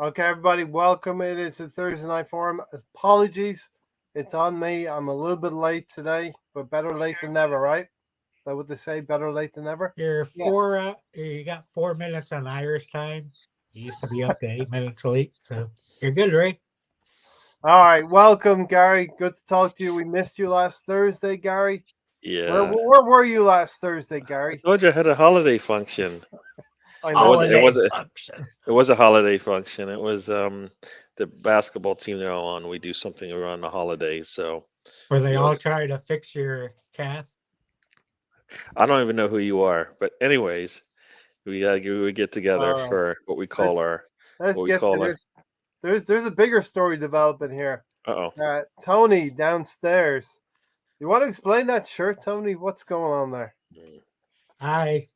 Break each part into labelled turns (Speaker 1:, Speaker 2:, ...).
Speaker 1: Okay, everybody, welcome. It is a Thursday night forum. Apologies, it's on me. I'm a little bit late today, but better late than never, right? Is that what they say? Better late than never?
Speaker 2: You're
Speaker 1: Yeah.
Speaker 2: four. You got 4 minutes on Irish time. You used to be up to 8 minutes late, so you're good, right?
Speaker 1: All right, welcome, Gary. Good to talk to you. We missed you last Thursday, Gary. Where,
Speaker 3: Yeah,
Speaker 1: where were you last Thursday,
Speaker 3: I
Speaker 1: Gary?
Speaker 3: told you I had a holiday function.
Speaker 1: I
Speaker 3: It
Speaker 1: know.
Speaker 3: was it
Speaker 2: Holiday
Speaker 3: was a
Speaker 2: function.
Speaker 3: it was a holiday function. It was the basketball team they're on. We do something around the holidays. So
Speaker 2: Where they
Speaker 3: you know,
Speaker 2: all try to fix your calf.
Speaker 3: I don't even know who you are, but anyways, we get together
Speaker 1: All right,
Speaker 3: for what we call
Speaker 1: let's
Speaker 3: our
Speaker 1: let's
Speaker 3: what we
Speaker 1: get to
Speaker 3: call our.
Speaker 1: this. There's a bigger story developing here.
Speaker 3: Uh-oh.
Speaker 1: Tony downstairs. You want to explain that shirt, Tony? What's going on there?
Speaker 3: Mm.
Speaker 2: I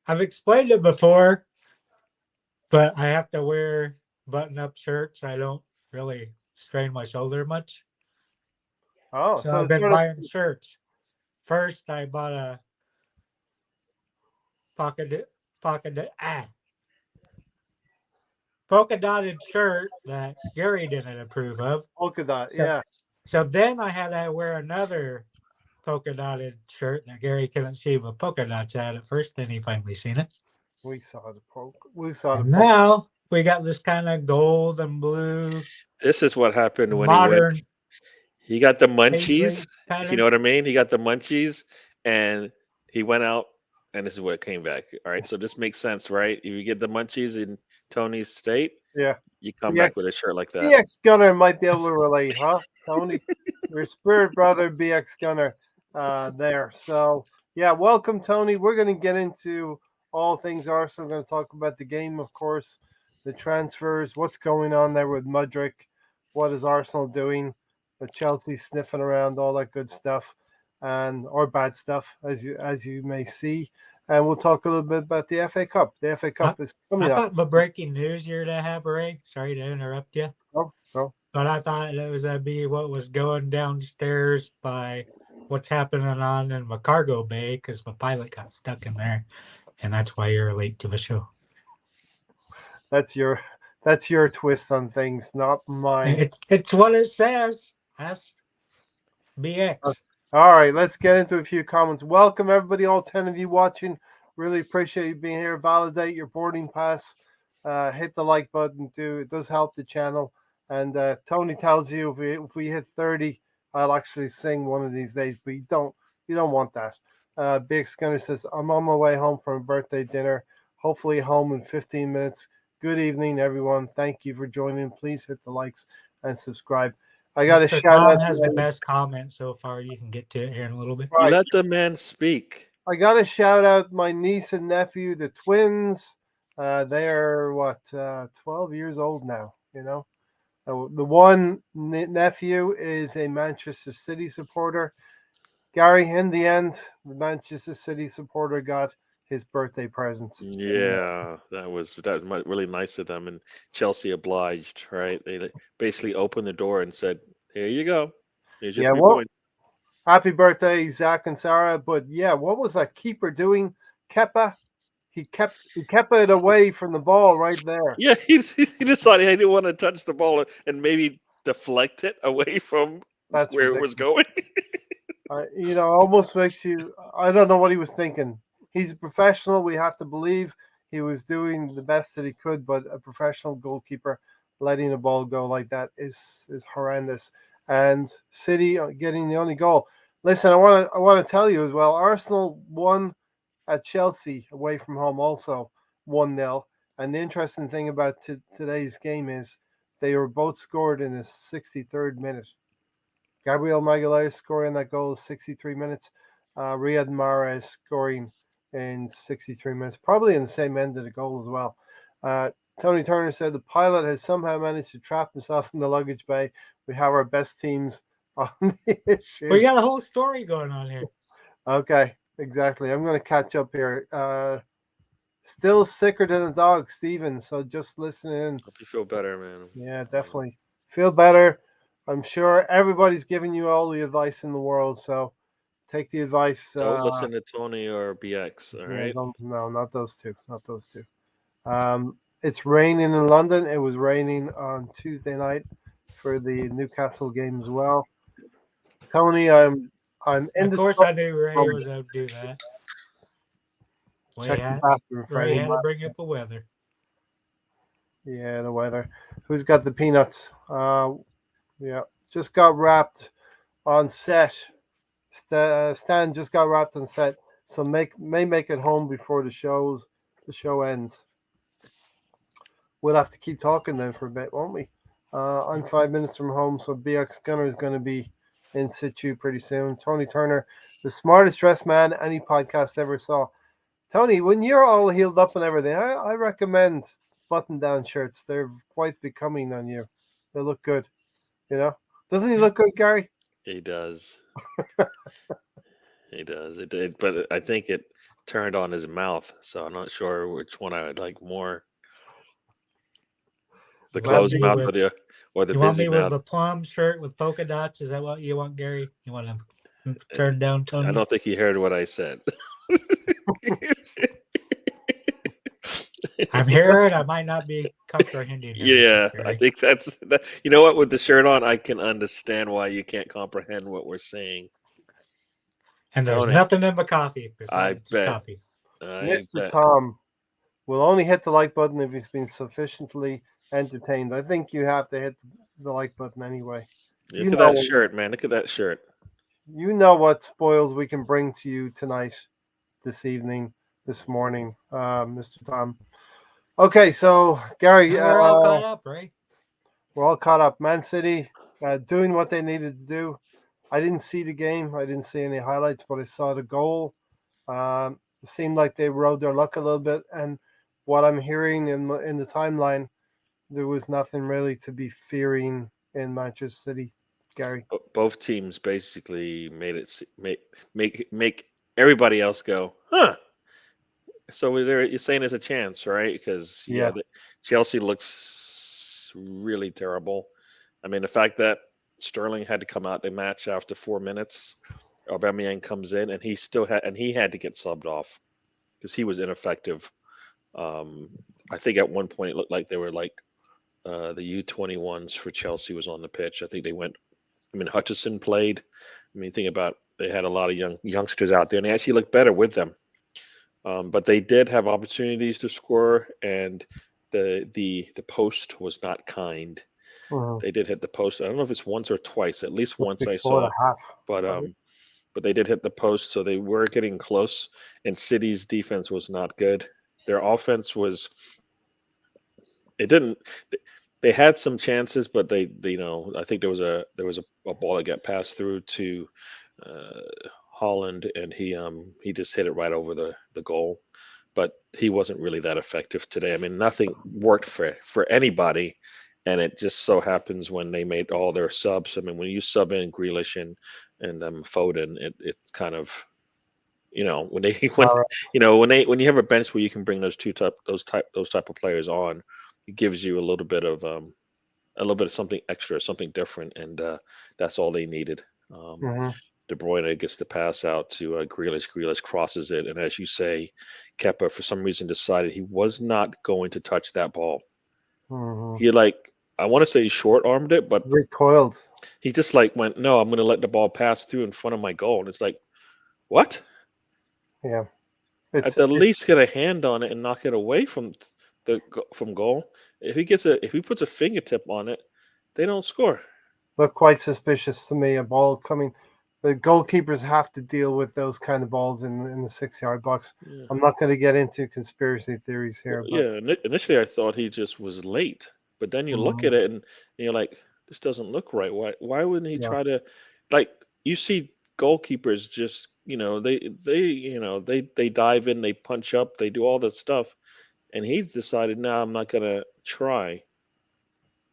Speaker 2: I've explained it before, but I have to wear button-up shirts. I don't really strain my shoulder much,
Speaker 1: Oh,
Speaker 2: so
Speaker 1: so
Speaker 2: I've
Speaker 1: it's
Speaker 2: been
Speaker 1: sort of
Speaker 2: buying shirts. First, I bought a pocket pocket polka dotted shirt that Gary didn't approve of.
Speaker 1: polka dot.
Speaker 2: So
Speaker 1: Yeah,
Speaker 2: so then I had to wear another polka dotted shirt that Gary couldn't see with polka dots at first. Then he finally seen it.
Speaker 1: we saw the polka. We saw the
Speaker 2: And
Speaker 1: polka.
Speaker 2: now we got this kind of gold and blue
Speaker 3: This is what happened when he went.
Speaker 2: modern
Speaker 3: He got the
Speaker 2: paisley
Speaker 3: munchies,
Speaker 2: kind
Speaker 3: if you
Speaker 2: of.
Speaker 3: know what I mean. He got the munchies, and he went out, and this is what came back. All right, so this makes sense, right? If you get the munchies in Tony's state,
Speaker 1: Yeah,
Speaker 3: you come back with
Speaker 1: BX
Speaker 3: a shirt like that.
Speaker 1: BX Gunner might be able to relate, huh, Tony? Your spirit brother, BX Gunner, there. So yeah, welcome, Tony. We're going to get into all things Arsenal. We're going to talk about the game, of course, the transfers, what's going on there with Mudrick, what is Arsenal doing, the Chelsea sniffing around, all that good stuff, and or bad stuff, as you may see. And we'll talk a little bit about the FA Cup. The FA
Speaker 2: I,
Speaker 1: Cup is
Speaker 2: I
Speaker 1: coming up.
Speaker 2: thought the breaking news here to have, Ray. Sorry to interrupt you,
Speaker 1: Oh, no.
Speaker 2: but I thought it was to be what was going downstairs by what's happening on in my cargo bay because my pilot got stuck in there, and that's why you're late to the show.
Speaker 1: That's your that's your twist on things, not mine.
Speaker 2: It's what it says. That's BX.
Speaker 1: All right, let's get into a few comments. Welcome everybody, all 10 of you watching. Really appreciate you being here. Validate your boarding pass. Hit the like button too. It does help the channel. And Tony tells you if we hit 30, I'll actually sing one of these days. But you don't want that. Big Skinner says I'm on my way home from a birthday dinner. Hopefully home in 15 minutes. Good evening, everyone. Thank you for joining. Please hit the likes and subscribe. I got a
Speaker 2: Mr.
Speaker 1: shout
Speaker 2: Tom
Speaker 1: out
Speaker 2: has the
Speaker 1: to
Speaker 2: best comment so far. You can get to it here in a little bit.
Speaker 1: right.
Speaker 3: Let the man speak.
Speaker 1: I got to shout out my niece and nephew, the twins. They are 12 years old now. The one nephew is a Manchester City supporter. Gary, in the end, the Manchester City supporter got his birthday present.
Speaker 3: Yeah, that was really nice of them, and Chelsea obliged, right? They basically opened the door and said, "Here you go. Here's your
Speaker 1: Yeah,
Speaker 3: three
Speaker 1: well,
Speaker 3: points."
Speaker 1: happy birthday, Zach and Sarah. But yeah, what was that keeper doing? Kepa. He kept it away from the ball right there.
Speaker 3: Yeah, he decided he didn't want to touch the ball and maybe deflect it away from
Speaker 1: That's
Speaker 3: where it was
Speaker 1: ridiculous.
Speaker 3: going.
Speaker 1: Almost makes you. I don't know what he was thinking. He's a professional. We have to believe he was doing the best that he could, but a professional goalkeeper letting the ball go like that is horrendous. And City getting the only goal. Listen, I want to tell you as well. Arsenal won at Chelsea away from home, also 1-0. And the interesting thing about today's game is they were both scored in the 63rd minute. Gabriel Magalhaes scoring that goal in 63 minutes. Riyad Mahrez scoring in 63 minutes, probably in the same end of the goal as well. Tony Turner said the pilot has somehow managed to trap himself in the luggage bay. We have our best teams on the
Speaker 2: We
Speaker 1: issue.
Speaker 2: got a whole story going on here.
Speaker 1: Okay, exactly. I'm going to catch up here. Still sicker than a dog, Steven. So just listening.
Speaker 3: Hope you feel better, man.
Speaker 1: Yeah, definitely. Feel better. I'm sure everybody's giving you all the advice in the world. So take the advice.
Speaker 3: Don't listen to Tony or BX. All
Speaker 1: Yeah,
Speaker 3: right.
Speaker 1: don't, no, not those two. Not those two. Um, It's raining in London. It was raining on Tuesday night for the Newcastle game as well. Tony, I'm in
Speaker 2: Of
Speaker 1: the
Speaker 2: course, I knew Ray was out to do that.
Speaker 1: check the bathroom for
Speaker 2: Ray
Speaker 1: any
Speaker 2: had to bring up the weather.
Speaker 1: Yeah, the weather. Who's got the peanuts? Yeah, just got wrapped on set. Stan just got wrapped on set, so may make it home before the show ends. We'll have to keep talking then for a bit, won't we? I'm 5 minutes from home, so BX Gunner is going to be in situ pretty soon. Tony Turner, the smartest dressed man any podcast ever saw. Tony, when you're all healed up and everything, I recommend button-down shirts. They're quite becoming on you. They look good. You know, doesn't he look good, Gary?
Speaker 3: He does. He does. But I think it turned on his mouth, so I'm not sure which one I would like more. The
Speaker 1: Well,
Speaker 3: closed mouth
Speaker 2: with-
Speaker 3: or the
Speaker 2: You want
Speaker 3: busy
Speaker 2: me with
Speaker 3: mouth.
Speaker 2: the plum shirt with polka dots? Is that what you want, Gary? You want to turn down Tony?
Speaker 3: I don't think he heard what I said.
Speaker 2: I'm here and I might not be comprehending.
Speaker 3: Yeah,
Speaker 2: everything,
Speaker 3: I
Speaker 2: Gary.
Speaker 3: think that's that. You know what? With the shirt on, I can understand why you can't comprehend what we're saying.
Speaker 2: And there's
Speaker 3: Tony,
Speaker 2: nothing in the coffee besides
Speaker 3: bet.
Speaker 2: coffee.
Speaker 1: Mr. Tom will only hit the like button if he's been sufficiently entertained. I think you have to hit the like button anyway.
Speaker 3: Look at that shirt, man. Look at that shirt.
Speaker 1: You know what spoils we can bring to you tonight, this evening, this morning, Mr. Tom. Okay, so Gary,
Speaker 2: We're all caught up, right?
Speaker 1: We're all caught up. Man City doing what they needed to do. I didn't see the game. I didn't see any highlights, but I saw the goal. It seemed like they rode their luck a little bit. And what I'm hearing in the timeline, there was nothing really to be fearing in Manchester City, Gary.
Speaker 3: Both teams basically made it make everybody else go, huh? So you're saying there's a chance, right? Because Chelsea looks really terrible. I mean, the fact that Sterling had to come out the match after 4 minutes, Aubameyang comes in and he had to get subbed off because he was ineffective. I think at one point it looked like they were like the U21s for Chelsea was on the pitch. I think they went. I mean, Hutchison played. I mean, think about they had a lot of youngsters out there, and they actually looked better with them. But they did have opportunities to score, and the post was not kind. They did hit the post. I don't know if it's once or twice. At least once I saw. But they did hit the post, so they were getting close. And City's defense was not good. Their offense was. It didn't. They had some chances, but they I think there was a ball that got passed through to Holland, and he just hit it right over the goal. But he wasn't really that effective today. I mean, nothing worked for anybody, and it just so happens when they made all their subs. I mean, when you sub in Grealish and Foden, it's kind of when you have a bench where you can bring those type of players on, it gives you a little bit of something extra, something different, and that's all they needed. De Bruyne gets the pass out to Grealish. Grealish crosses it, and as you say, Kepa for some reason decided he was not going to touch that ball. He I want to say he short armed it, but
Speaker 1: recoiled.
Speaker 3: He just went, no, I'm going to let the ball pass through in front of my goal, and it's like, what?
Speaker 1: Yeah.
Speaker 3: At the least get a hand on it and knock it away from goal. If he puts a fingertip on it, they don't score.
Speaker 1: Look quite suspicious to me. A ball coming, the goalkeepers have to deal with those kind of balls in the 6-yard box. Yeah. I'm not going to get into conspiracy theories here.
Speaker 3: Initially I thought he just was late, but then you look at it and you're like, this doesn't look right. Why wouldn't he try to, you see goalkeepers just they dive in, they punch up, they do all that stuff, and he's decided, no, I'm not gonna try.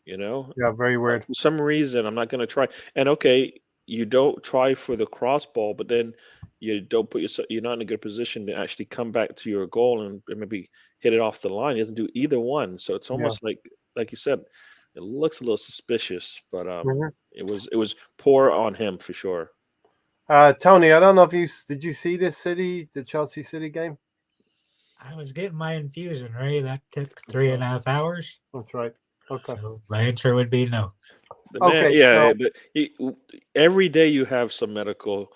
Speaker 1: Yeah, very weird.
Speaker 3: For some reason, I'm not gonna try. And okay, you don't try for the cross ball, but then you don't put yourself. You're not in a good position to actually come back to your goal and maybe hit it off the line. He doesn't do either one, so it's almost like you said, it looks a little suspicious. But it was poor on him for sure.
Speaker 1: Tony, I don't know if did you see the Chelsea City game?
Speaker 2: I was getting my infusion, Ray. That took 3.5 hours.
Speaker 1: That's right. Okay.
Speaker 2: So my answer would be no.
Speaker 3: The man,
Speaker 1: Okay,
Speaker 3: yeah.
Speaker 1: so-
Speaker 3: But every day you have some medical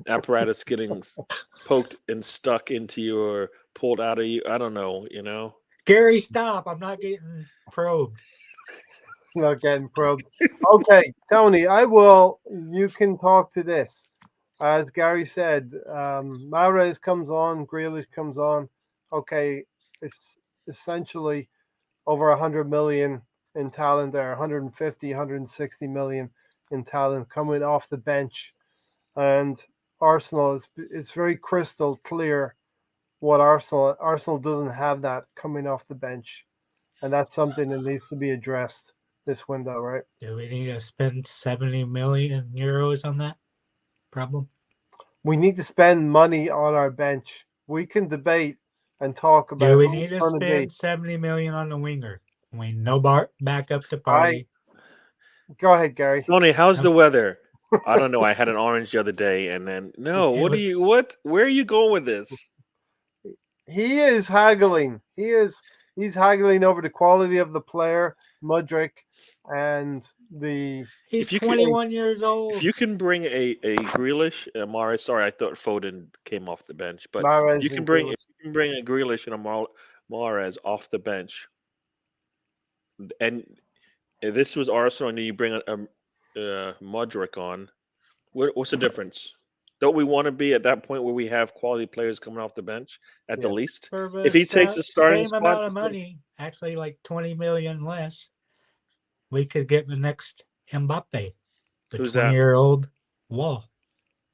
Speaker 3: apparatus getting poked and stuck into you or pulled out of you. I don't know.
Speaker 2: Gary, stop. I'm not getting probed.
Speaker 1: Not getting probed. Okay, Tony, you can talk to this. As Gary said, Mahrez comes on, Grealish comes on. Okay, it's essentially over 100 million in talent there, 150, 160 million in talent coming off the bench. And Arsenal, it's very crystal clear what Arsenal doesn't have that coming off the bench. And that's something that needs to be addressed this window, right?
Speaker 2: Do we need to spend 70 million euros on that problem?
Speaker 1: We need to spend money on our bench. We can debate and talk about.
Speaker 2: Do we need to spend 70 million on the winger? We no backup to party.
Speaker 1: Go ahead, Gary.
Speaker 3: Tony, how's the weather? I don't know. I had an orange the other day, and then where are you going with this?
Speaker 1: He is haggling. He's haggling over the quality of the player, Mudryk, and
Speaker 2: he's 21 years old.
Speaker 3: If you can bring a Grealish, Mahrez. Sorry, I thought Foden came off the bench, but
Speaker 1: Mahrez
Speaker 3: if you can bring a Grealish and a Mahrez off the bench, and if this was Arsenal, and you bring a Mudryk on, what's the difference? Don't we want to be at that point where we have quality players coming off the bench at the least? If he takes a starting
Speaker 2: same amount of money, actually like 20 million less, we could get the next Mbappe, the 20-year-old Wall.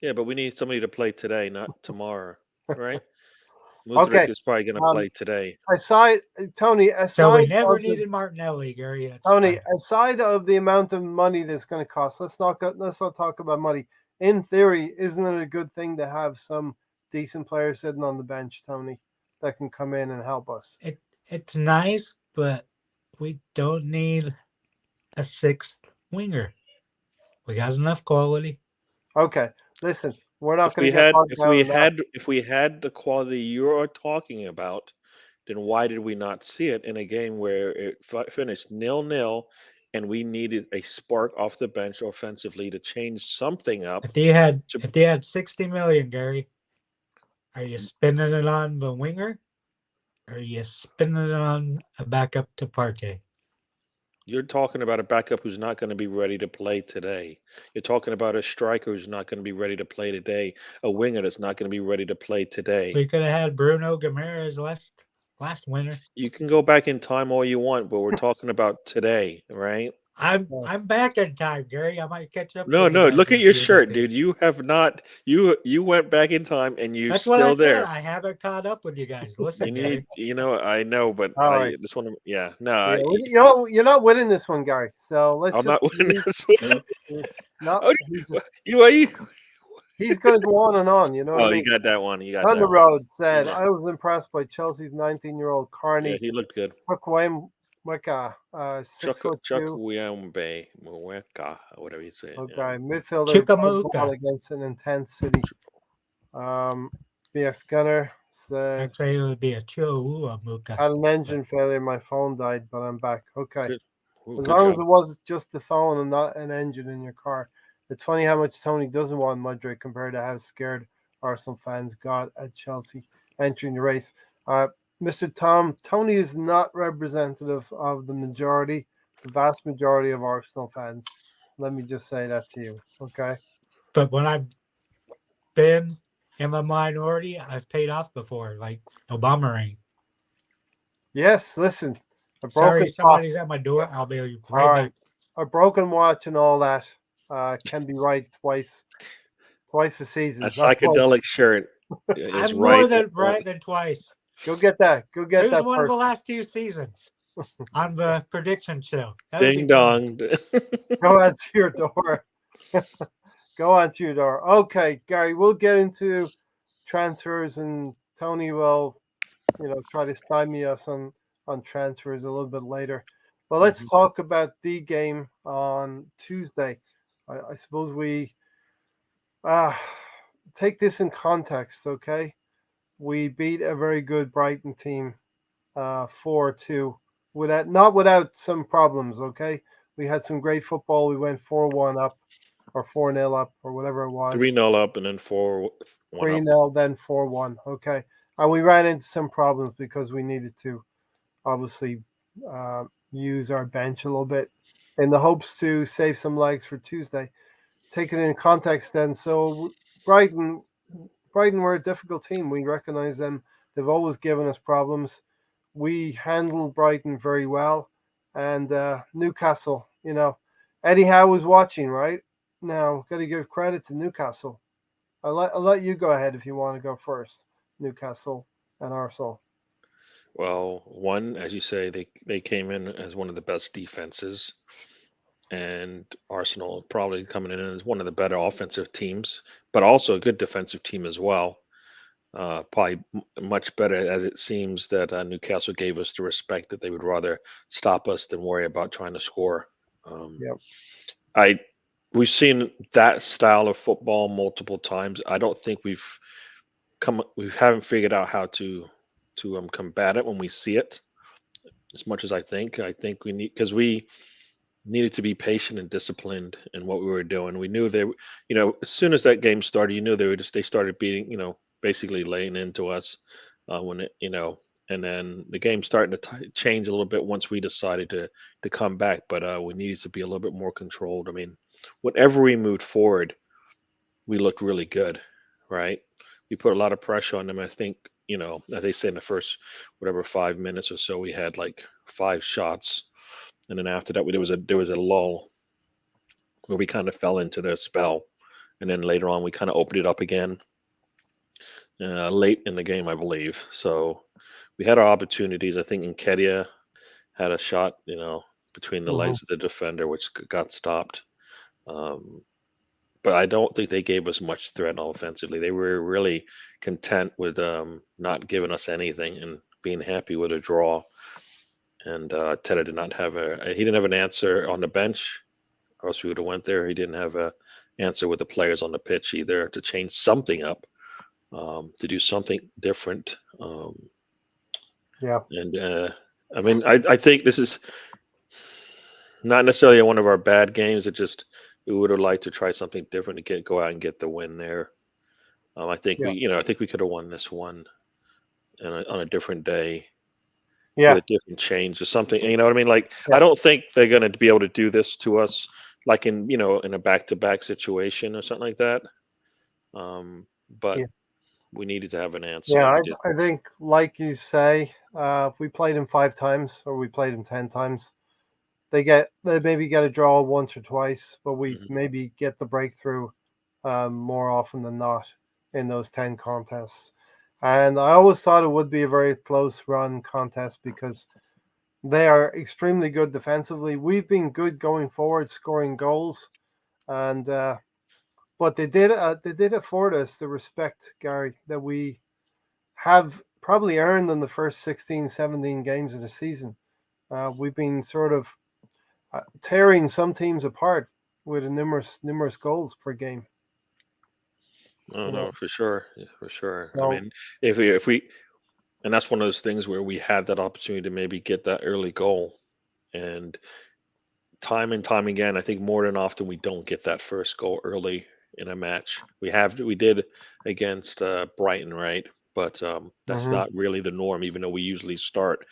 Speaker 3: Yeah, but we need somebody to play today, not tomorrow, right? Mudryk is probably going to play today.
Speaker 1: Tony,
Speaker 2: so we never needed Martinelli, Gary.
Speaker 1: Tony, aside of the amount of money that's going to cost, let's not talk about money. In theory, isn't it a good thing to have some decent players sitting on the bench, Tony, that can come in and help us?
Speaker 2: It's nice, but we don't need a sixth winger. We got enough quality.
Speaker 1: Okay, listen, we're not going to get bogged down.
Speaker 3: If we had the quality you're talking about, then why did we not see it in a game where it finished 0-0? And we needed a spark off the bench offensively to change something up.
Speaker 2: If you had 60 million, Gary, are you spending it on the winger? Or are you spending it on a backup to Partey?
Speaker 3: You're talking about a backup who's not going to be ready to play today. You're talking about a striker who's not going to be ready to play today. A winger that's not going to be ready to play today.
Speaker 2: We could have had Bruno Guimaraes last winter.
Speaker 3: You can go back in time all you want, but we're talking about today, right?
Speaker 2: I'm back in time, Gary. I might catch up.
Speaker 3: No. Look at your shirt, dude. You have not. You went back in time, and you're
Speaker 2: That's
Speaker 3: still
Speaker 2: what I
Speaker 3: there.
Speaker 2: said. I haven't caught up with you guys. Listen, Gary.
Speaker 3: I know, but I just want to. Yeah, no.
Speaker 1: You're not winning this one, Gary. So let's.
Speaker 3: I'm not winning this one.
Speaker 1: No, he's going to go on and on. You know.
Speaker 3: Oh, you got that one. You got
Speaker 1: on
Speaker 3: that
Speaker 1: the road. Said I was impressed by Chelsea's 19-year-old Carney.
Speaker 3: Yeah, he looked good.
Speaker 1: Weka, 6'2",
Speaker 3: Chukwuembe Mweka, whatever you say.
Speaker 1: Okay, midfielder
Speaker 2: Chukwuemeka
Speaker 1: against an intense city. BX Gunner said,
Speaker 2: actually, it would be a Chukwuemeka.
Speaker 1: Had an engine failure. My phone died, but I'm back. Okay.
Speaker 3: Good.
Speaker 1: As long as it was just the phone and not an engine in your car. It's funny how much Tony doesn't want Mudryk compared to how scared Arsenal fans got at Chelsea entering the race. Mr. Tony is not representative of the vast majority of Arsenal fans. Let me just say that to you, okay?
Speaker 2: But when I've been in the minority, I've paid off before, like Aubameyang.
Speaker 1: Yes, listen.
Speaker 2: Sorry, somebody's at my door. I'll be right back.
Speaker 1: A broken watch and all that can be right twice a season.
Speaker 3: A psychedelic shirt is
Speaker 2: I'm
Speaker 3: right.
Speaker 2: More than right than twice.
Speaker 1: Go get that. Go get
Speaker 2: Who's
Speaker 1: that.
Speaker 2: Won the last 2 seasons on the prediction show?
Speaker 3: Ding dong.
Speaker 1: Go answer your door. Go answer your door. Okay, Gary, we'll get into transfers, and Tony will, try to stymie us on transfers a little bit later. But let's talk about the game on Tuesday. I suppose we take this in context, okay? we beat a very good Brighton team 4-2 not without some problems. Okay, we had some great football. We went 4-1 up or 4-0 up or whatever it was.
Speaker 3: 3-0 up and then 4-1 up.
Speaker 1: 3-0, then 4-1. Okay, and we ran into some problems because we needed to obviously use our bench a little bit in the hopes to save some legs for Tuesday. Take it in context then. So Brighton were a difficult team. We recognize them. They've always given us problems. We handled Brighton very well. And Newcastle, Eddie Howe was watching, right? Now, got to give credit to Newcastle. I'll let you go ahead if you want to go first. Newcastle and Arsenal.
Speaker 3: Well, one, as you say, they came in as one of the best defenses, and Arsenal probably coming in as one of the better offensive teams, but also a good defensive team as well. Probably much better, as it seems that Newcastle gave us the respect that they would rather stop us than worry about trying to score.
Speaker 1: Yep.
Speaker 3: We've seen that style of football multiple times. I don't think we haven't figured out how to combat it when we see it as much as I think. I think we needed to be patient and disciplined in what we were doing. We knew they, as soon as that game started, you knew they started beating, basically laying into us and then the game started to change a little bit once we decided to come back. But we needed to be a little bit more controlled. I mean, whenever we moved forward, we looked really good, right? We put a lot of pressure on them. I think, as they say in the first, 5 minutes or so, we had like 5 shots. And then after that, there was a lull where we kind of fell into their spell. And then later on, we kind of opened it up again late in the game, I believe. So we had our opportunities. I think Nketiah had a shot, between the legs of the defender, which got stopped. But I don't think they gave us much threat offensively. They were really content with not giving us anything and being happy with a draw. And Teta did not have he didn't have an answer on the bench, or else we would have went there. He didn't have an answer with the players on the pitch either to change something up, to do something different. And I mean, I think this is not necessarily one of our bad games. We would have liked to try something different to go out and get the win there. I think I think we could have won this one on a different day. With a different change or something. You know what I mean? Like, I don't think they're going to be able to do this to us, like in a back-to-back situation or something like that. But we needed to have an answer.
Speaker 1: Yeah, I think, like you say, if we played them 5 times or we played them 10 times, they maybe get a draw once or twice, but we maybe get the breakthrough more often than not in those 10 contests. And I always thought it would be a very close run contest because they are extremely good defensively. We've been good going forward, scoring goals, and but they did afford us the respect, Gary, that we have probably earned in the first 16, 17 games of the season. We've been sort of tearing some teams apart with numerous goals per game.
Speaker 3: No, for sure. I mean, if we, and that's one of those things where we had that opportunity to maybe get that early goal, and time and time again, I think more than often we don't get that first goal early in a match. We did against Brighton, right? But that's not really the norm, even though we usually start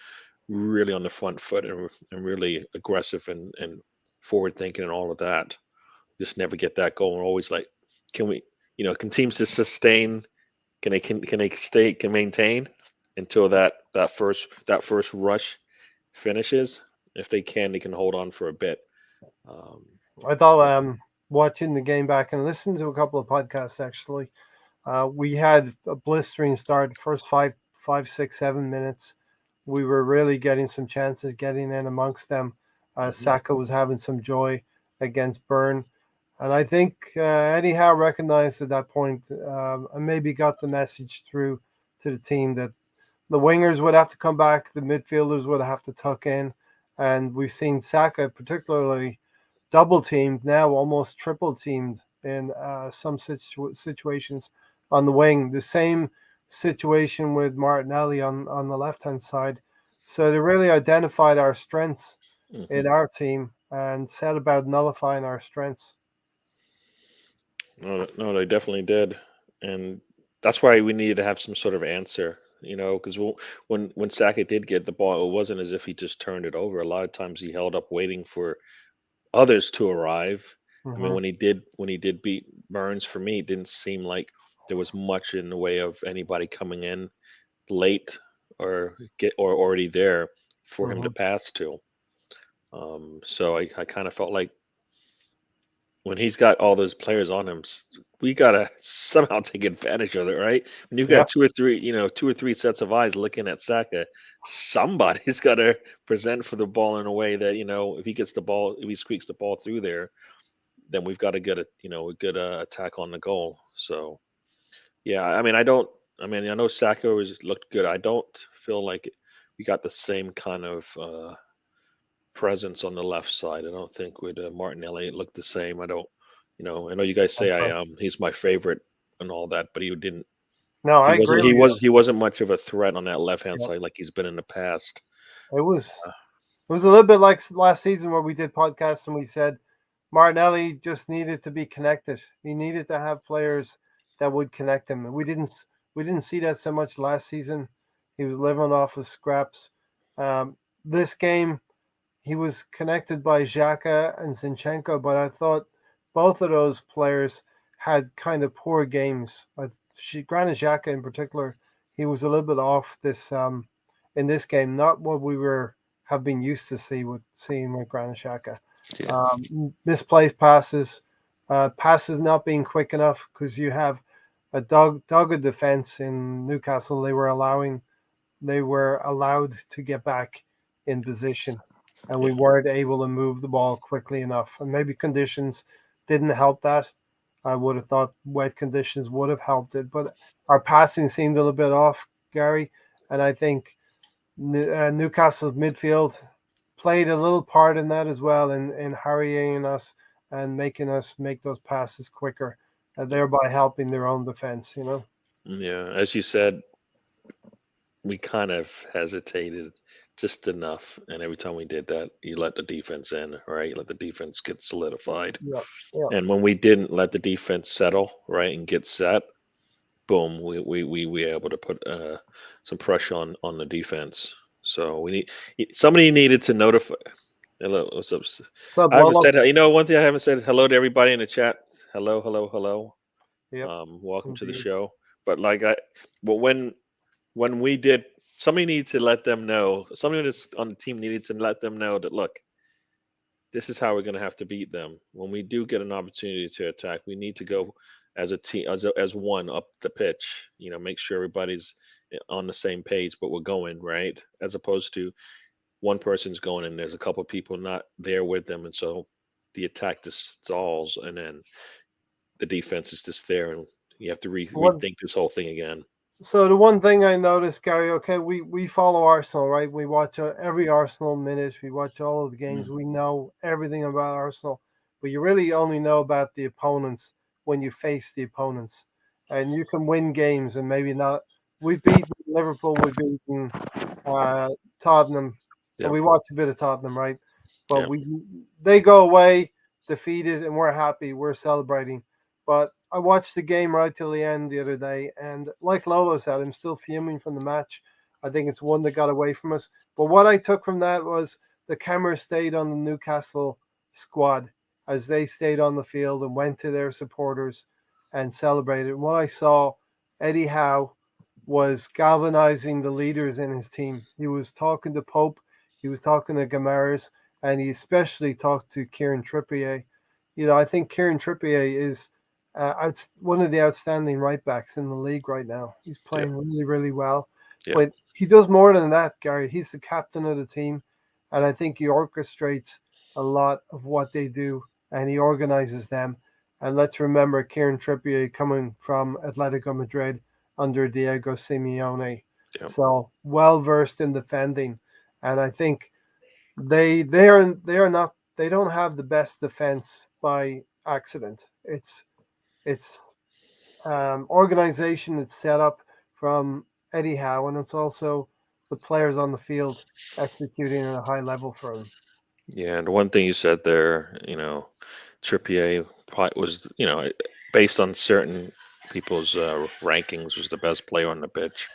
Speaker 3: really on the front foot and really aggressive and forward thinking and all of that. Just never get that goal. We're always like, can teams to sustain? Can they maintain until that first rush finishes? If they can hold on for a bit.
Speaker 1: I thought watching the game back and listening to a couple of podcasts actually, we had a blistering start. First 5, 6, 7 minutes, we were really getting some chances, getting in amongst them. Saka was having some joy against Byrne. And I think Eddie Howe recognized at that point and maybe got the message through to the team that the wingers would have to come back, the midfielders would have to tuck in. And we've seen Saka particularly double teamed, now almost triple teamed in some situations on the wing. The same situation with Martinelli on the left hand side. So they really identified our strengths in our team and set about nullifying our strengths.
Speaker 3: No, they definitely did, and that's why we needed to have some sort of answer. Because when Saka did get the ball, it wasn't as if he just turned it over. A lot of times he held up waiting for others to arrive. I mean,
Speaker 1: Mm-hmm.
Speaker 3: when he did beat Burns, for me, it didn't seem like there was much in the way of anybody coming in late or already there for him
Speaker 1: Mm-hmm.
Speaker 3: to pass to. So I kind of felt like when he's got all those players on him, we gotta somehow take advantage of it, right? When you've
Speaker 1: Yeah.
Speaker 3: got two or three sets of eyes looking at Saka, somebody's got to present for the ball in a way that if he gets the ball, if he squeaks the ball through there, then we've got to get a good attack on the goal. So yeah, I mean, I know Saka was looked good. I don't feel like we got the same kind of presence on the left side. I don't think with Martinelli it looked the same. I don't, I know you guys say
Speaker 1: Okay.
Speaker 3: he's my favorite and all that, but he didn't.
Speaker 1: No,
Speaker 3: He
Speaker 1: I
Speaker 3: wasn't.
Speaker 1: agree
Speaker 3: He
Speaker 1: with you.
Speaker 3: was. He wasn't much of a threat on that left hand
Speaker 1: Yeah.
Speaker 3: side like he's been in the past.
Speaker 1: It was a little bit like last season where we did podcasts and we said Martinelli just needed to be connected. He needed to have players that would connect him. And we didn't see that so much last season. He was living off of scraps. This game he was connected by Xhaka and Zinchenko, but I thought both of those players had kind of poor games. Granted, Xhaka in particular, he was a little bit off this in this game. Not what we have been used to seeing with Granit Xhaka.
Speaker 3: Yeah.
Speaker 1: Misplaced passes, passes not being quick enough because you have a dogged defense in Newcastle. They were allowed to get back in position, and we
Speaker 3: Yeah.
Speaker 1: weren't able to move the ball quickly enough. And maybe conditions didn't help that. I would have thought wet conditions would have helped it, but our passing seemed a little bit off, Gary. And I think Newcastle's midfield played a little part in that as well, in hurrying us and making us make those passes quicker, and thereby helping their own defense.
Speaker 3: Yeah. As you said, we kind of hesitated just enough, and every time we did that, you let the defense in, right? You let the defense get solidified,
Speaker 1: Yeah, yeah.
Speaker 3: and when we didn't let the defense settle, right, and get set, boom, we were able to put some pressure on the defense. So somebody needed to notify. Hello, what's up?
Speaker 1: What's up,
Speaker 3: I haven't
Speaker 1: Lolo?
Speaker 3: said, one thing I haven't said hello to everybody in the chat. Hello, hello, hello.
Speaker 1: Yep,
Speaker 3: Welcome to the
Speaker 1: indeed.
Speaker 3: show. But when we did, somebody needed to let them know. Somebody that's on the team needed to let them know that look, this is how we're going to have to beat them. When we do get an opportunity to attack, we need to go as a team, as one up the pitch. Make sure everybody's on the same page, but we're going right, as opposed to one person's going and there's a couple of people not there with them, and so the attack just stalls, and then the defense is just there, and you have to
Speaker 1: What
Speaker 3: rethink this whole thing again.
Speaker 1: So the one thing I noticed, Gary, okay, we follow Arsenal, right? We watch every Arsenal minute. We watch all of the games. We know everything about Arsenal, but you really only know about the opponents when you face the opponents, and you can win games and maybe not. We've beaten Liverpool. We've beaten uh, Tottenham, and
Speaker 3: Yep.
Speaker 1: we watch a bit of Tottenham, right? But
Speaker 3: Yep.
Speaker 1: they go away defeated, and we're happy. We're celebrating. But I watched the game right till the end the other day, and like Lolo said, I'm still fuming from the match. I think it's one that got away from us. But what I took from that was the camera stayed on the Newcastle squad as they stayed on the field and went to their supporters and celebrated. And what I saw, Eddie Howe was galvanizing the leaders in his team. He was talking to Pope, he was talking to Gamares, and he especially talked to Kieran Trippier. I think Kieran Trippier is one of the outstanding right backs in the league right now. He's playing really, really well.
Speaker 3: Yep.
Speaker 1: But he does more than that, Gary. He's the captain of the team, and I think he orchestrates a lot of what they do, and he organizes them. And let's remember Kieran Trippier coming from Atletico Madrid under Diego Simeone.
Speaker 3: Yep.
Speaker 1: So well versed in defending, and I think they don't have the best defense by accident. It's organization that's set up from Eddie Howe, and it's also the players on the field executing at a high level for him.
Speaker 3: Yeah, and one thing you said there, Trippier was, based on certain people's rankings, was the best player on the pitch.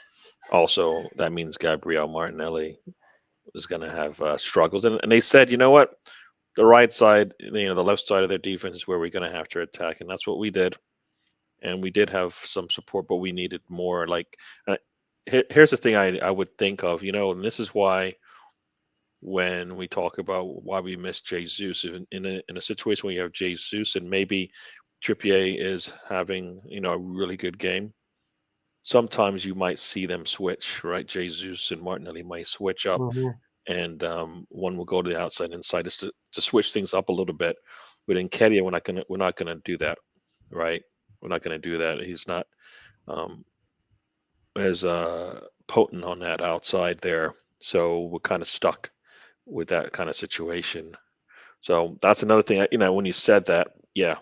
Speaker 3: Also, that means Gabriel Martinelli was going to have struggles, and they said, you know what, the right side, the left side of their defense is where we're going to have to attack, and that's what we did. And we did have some support, but we needed more. Like, here's the thing I would think of, and this is why when we talk about why we miss Jesus, in a situation where you have Jesus and maybe Trippier is having a really good game, sometimes you might see them switch, right? Jesus and Martinelli might switch up,
Speaker 1: Mm-hmm.
Speaker 3: and one will go to the outside inside just to switch things up a little bit. But in Kedia, we're not gonna do that, right? We're not gonna do that. He's not um, as potent on that outside there, so we're kind of stuck with that kind of situation. So that's another thing. When you said that, yeah,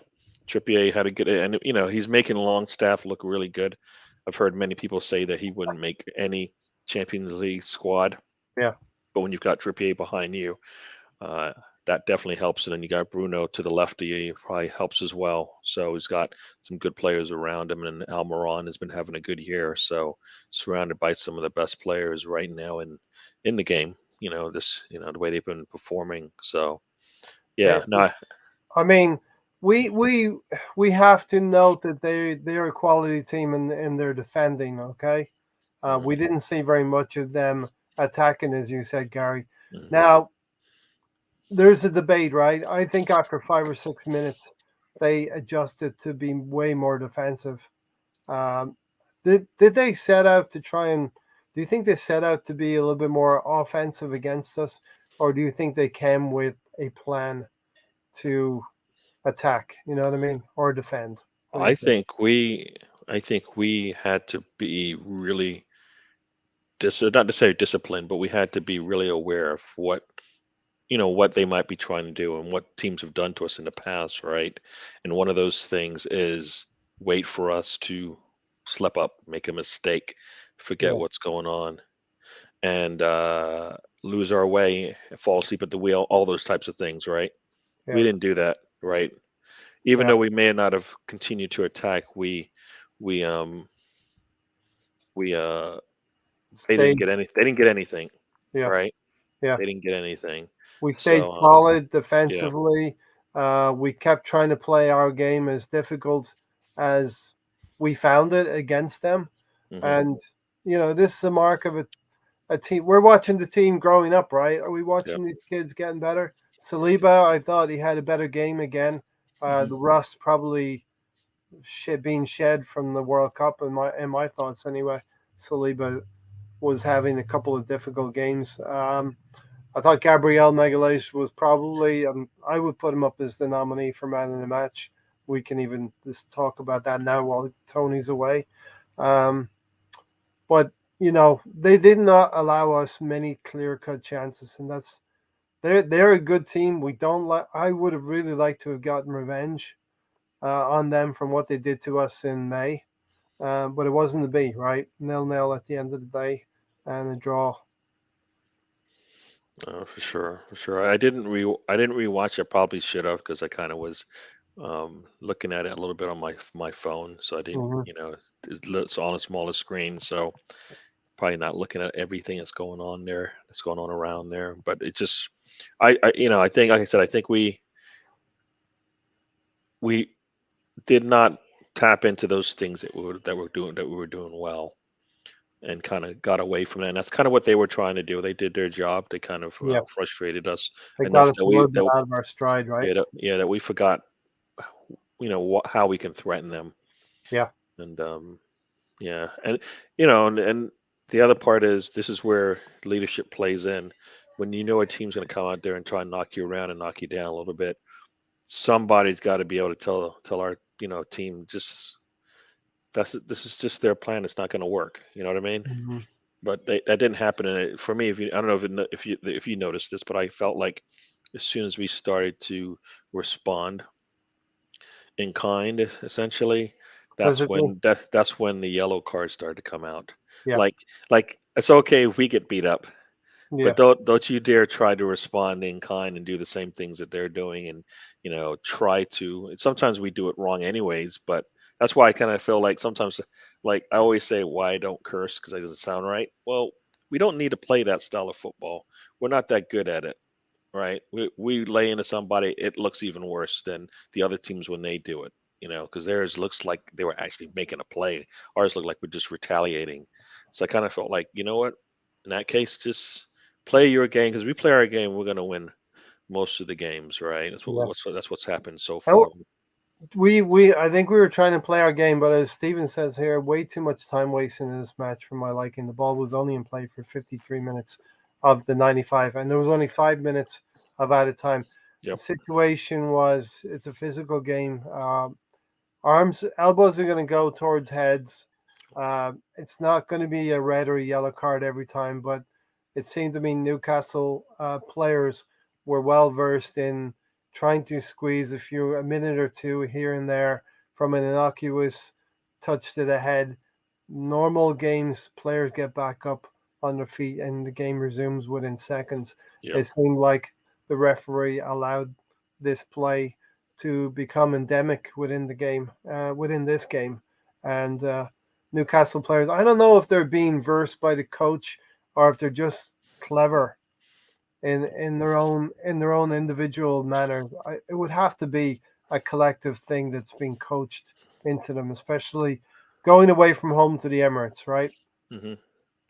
Speaker 3: Trippier had a good, and he's making Longstaff look really good. I've heard many people say that he wouldn't make any Champions League squad,
Speaker 1: Yeah.
Speaker 3: but when you've got Trippier behind you, uh, that definitely helps. And then you got Bruno to the left of you, probably helps as well. So he's got some good players around him, and Almiron has been having a good year. So surrounded by some of the best players right now in the game. The way they've been performing. So yeah, no,
Speaker 1: I mean, we have to note that they're a quality team in their defending. Okay, we didn't see very much of them attacking, as you said, Gary.
Speaker 3: mhm.
Speaker 1: Now there's a debate, right? I think after 5 or 6 minutes, they adjusted to be way more defensive. Um, did they set out to try and? Do you think they set out to be a little bit more offensive against us, or do you think they came with a plan to attack? You know what I mean, or defend? What do you
Speaker 3: I
Speaker 1: think?
Speaker 3: think we, I think we had to be really not to say disciplined, but we had to be really aware of what they might be trying to do and what teams have done to us in the past, right? And one of those things is wait for us to slip up, make a mistake, forget
Speaker 1: Yeah,
Speaker 3: what's going on, and lose our way, fall asleep at the wheel, all those types of things, right? We
Speaker 1: yeah,
Speaker 3: didn't do that, right? Even
Speaker 1: yeah.
Speaker 3: though we may not have continued to attack, we um we they didn't
Speaker 1: Stayed.
Speaker 3: get any they didn't get anything,
Speaker 1: Yeah,
Speaker 3: right?
Speaker 1: yeah.
Speaker 3: They didn't get anything.
Speaker 1: We stayed
Speaker 3: So
Speaker 1: solid
Speaker 3: yeah.
Speaker 1: defensively. We kept trying to play our game as difficult as we found it against them.
Speaker 3: Hmm.
Speaker 1: And this is a mark of a team. We're watching the team growing up, right? Are we
Speaker 3: Yep.
Speaker 1: watching these kids getting better? Saliba, I thought he had a better game again.
Speaker 3: Hmm.
Speaker 1: The rust probably being shed from the World Cup, in my thoughts anyway. Saliba was having a couple of difficult games. I thought Gabriel Magalhaes was probably, I would put him up as the nominee for man in the match. We can even just talk about that now while Tony's away. Um, but they did not allow us many clear-cut chances, and they're a good team. We don't like. I would have really liked to have gotten revenge on them from what they did to us in May, but it wasn't to be. Right, 0-0 at the end of the day, and a draw.
Speaker 3: For sure, for sure. I didn't rewatch. I probably should have because I kind of was looking at it a little bit on my phone, so I didn't.
Speaker 1: Hmm.
Speaker 3: It's on a smaller screen, so probably not looking at everything that's going on around there. But it just, I think, like I said, I think we did not tap into those things that we were doing well, and kind of got away from that. And that's kind of what they were trying to do. They did their job. They kind of
Speaker 1: Yeah,
Speaker 3: frustrated us
Speaker 1: they got
Speaker 3: enough
Speaker 1: us
Speaker 3: that
Speaker 1: a little
Speaker 3: we
Speaker 1: bit
Speaker 3: that
Speaker 1: out of our stride. Right.
Speaker 3: that we forgot how we can threaten them.
Speaker 1: Yeah.
Speaker 3: And yeah, and and the other part is this is where leadership plays in. When a team's going to come out there and try and knock you around and knock you down a little bit, somebody's got to be able to tell our team, just this is just their plan. It's not going to work. You know what I mean?
Speaker 1: Hmm.
Speaker 3: But that didn't happen. And for me, I don't know if you noticed this, but I felt like as soon as we started to respond in kind, essentially, that's
Speaker 1: it
Speaker 3: when that's when the yellow cards started to come out.
Speaker 1: Yeah.
Speaker 3: Like it's okay if we get beat up,
Speaker 1: Yeah.
Speaker 3: but don't you dare try to respond in kind and do the same things that they're doing, and try to. And sometimes we do it wrong anyways, but that's why I kind of feel like sometimes, like I always say, why I don't curse because it doesn't sound right. Well, we don't need to play that style of football. We're not that good at it, right? We lay into somebody, it looks even worse than the other teams when they do it. Because theirs looks like they were actually making a play. Ours look like we're just retaliating. So I kind of felt like, you know what? In that case, just play your game because we play our game, we're going to win most of the games, right? That's what's happened so far.
Speaker 1: I think we were trying to play our game, but as Steven says here, way too much time wasted in this match for my liking. The ball was only in play for 53 minutes of the 95, and there was only 5 minutes of added time.
Speaker 3: Yep.
Speaker 1: The situation was it's a physical game. Elbows are going to go towards heads. It's not going to be a red or a yellow card every time, but it seemed to me Newcastle players were well versed in trying to squeeze a minute or two here and there from an innocuous touch to the head. Normal games, players get back up on their feet and the game resumes within seconds.
Speaker 3: Yep.
Speaker 1: It seemed like the referee allowed this play to become endemic within the game, within this game. And Newcastle players, I don't know if they're being versed by the coach or if they're just clever in their own individual manner. It would have to be a collective thing that's being coached into them, especially going away from home to the Emirates, right?
Speaker 3: Mm-hmm.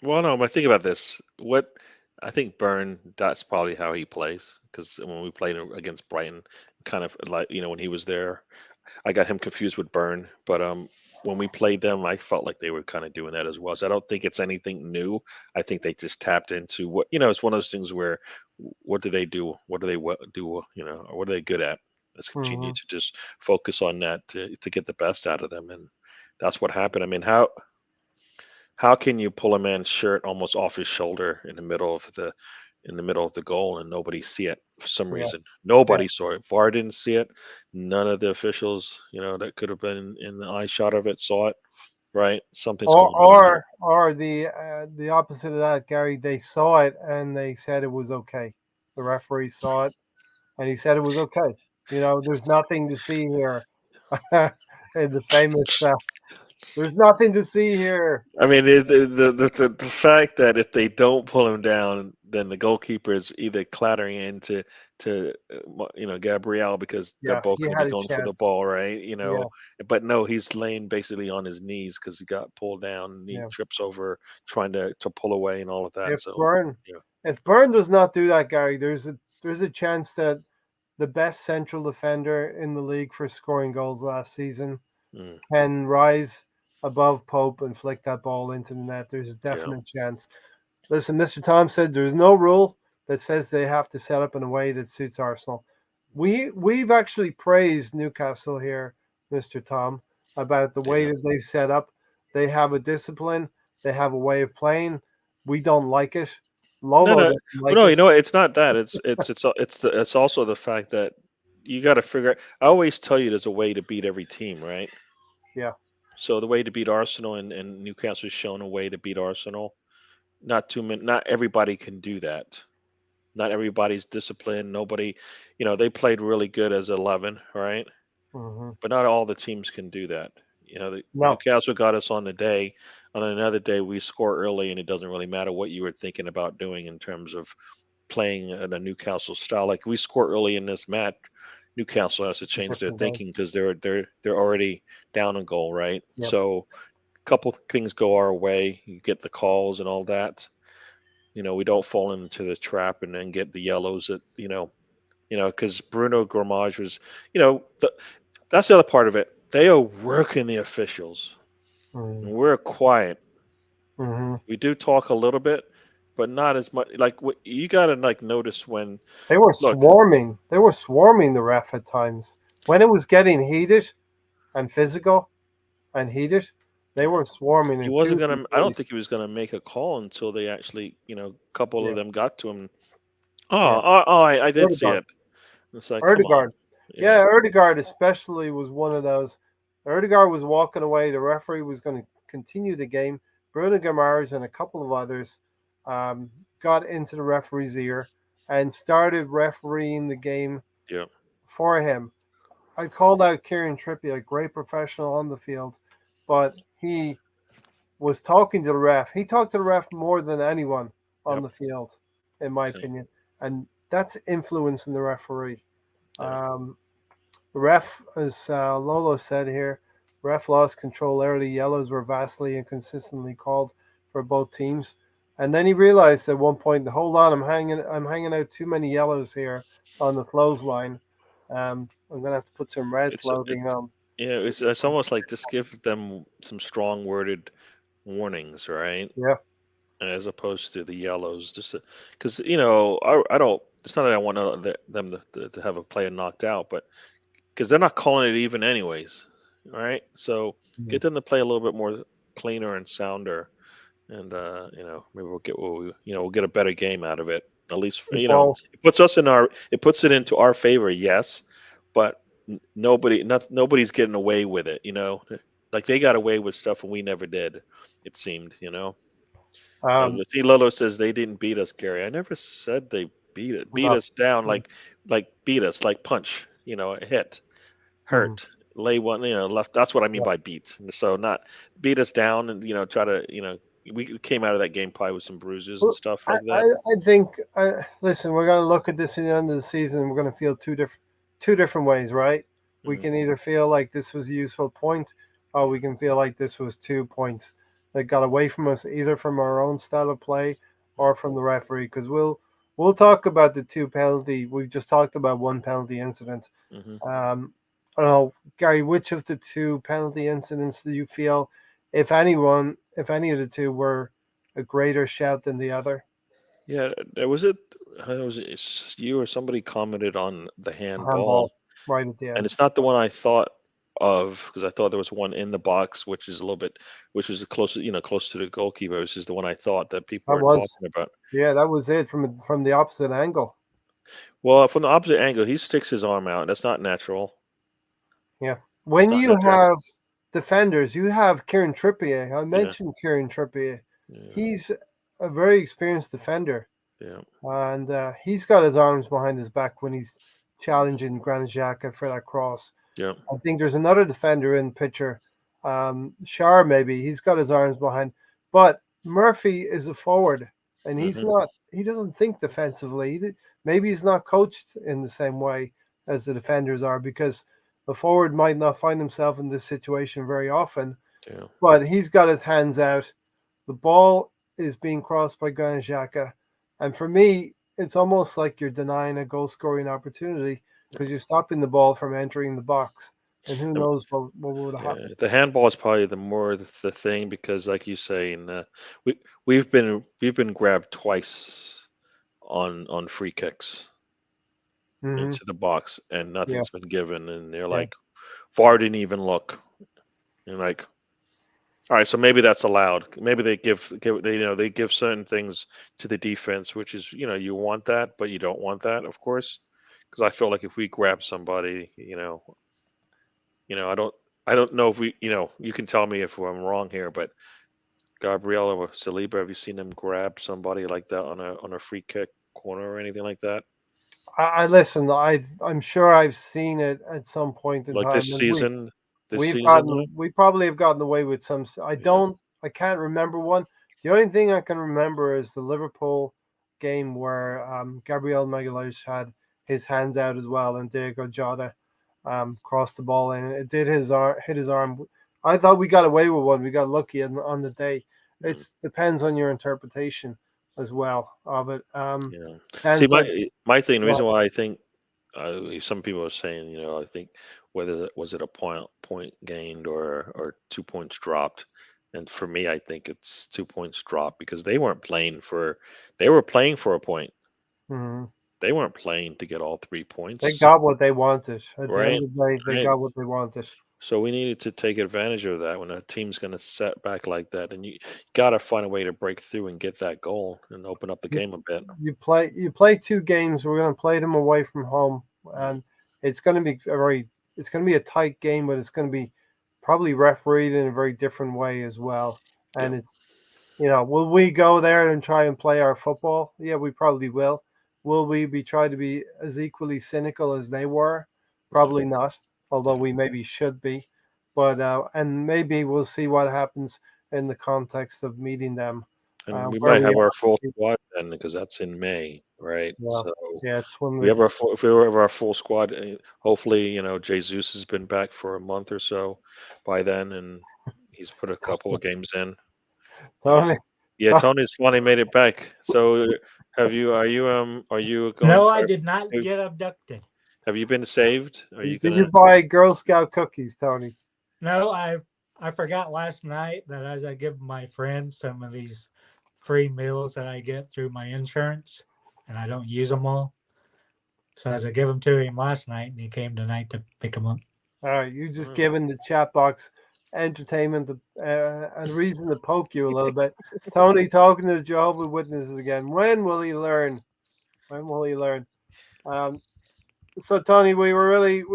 Speaker 3: Well, no, but think about this. What I think Byrne, that's probably how he plays. Because when we played against Brighton, kind of like when he was there, I got him confused with Byrne. But when we played them, I felt like they were kind of doing that as well. So I don't think it's anything new. I think they just tapped into what it's one of those things where what do they do? What do they do? Or what are they good at? Let's continue to just focus on that to get the best out of them, and that's what happened. I mean, how can you pull a man's shirt almost off his shoulder in the middle of the goal and nobody see it for some
Speaker 1: Yeah.
Speaker 3: reason? Nobody saw it. VAR didn't see it. None of the officials, that could have been in the eye shot of it saw it. Right? Something's going on.
Speaker 1: Or the opposite of that, Gary. They saw it and they said it was okay. The referee saw it and he said it was okay. There's nothing to see here. In the famous, there's nothing to see here.
Speaker 3: I mean, the fact that if they don't pull him down, then the goalkeeper is either clattering into Gabriel because they're both
Speaker 1: he
Speaker 3: going to
Speaker 1: had
Speaker 3: be
Speaker 1: a
Speaker 3: going for the
Speaker 1: chance.
Speaker 3: ball, right?
Speaker 1: Yeah.
Speaker 3: But no, he's laying basically on his knees because he got pulled down and he trips over trying to pull away and all of that.
Speaker 1: If Byrne does not do that, Gary, there's a chance that the best central defender in the league for scoring goals last season can rise above Pope and flick that ball into the net. There's a definite chance. Listen, Mr. Tom said there's no rule that says they have to set up in a way that suits Arsenal. We've actually praised Newcastle here, Mr. Tom, about the way that they've set up. They have a discipline. They have a way of playing. We don't like it. Lolo doesn't like it.
Speaker 3: It's not that. It's also the fact that you got to figure out. I always tell you there's a way to beat every team, right?
Speaker 1: Yeah.
Speaker 3: So the way to beat Arsenal and Newcastle's shown a way to beat Arsenal. Not everybody can do that. Not everybody's disciplined. Nobody, they played really good as 11, right? But not all the teams can do that. Newcastle got us on the day. On another day, we score early, and it doesn't really matter what you were thinking about doing in terms of playing in a Newcastle style. Like we score early in this match, Newcastle has to change their thinking because they're already down a goal, right?
Speaker 1: Yep.
Speaker 3: So a couple things go our way. You get the calls and all that. We don't fall into the trap and then get the yellows that because Bruno Gramage was, that's the other part of it. They are working the officials. And we're quiet. We do talk a little bit, but not as much. Like you got to notice when
Speaker 1: they were swarming. They were swarming the ref at times when it was getting heated and physical and heated. They were swarming.
Speaker 3: He wasn't gonna. I don't think he was gonna make a call until they actually, a couple of them got to him. I did see it. It's like,
Speaker 1: Erdegaard. Yeah, Erdegaard especially was one of those. Erdegaard was walking away. The referee was going to continue the game. Bruno Guimaraes and a couple of others got into the referee's ear and started refereeing the game
Speaker 3: Yeah.
Speaker 1: for him. I called out Kieran Trippier, a great professional on the field, but he was talking to the ref. He talked to the ref more than anyone on
Speaker 3: Yep.
Speaker 1: the field, in my opinion, and that's influencing the referee.
Speaker 3: Yeah.
Speaker 1: The ref, as Lolo said here, ref lost control early. Yellows were vastly and consistently called for both teams, and then he realized at one point, hold on, I'm hanging out too many yellows here on the flows line. I'm gonna have to put some red
Speaker 3: It's
Speaker 1: floating on.
Speaker 3: yeah. It's almost like just give them some strong worded warnings, right?
Speaker 1: Yeah,
Speaker 3: As opposed to the yellows, just because I don't. It's not that I want them to have a player knocked out, but because they're not calling it even anyways, all right? So
Speaker 1: Mhm.
Speaker 3: get them to play a little bit more cleaner and sounder, and maybe we'll get a better game out of it. At least
Speaker 1: the ball.
Speaker 3: it puts it into our favor, yes, but nobody's getting away with it, like they got away with stuff and we never did. It seemed.
Speaker 1: Um,
Speaker 3: Lolo says they didn't beat us, Gary. I never said they beat
Speaker 1: no.
Speaker 3: us down like beat us like punch, hit
Speaker 1: Mhm.
Speaker 3: hurt, lay one, left. That's what I mean
Speaker 1: Yeah.
Speaker 3: by beat. So not beat us down and try to we came out of that game probably with some bruises and
Speaker 1: Well,
Speaker 3: stuff
Speaker 1: I,
Speaker 3: like
Speaker 1: I,
Speaker 3: that.
Speaker 1: I think. Listen, we're going to look at this in the end of the season. And we're going to feel two different ways, right? We
Speaker 3: Mhm.
Speaker 1: can either feel like this was a useful point, or we can feel like this was 2 points that got away from us, either from our own style of play or from the referee. Because we'll talk about the two penalty. We've just talked about one penalty incident.
Speaker 3: Mhm.
Speaker 1: Um, I don't know, Gary, which of the two penalty incidents do you feel, if any of the two were a greater shout than the other?
Speaker 3: Yeah, there was it. You or somebody commented on the
Speaker 1: Handball
Speaker 3: handball,
Speaker 1: right at the
Speaker 3: and
Speaker 1: end.
Speaker 3: it's not the one I thought of because I thought there was one in the box, which is close to the goalkeeper. This is the one I thought that people
Speaker 1: That
Speaker 3: are
Speaker 1: was,
Speaker 3: talking about.
Speaker 1: yeah, that was it from the opposite angle.
Speaker 3: Well, from the opposite angle, he sticks his arm out. That's not natural.
Speaker 1: Yeah.
Speaker 3: It's
Speaker 1: When
Speaker 3: not
Speaker 1: you
Speaker 3: natural.
Speaker 1: have defenders, you have Kieran Trippier. I
Speaker 3: Yeah,
Speaker 1: mentioned Kieran Trippier.
Speaker 3: yeah,
Speaker 1: He's a very experienced defender,
Speaker 3: yeah,
Speaker 1: and he's got his arms behind his back when he's challenging Granit Xhaka for that cross.
Speaker 3: yeah.
Speaker 1: I think there's another defender in the picture, Shar maybe. He's got his arms behind, but Murphy is a forward, and he's
Speaker 3: Hmm.
Speaker 1: not. He doesn't think defensively. Maybe he's not coached in the same way as the defenders are, because the forward might not find himself in this situation very often.
Speaker 3: Yeah.
Speaker 1: But he's got his hands out. The ball is being crossed by Granit Xhaka, and for me, it's almost like you're denying a goal scoring opportunity because you're stopping the ball from entering the box. And who
Speaker 3: Um,
Speaker 1: knows what would have
Speaker 3: yeah,
Speaker 1: happened.
Speaker 3: the handball is probably the thing because, like you say, and we we've been grabbed twice on free kicks
Speaker 1: Hmm.
Speaker 3: into the box, and
Speaker 1: Yeah,
Speaker 3: nothing's been given, and they're
Speaker 1: yeah.
Speaker 3: like, VAR didn't even look, and like, all right, so maybe that's allowed. Maybe they give certain things to the defense, which is you want that, but you don't want that, of course, because I feel like if we grab somebody, I don't know if you can tell me if I'm wrong here, but Gabriel or Saliba, have you seen them grab somebody like that on a free kick corner or anything like that?
Speaker 1: I listen. I'm sure I've seen it at some point in
Speaker 3: Like
Speaker 1: time,
Speaker 3: this
Speaker 1: and
Speaker 3: season, like,
Speaker 1: we probably have gotten away with some.
Speaker 3: yeah,
Speaker 1: I can't remember one. The only thing I can remember is the Liverpool game where Gabriel Magalhaes had his hands out as well, and Diego Jota crossed the ball in. It did hit his arm. I thought we got away with one. We got lucky on the day.
Speaker 3: mm,
Speaker 1: It depends on your interpretation as well of it.
Speaker 3: yeah. See,
Speaker 1: Dan said,
Speaker 3: my thing, the
Speaker 1: "Well,
Speaker 3: reason why I think some people are saying, I think whether was it a point gained or 2 points dropped, and for me, I think it's 2 points dropped because they were playing for a point.
Speaker 1: mhm.
Speaker 3: They weren't playing to get all three
Speaker 1: They
Speaker 3: points,
Speaker 1: got what they wanted. At the
Speaker 3: right?
Speaker 1: end of the day, they
Speaker 3: Right.
Speaker 1: got what they wanted.
Speaker 3: So we needed to take advantage of that when a team's going to set back like that, and you got to find a way to break through and get that goal and open up the
Speaker 1: You
Speaker 3: game a bit.
Speaker 1: you play two games. We're going to play them away from home,
Speaker 3: Mm,
Speaker 1: and it's going to be it's going to be a tight game, but it's going to be probably refereed in a very different way as well. And
Speaker 3: Yeah.
Speaker 1: it's, will we go there and try and play our football? Yeah, we probably will. Will we be try to be as equally cynical as they were? Probably not, although we maybe should be. But and maybe we'll see what happens in the context of meeting them.
Speaker 3: And we
Speaker 1: Where
Speaker 3: might
Speaker 1: we
Speaker 3: have our full
Speaker 1: are.
Speaker 3: squad then, because that's in May, right?
Speaker 1: Yeah,
Speaker 3: So
Speaker 1: yeah, it's when
Speaker 3: we have our full, if we have our full squad, hopefully, Jesus has been back for a month or so by then, and he's put a couple of games in.
Speaker 1: Tony.
Speaker 3: Yeah, Tony's finally made it back. So, are you going?
Speaker 2: No, I did not get abducted.
Speaker 3: Have you been saved? Are you
Speaker 1: Did
Speaker 3: gonna?
Speaker 1: you buy Girl Scout cookies, Tony?
Speaker 2: No, I forgot last night that as I give my friends some of these free meals that I get through my insurance, and I don't use them all. So as I give them to him last night, and he came tonight to pick them up.
Speaker 1: All right, you just given the chat box entertainment a reason to poke you a little bit. Tony talking to the Jehovah's Witnesses again. When will he learn? When will he learn? So Tony, we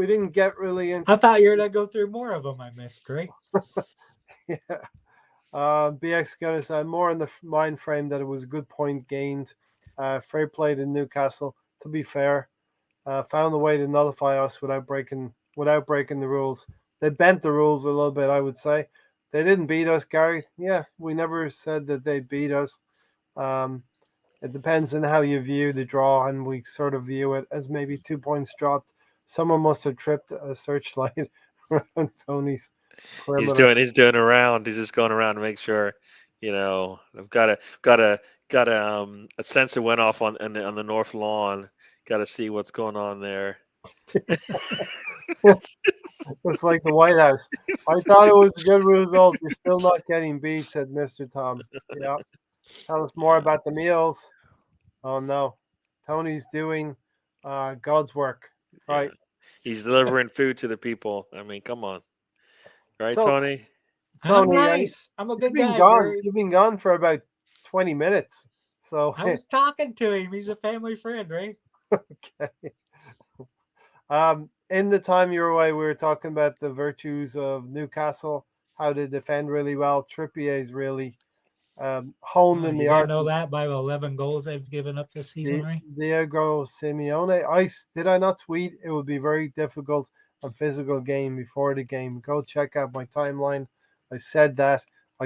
Speaker 1: didn't get really into.
Speaker 2: I thought you were gonna go through more of them. I missed, right?
Speaker 1: Yeah. BX gonna say more in the mind frame that it was a good point gained. Fair play to Newcastle. To be fair, found a way to nullify us without breaking the rules. They bent the rules a little bit, I would say. They didn't beat us, Gary. Yeah, we never said that they beat us. It depends on how you view the draw, and we sort of view it as maybe 2 points dropped. Someone must have tripped a searchlight around Tony's perimeter.
Speaker 3: He's doing around. He's just going around to make sure, I've got a sensor went off on the north lawn. Got to see what's going on there.
Speaker 1: It's like the White House. I thought it was a good result. You're still not getting beat, said Mr. Tom. Yeah. Tell us more about the meals. Oh no. Tony's doing God's work. Right.
Speaker 3: Yeah. He's delivering food to the people. I mean, come on. Right,
Speaker 1: So,
Speaker 3: Tony?
Speaker 2: I'm
Speaker 1: Tony,
Speaker 2: nice. I'm a
Speaker 1: you've
Speaker 2: good
Speaker 1: been
Speaker 2: guy.
Speaker 1: gone.
Speaker 2: Gary.
Speaker 1: You've been gone for about 20 minutes. So
Speaker 2: I was talking to him. He's a family friend, right?
Speaker 1: okay. In the time you were away, we were talking about the virtues of Newcastle, how they defend really well. Trippier's really honed in the
Speaker 2: You
Speaker 1: arts.
Speaker 2: didn't know that by 11 goals they've given up this season, right?
Speaker 1: Diego Simeone. Did I not tweet? It would be very difficult and physical game before the game. Go check out my timeline. I said that.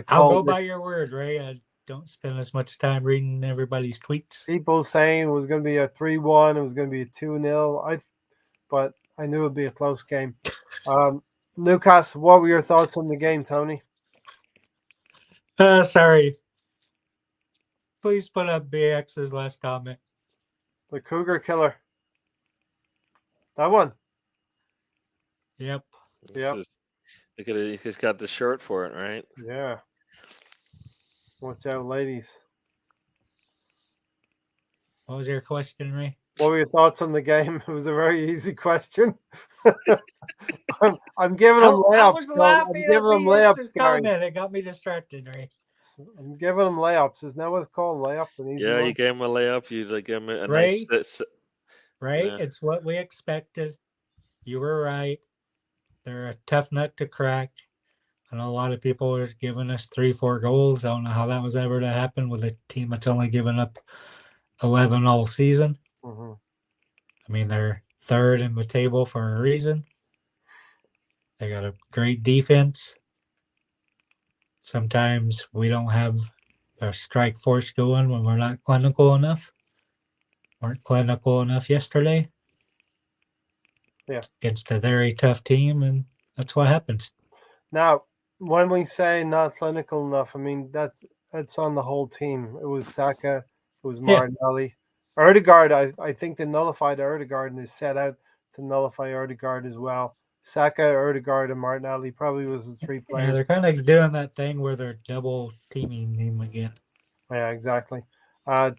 Speaker 2: I'll go by your word, Ray. I don't spend as much time reading everybody's tweets.
Speaker 1: People saying it was going to be a 3-1. It was going to be a 2-0. But I knew it would be a close game. Newcastle, what were your thoughts on the game, Tony?
Speaker 2: Sorry. Please put up BX's last comment.
Speaker 1: The Cougar Killer. That one.
Speaker 2: Yep.
Speaker 1: Yep.
Speaker 3: Look at it. He's got the shirt for it, right?
Speaker 1: Yeah. Watch out, ladies.
Speaker 2: What was your question, Ray?
Speaker 1: What were your thoughts on the game? It was a very easy question. I'm giving them layups.
Speaker 2: I was laughing
Speaker 1: I'm giving them layups, Gary.
Speaker 2: comment. It got me distracted, Ray.
Speaker 1: I'm giving them layups. Isn't that what it's called? Layup?
Speaker 3: Yeah, you gave him a layup. You gave him a
Speaker 2: Ray,
Speaker 3: nice.
Speaker 2: Ray,
Speaker 3: Yeah.
Speaker 2: it's what we expected. You were right. They're a tough nut to crack. I know a lot of people are giving us 3-4 goals. I don't know how that was ever to happen with a team that's only given up 11 all season.
Speaker 1: Mm-hmm.
Speaker 2: I mean, they're third in the table for a reason. They got a great defense. Sometimes we don't have a strike force going when we're not clinical enough. Weren't clinical enough yesterday.
Speaker 1: Yeah.
Speaker 2: Against a very tough team, and that's what happens.
Speaker 1: Now, when we say not clinical enough, I mean that's on the whole team. It was Saka, it was Martinelli. Odegaard, I think they nullified Odegaard and they set out to nullify Odegaard as well. Saka, Odegaard, and Martinelli probably was the three players.
Speaker 2: Yeah, they're kind of doing that thing where they're double teaming him again.
Speaker 1: Yeah, exactly.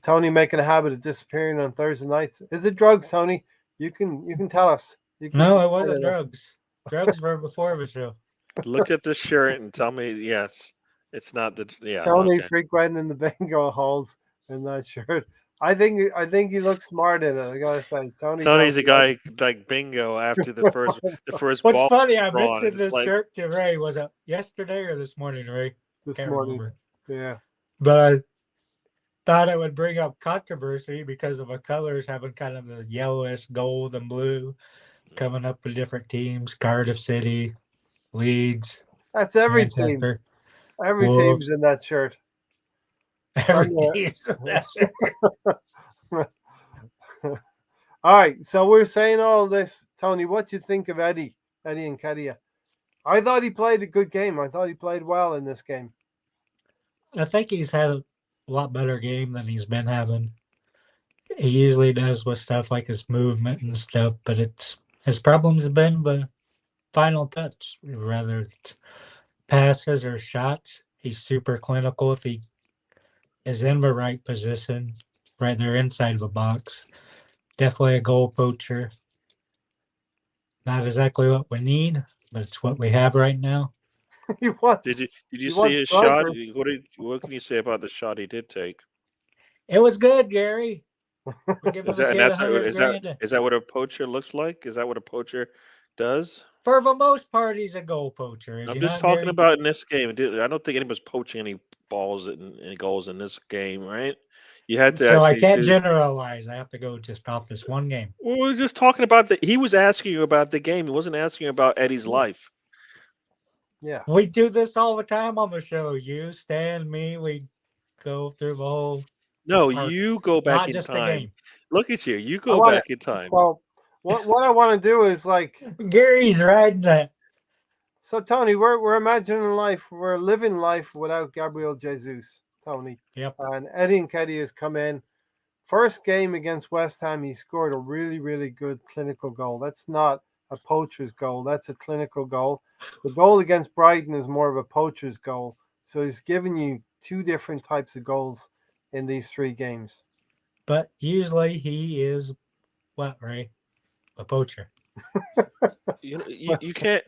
Speaker 1: Tony making a habit of disappearing on Thursday nights. Is it drugs, Tony? You can tell us.
Speaker 2: No, it wasn't drugs. Drugs were before the show.
Speaker 3: Look at the shirt and tell me, yes, it's not the. Yeah,
Speaker 1: Tony
Speaker 3: okay.
Speaker 1: frequenting the bingo halls in that shirt. I think he looks smart in it. I gotta say, Tony.
Speaker 3: Tony's a
Speaker 1: Tony
Speaker 3: guy like bingo after the first
Speaker 2: What's
Speaker 3: ball
Speaker 2: funny, I
Speaker 3: drawn.
Speaker 2: mentioned
Speaker 3: It's
Speaker 2: this
Speaker 3: like
Speaker 2: shirt to Ray. Was it yesterday or this morning, Ray?
Speaker 1: this
Speaker 2: Can't
Speaker 1: morning.
Speaker 2: remember.
Speaker 1: Yeah.
Speaker 2: But I thought it would bring up controversy because of the colors having kind of the yellowish gold and blue coming up with different teams. Cardiff City, Leeds,
Speaker 1: That's every team.
Speaker 2: Manchester,
Speaker 1: Every
Speaker 2: Wolves.
Speaker 1: team's in that shirt.
Speaker 2: Every
Speaker 1: Oh, yeah.
Speaker 2: team's in that shirt.
Speaker 1: All right. So we're saying all this. Tony, what do you think of Eddie Nketiah? I thought he played a good game. I thought he played well in this game.
Speaker 2: I think he's had a lot better game than he's been having. He usually does with stuff like his movement and stuff, but his problems have been the final touch, whether it's passes or shots. He's super clinical if he is in the right position, right there inside the box. Definitely a goal poacher. Not exactly what we need, but it's what we have right now.
Speaker 1: He wants.
Speaker 3: did you
Speaker 1: he
Speaker 3: see
Speaker 1: wants
Speaker 3: his shot?
Speaker 1: strikers.
Speaker 3: What can you say about the shot he did take?
Speaker 2: It was good, Gary. We're giving
Speaker 3: Is
Speaker 2: the
Speaker 3: that and
Speaker 2: kid
Speaker 3: that's how,
Speaker 2: 100 grand.
Speaker 3: is that what a poacher looks like? Is that what a poacher does?
Speaker 2: For the most part, he's a goal poacher. Is
Speaker 3: I'm
Speaker 2: he
Speaker 3: just
Speaker 2: not,
Speaker 3: talking
Speaker 2: Gary?
Speaker 3: about in this game. I don't think anybody's poaching any balls and any goals in this game, right? You had to
Speaker 2: So I
Speaker 3: actually
Speaker 2: can't
Speaker 3: do.
Speaker 2: generalize. I have to go just off this one game.
Speaker 3: Well, we were just talking about he was asking you about the game. He wasn't asking you about Eddie's life.
Speaker 1: Yeah.
Speaker 2: We do this all the time on the show. You, Stan, me, we go through the whole
Speaker 3: No,
Speaker 2: arc,
Speaker 3: you go back
Speaker 2: not
Speaker 3: in
Speaker 2: just a
Speaker 3: time.
Speaker 2: game.
Speaker 3: Look at you. You
Speaker 1: I
Speaker 3: go
Speaker 1: want
Speaker 3: back in time.
Speaker 1: Well, what I want to do is like.
Speaker 2: Gary's riding that.
Speaker 1: So Tony, we're imagining life. We're living life without Gabriel Jesus. Tony.
Speaker 2: Yep.
Speaker 1: And Eddie Nketiah has come in. First game against West Ham, he scored a really, really good clinical goal. That's not a poacher's goal. That's a clinical goal. The goal against Brighton is more of a poacher's goal. So he's given you two different types of goals in these three games.
Speaker 2: But usually he is what, Ray? A poacher.
Speaker 3: You can't.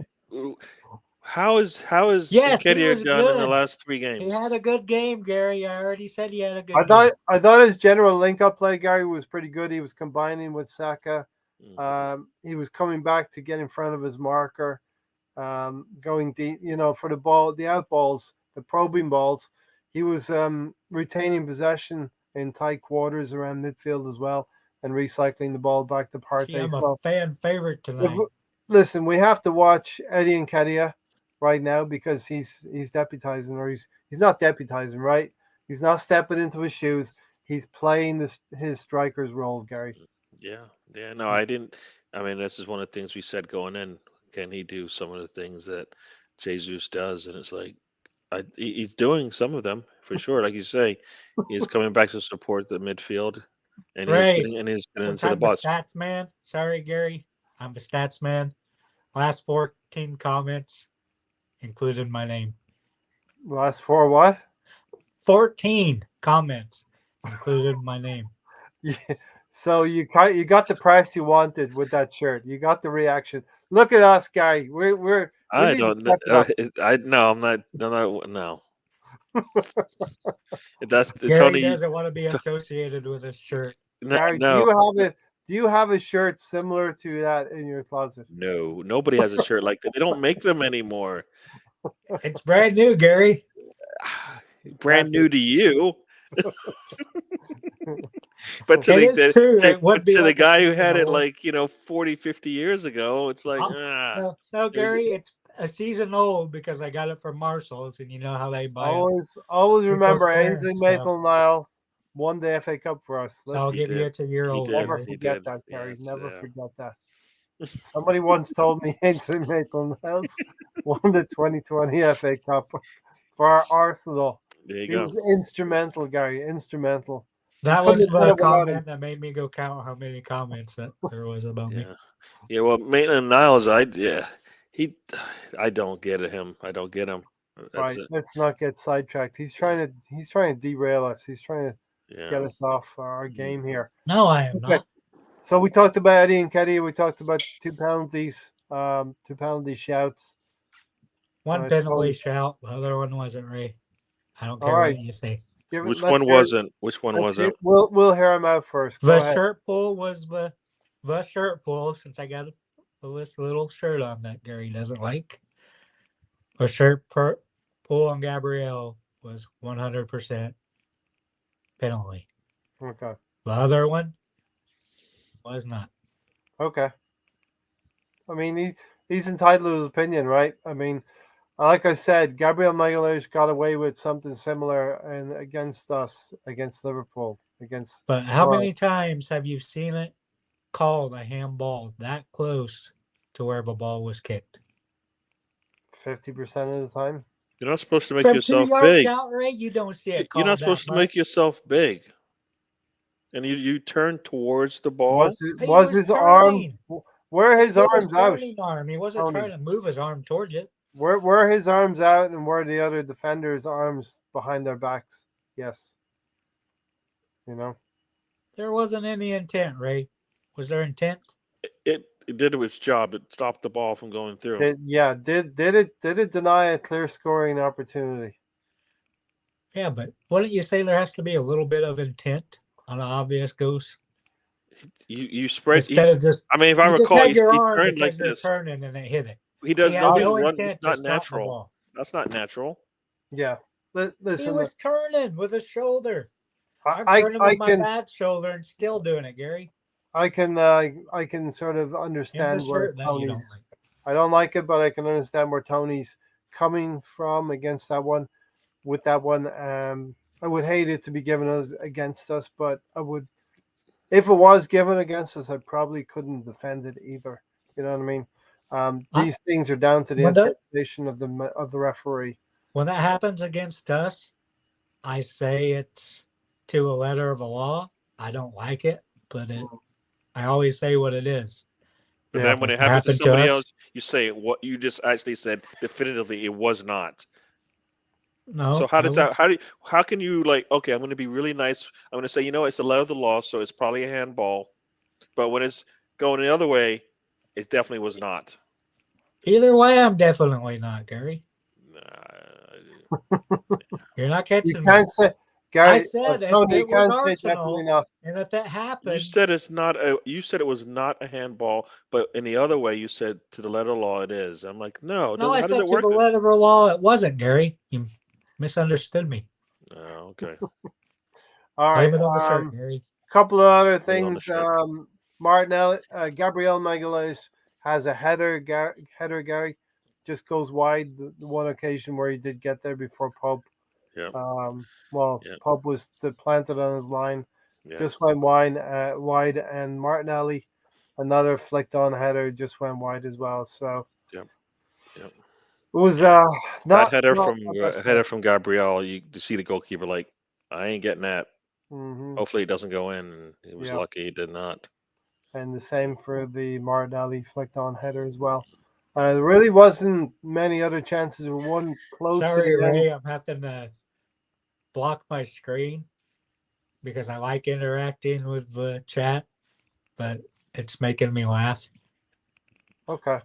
Speaker 3: How is
Speaker 2: Yes, he
Speaker 3: Nketiah
Speaker 2: was
Speaker 3: done in the
Speaker 2: good.
Speaker 3: last 3
Speaker 2: He
Speaker 3: games?
Speaker 2: had a good game, Gary. I already said he had a good
Speaker 1: I
Speaker 2: game.
Speaker 1: thought his general link-up play, Gary, was pretty good. He was combining with Saka. He was coming back to get in front of his marker, going deep, for the ball, the out balls, the probing balls. He was retaining possession in tight quarters around midfield as well and recycling the ball back to Partey.
Speaker 2: Gee, I'm a fan favorite tonight.
Speaker 1: Listen, we have to watch Eddie Nketiah right now because he's deputizing, or he's not deputizing, right? He's not stepping into his shoes. He's playing his striker's role, Gary.
Speaker 3: Yeah. No, I didn't. I mean, this is one of the things we said going in. Can he do some of the things that Jesus does? And it's like, he's doing some of them for sure. Like you say, he's coming back to support the midfield, and he's
Speaker 2: Ray,
Speaker 3: getting into
Speaker 2: since
Speaker 3: the
Speaker 2: I'm the
Speaker 3: box.
Speaker 2: stats man, sorry, Gary, I'm the stats man. Last 14 comments included my name.
Speaker 1: Last 4 what?
Speaker 2: 14 comments included my name.
Speaker 1: Yeah. So you got the price you wanted with that shirt. You got the reaction. Look at us, Gary. We
Speaker 3: I
Speaker 1: need to
Speaker 3: don't.
Speaker 1: step it up.
Speaker 3: No, I'm not. No. That's
Speaker 2: Gary
Speaker 3: Tony.
Speaker 2: doesn't want to be associated with this shirt.
Speaker 1: Gary,
Speaker 3: No.
Speaker 1: do you have a shirt similar to that in your closet?
Speaker 3: No, nobody has a shirt like that. They don't make them anymore.
Speaker 2: It's brand new, Gary.
Speaker 3: Brand new to you. But to
Speaker 2: It is true. It would be
Speaker 3: the
Speaker 2: like
Speaker 3: guy
Speaker 2: a
Speaker 3: who had it
Speaker 2: season
Speaker 3: like 40, 50 years ago, it's like
Speaker 2: no, Gary, it's a season old because I got it from Marshall's, and you know how they buy it.
Speaker 1: Always remember
Speaker 2: clearance
Speaker 1: Ainsley
Speaker 2: stuff.
Speaker 1: Maitland-Niles won the FA Cup for us.
Speaker 2: So I'll give you it's a year old.
Speaker 1: Never
Speaker 2: Gary.
Speaker 1: forget that, Gary. Never forget that. Somebody once told me Ainsley Maitland-Niles won the 2020 FA Cup for Arsenal.
Speaker 3: There you
Speaker 1: He
Speaker 3: go.
Speaker 1: was instrumental, Gary. Instrumental.
Speaker 2: That
Speaker 1: Couldn't
Speaker 2: was
Speaker 1: have done it
Speaker 2: the
Speaker 1: without him.
Speaker 2: comment that made me go count how many comments that there was about me.
Speaker 3: Yeah. Well, Maitland-Niles, I don't get him. I don't get him. That's
Speaker 1: Right.
Speaker 3: it.
Speaker 1: Let's not get sidetracked. He's trying to derail us. He's trying to get us off our game here.
Speaker 2: No, I am not.
Speaker 1: So we talked about Eddie Nketiah. We talked about 2 penalties, 2 penalty shouts.
Speaker 2: One penalty shout, the other one wasn't Ray. I don't care what you say.
Speaker 3: Which
Speaker 1: let's
Speaker 3: one
Speaker 1: hear-
Speaker 3: wasn't? Which one
Speaker 1: let's
Speaker 3: wasn't?
Speaker 1: We'll hear him out first. Go
Speaker 2: The
Speaker 1: ahead.
Speaker 2: shirt pull was the shirt pull, since I got this little shirt on that Gary doesn't like. A shirt pull on Gabrielle was 100% penalty.
Speaker 1: Okay.
Speaker 2: The other one was not.
Speaker 1: Okay. I mean, he's entitled to his opinion, right? I mean, like I said, Gabriel Magalhaes got away with something similar and against us, against Liverpool, against.
Speaker 2: But how many times have you seen it called a handball that close to where the ball was kicked?
Speaker 1: 50% of the time.
Speaker 3: You're not supposed to make
Speaker 2: From
Speaker 3: yourself
Speaker 2: 2 yards
Speaker 3: big.
Speaker 2: out, Ray, you don't see it called
Speaker 3: You're not supposed
Speaker 2: that
Speaker 3: to make
Speaker 2: much.
Speaker 3: yourself big. And you turn towards the ball.
Speaker 1: Was his arm?
Speaker 2: turning.
Speaker 1: Where his
Speaker 2: It was
Speaker 1: arms out?
Speaker 2: turning arm. He wasn't
Speaker 1: Tony.
Speaker 2: trying to move his arm towards it.
Speaker 1: Where his arms out and where the other defenders' arms behind their backs? Yes. You know.
Speaker 2: There wasn't any intent, Ray. Was there intent?
Speaker 3: It did its job. It stopped the ball from going through.
Speaker 1: Did it deny a clear scoring opportunity?
Speaker 2: Yeah, but wouldn't you say there has to be a little bit of intent on an obvious goose?
Speaker 3: You spread.
Speaker 2: Instead of just.
Speaker 3: I mean, if I
Speaker 2: you just
Speaker 3: recall,
Speaker 2: had
Speaker 3: he
Speaker 2: your arm
Speaker 3: turned like
Speaker 2: because you're
Speaker 3: this.
Speaker 2: turning and it hit it.
Speaker 3: He does.
Speaker 2: He had
Speaker 3: Nobody
Speaker 2: no
Speaker 3: runs.
Speaker 2: intent
Speaker 3: It's not
Speaker 2: to stop the
Speaker 3: natural.
Speaker 2: ball.
Speaker 3: That's not natural.
Speaker 1: Yeah.
Speaker 2: He
Speaker 1: Listen,
Speaker 2: was turning with his shoulder. I'm
Speaker 1: I
Speaker 2: turning with my
Speaker 1: can
Speaker 2: bad shoulder and still doing it, Gary.
Speaker 1: I can sort of
Speaker 2: In
Speaker 1: understand
Speaker 2: the
Speaker 1: where
Speaker 2: shirt that you don't
Speaker 1: Tony's.
Speaker 2: like.
Speaker 1: I don't like it, but I can understand where Tony's coming from against that one. With that one, I would hate it to be given us against us, but I would, if it was given against us, I probably couldn't defend it either. You know what I mean? These things are down to the interpretation of the referee.
Speaker 2: When that happens against us, I say it's to a letter of the law. I don't like it, but I always say what it is.
Speaker 3: But
Speaker 1: Yeah.
Speaker 3: then when it happens to somebody else, you say what you just actually said definitively. It was not.
Speaker 2: No.
Speaker 3: So how can you like? Okay, I'm going to be really nice. I'm going to say, it's the letter of the law, so it's probably a handball. But when it's going the other way, it definitely was not.
Speaker 2: Either way, I'm definitely not, Gary. You're not catching
Speaker 1: You can't say, Gary.
Speaker 2: I said
Speaker 1: Tony,
Speaker 2: it was
Speaker 1: say definitely
Speaker 2: Arsenal,
Speaker 1: not.
Speaker 2: and if that happened,
Speaker 3: You said it's not you said it was not a handball, but in the other way, you said to the letter of the law it is. I'm like, no.
Speaker 2: no, I
Speaker 3: how
Speaker 2: said
Speaker 3: does it
Speaker 2: to
Speaker 3: work?
Speaker 2: the letter of the law it wasn't, Gary. You misunderstood me.
Speaker 3: Oh, okay.
Speaker 1: All right.
Speaker 2: Blame it on the shirt, Gary.
Speaker 1: Couple of other
Speaker 3: Blame it on the
Speaker 1: things.
Speaker 3: shirt.
Speaker 1: Martinelli, Gabriel Magalhaes has a header. Gary just goes wide. The one occasion where he did get there before Pope.
Speaker 3: Yeah.
Speaker 1: Pope was planted on his line.
Speaker 3: Yeah.
Speaker 1: Just went wide, and Martinelli, another flicked on header, just went wide as well. So.
Speaker 3: Yep.
Speaker 1: It was not
Speaker 3: that header from Gabriel. You see the goalkeeper like, I ain't getting that.
Speaker 1: Mm-hmm.
Speaker 3: Hopefully it doesn't go in. And he was lucky he did not.
Speaker 1: And the same for the Martinelli flicked on header as well. There really wasn't many other chances. One close.
Speaker 2: Sorry, Ray. I'm having to block my screen because I like interacting with the chat, but it's making me laugh.
Speaker 1: Okay.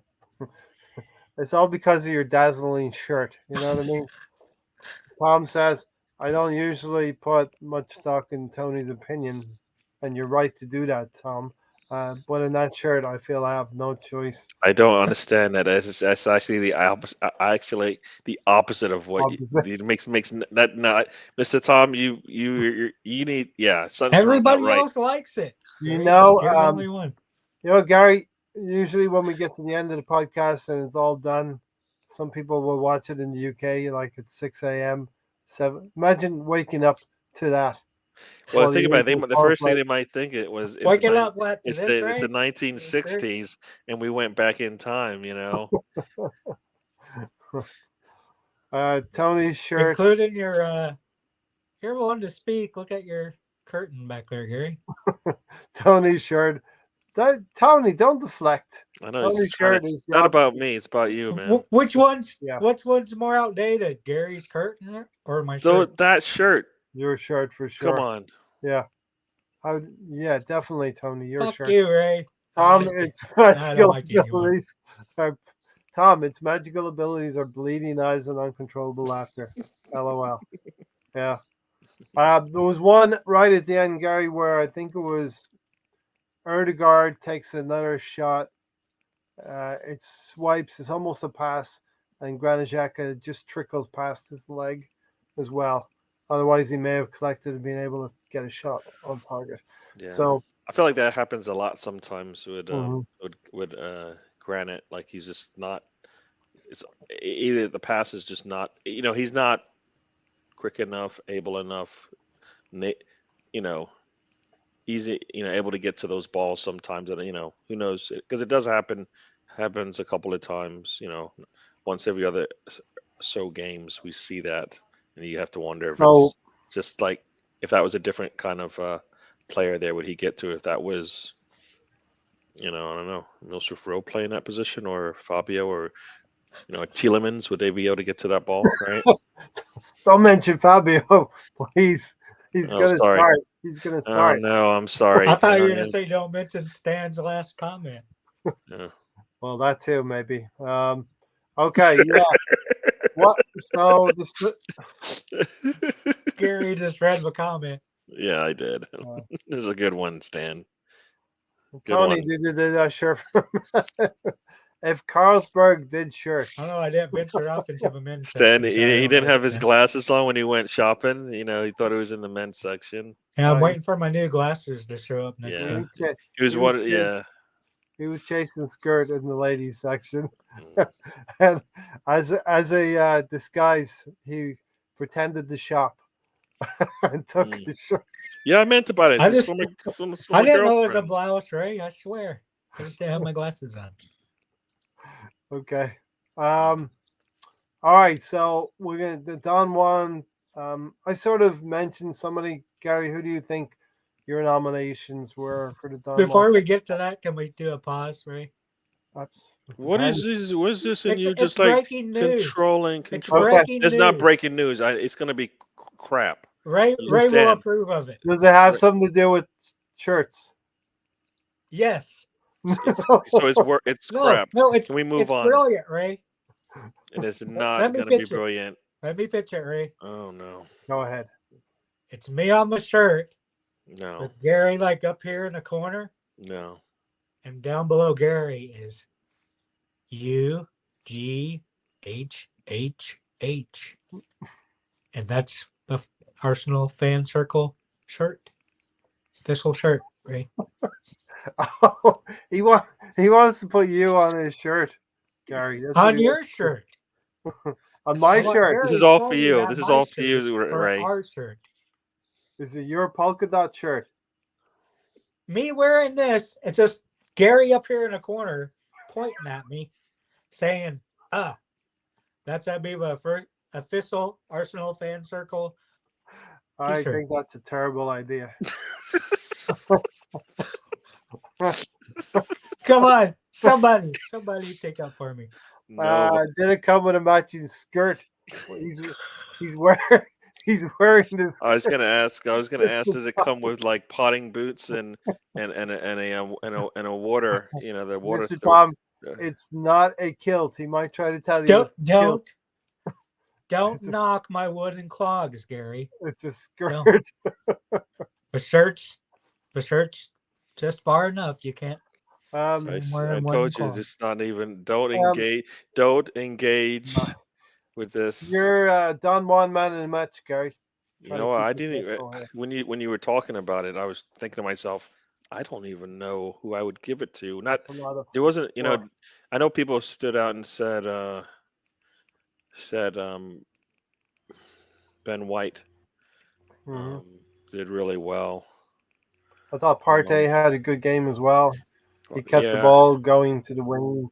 Speaker 1: It's all because of your dazzling shirt. You know what I mean? Tom says, I don't usually put much stock in Tony's opinion, and you're right to do that, Tom. But in that shirt, I feel I have no choice.
Speaker 3: I don't understand that. That's actually the opposite. Actually, the opposite of what it makes that not. Mr. Tom, you need something.
Speaker 2: Everybody
Speaker 3: right.
Speaker 2: else likes it.
Speaker 1: You're
Speaker 2: the only one.
Speaker 1: Gary. Usually, when we get to the end of the podcast and it's all done, some people will watch it in the UK like at 6 a.m. 7. Imagine waking up to that.
Speaker 3: Well, think about it. The first thing they might think it's the 1960s, and we went back in time.
Speaker 1: Tony's shirt,
Speaker 2: including your. You're one to speak. Look at your curtain back there, Gary.
Speaker 1: Tony's shirt. Tony, don't deflect.
Speaker 3: I know Tony's shirt is not about me. It's about you, man.
Speaker 2: Which one's more outdated, Gary's curtain or my shirt?
Speaker 3: So that shirt.
Speaker 1: Your shirt for sure.
Speaker 3: Come on.
Speaker 1: Yeah. Definitely, Tony. Your
Speaker 2: Fuck
Speaker 1: shirt.
Speaker 2: you, Ray.
Speaker 1: Tom, it's magical abilities. Tom, its magical abilities are bleeding eyes and uncontrollable laughter. LOL. Yeah. There was one right at the end, Gary, where I think it was Erdegaard takes another shot. It swipes. It's almost a pass, and Granit Xhaka just trickles past his leg as well. Otherwise, he may have collected and been able to get a shot on target.
Speaker 3: Yeah.
Speaker 1: So
Speaker 3: I feel like that happens a lot sometimes with
Speaker 1: Mhm.
Speaker 3: Granite. Like he's just not. It's either the pass is just not. He's not quick enough, able enough. You know, easy. Able to get to those balls sometimes. And who knows? Because it does happens a couple of times. Once every other so games we see that, and you have to wonder if
Speaker 1: So
Speaker 3: it's just like if that was a different kind of player there, would he get to? If that was, I don't know, Milsrif Rowe playing that position, or Fabio, or Tielemans, would they be able to get to that ball? Right?
Speaker 1: don't mention Fabio, please. He's
Speaker 3: Oh,
Speaker 1: gonna
Speaker 3: sorry.
Speaker 1: start. He's gonna
Speaker 3: Oh
Speaker 1: start.
Speaker 3: no, I'm sorry.
Speaker 2: I thought you were going to say don't mention Stan's last comment.
Speaker 3: Yeah.
Speaker 1: Well, that too, maybe. Okay, yeah. What? So
Speaker 2: Gary just read the comment.
Speaker 3: Yeah, I did. It was a good one, Stan. Good
Speaker 1: Tony
Speaker 3: one.
Speaker 1: did that shirt. If Carlsberg did shirt,
Speaker 2: Oh, no, I didn't venture off into the men's
Speaker 3: Stan,
Speaker 2: section. so I
Speaker 3: he
Speaker 2: don't
Speaker 3: didn't have his
Speaker 2: understand.
Speaker 3: glasses on when he went shopping. He thought it was in the men's section.
Speaker 2: Yeah, I'm
Speaker 1: Oh,
Speaker 2: waiting for my new glasses to show up next
Speaker 3: Yeah.
Speaker 2: week.
Speaker 3: He was one. Yeah.
Speaker 1: he was chasing skirt in the ladies section,
Speaker 3: Mm.
Speaker 1: and as a disguise, he pretended to shop and took
Speaker 3: Mm.
Speaker 1: the shirt.
Speaker 3: Yeah, I meant about it.
Speaker 2: I
Speaker 3: It's his
Speaker 2: just-
Speaker 3: former
Speaker 2: I didn't know it was a
Speaker 3: girlfriend.
Speaker 2: blouse, Ray. I swear. I just didn't have my glasses on.
Speaker 1: Okay. All right. So we're gonna the Don Juan. I sort of mentioned somebody. Gary, who do you think your nominations were for the Don
Speaker 2: Before
Speaker 1: Juan?
Speaker 2: we get to that, can we do a pause, Ray?
Speaker 3: What is this? What is this? And you
Speaker 2: It's
Speaker 3: just like
Speaker 2: breaking news.
Speaker 3: controlling.
Speaker 2: It's
Speaker 1: Okay.
Speaker 2: breaking
Speaker 3: It's
Speaker 2: news.
Speaker 3: not breaking news. It's going to be crap.
Speaker 2: Ray will
Speaker 3: Stan.
Speaker 2: approve of it.
Speaker 1: Does it have
Speaker 3: Right.
Speaker 1: something to do with shirts?
Speaker 2: Yes.
Speaker 3: It's
Speaker 2: No,
Speaker 3: crap.
Speaker 2: no, it's
Speaker 3: Can we move
Speaker 2: it's
Speaker 3: on?
Speaker 2: brilliant, Ray.
Speaker 3: It is
Speaker 2: Let
Speaker 3: not
Speaker 2: me
Speaker 3: going to be
Speaker 2: pitch it.
Speaker 3: brilliant.
Speaker 2: Let me pitch it, Ray.
Speaker 3: Oh no,
Speaker 1: Go ahead.
Speaker 2: It's me on the shirt
Speaker 3: no,
Speaker 2: with Gary like up here in the corner,
Speaker 3: no.
Speaker 2: and down below Gary is UGHHH. And that's the Arsenal fan circle shirt. Official shirt, Ray.
Speaker 1: Oh, he wants to put you on his shirt, Gary. That's what
Speaker 2: On
Speaker 1: he
Speaker 2: your
Speaker 1: wants to do.
Speaker 2: shirt.
Speaker 1: On my
Speaker 2: I want
Speaker 1: shirt.
Speaker 3: This
Speaker 2: Gary
Speaker 3: is all
Speaker 2: to
Speaker 3: for
Speaker 2: tell
Speaker 3: you.
Speaker 2: that
Speaker 3: This is
Speaker 2: my
Speaker 3: all for
Speaker 2: shirt
Speaker 3: you,
Speaker 2: for
Speaker 3: Ray.
Speaker 2: our shirt.
Speaker 1: Is it your polka dot shirt?
Speaker 2: Me wearing this, it's just Gary up here in the corner pointing at me, saying, that's Abiba first official Arsenal fan circle.
Speaker 1: I
Speaker 2: T-shirt.
Speaker 1: think that's a terrible idea.
Speaker 2: Come on, somebody take up for me.
Speaker 3: No,
Speaker 1: Did it come with a matching skirt? He's wearing this.
Speaker 3: I was gonna ask. Does it come with like potting boots and a water? The water.
Speaker 1: Mr. Tom, it's not a kilt. He might try to tell you
Speaker 2: Don't knock my wooden clogs, Gary.
Speaker 1: it's a skirt.
Speaker 2: The shirt's just far enough. You can't.
Speaker 3: I told you, just not even. Don't engage. Don't engage with this.
Speaker 1: You're Don Juan man in a match, Gary.
Speaker 3: You know what? I didn't even. When you were talking about it, I was thinking to myself, I don't even know who I would give it to. There wasn't. I know people stood out and said Ben White did really well.
Speaker 1: I thought Partey had a good game as well. He kept the ball going to the wings.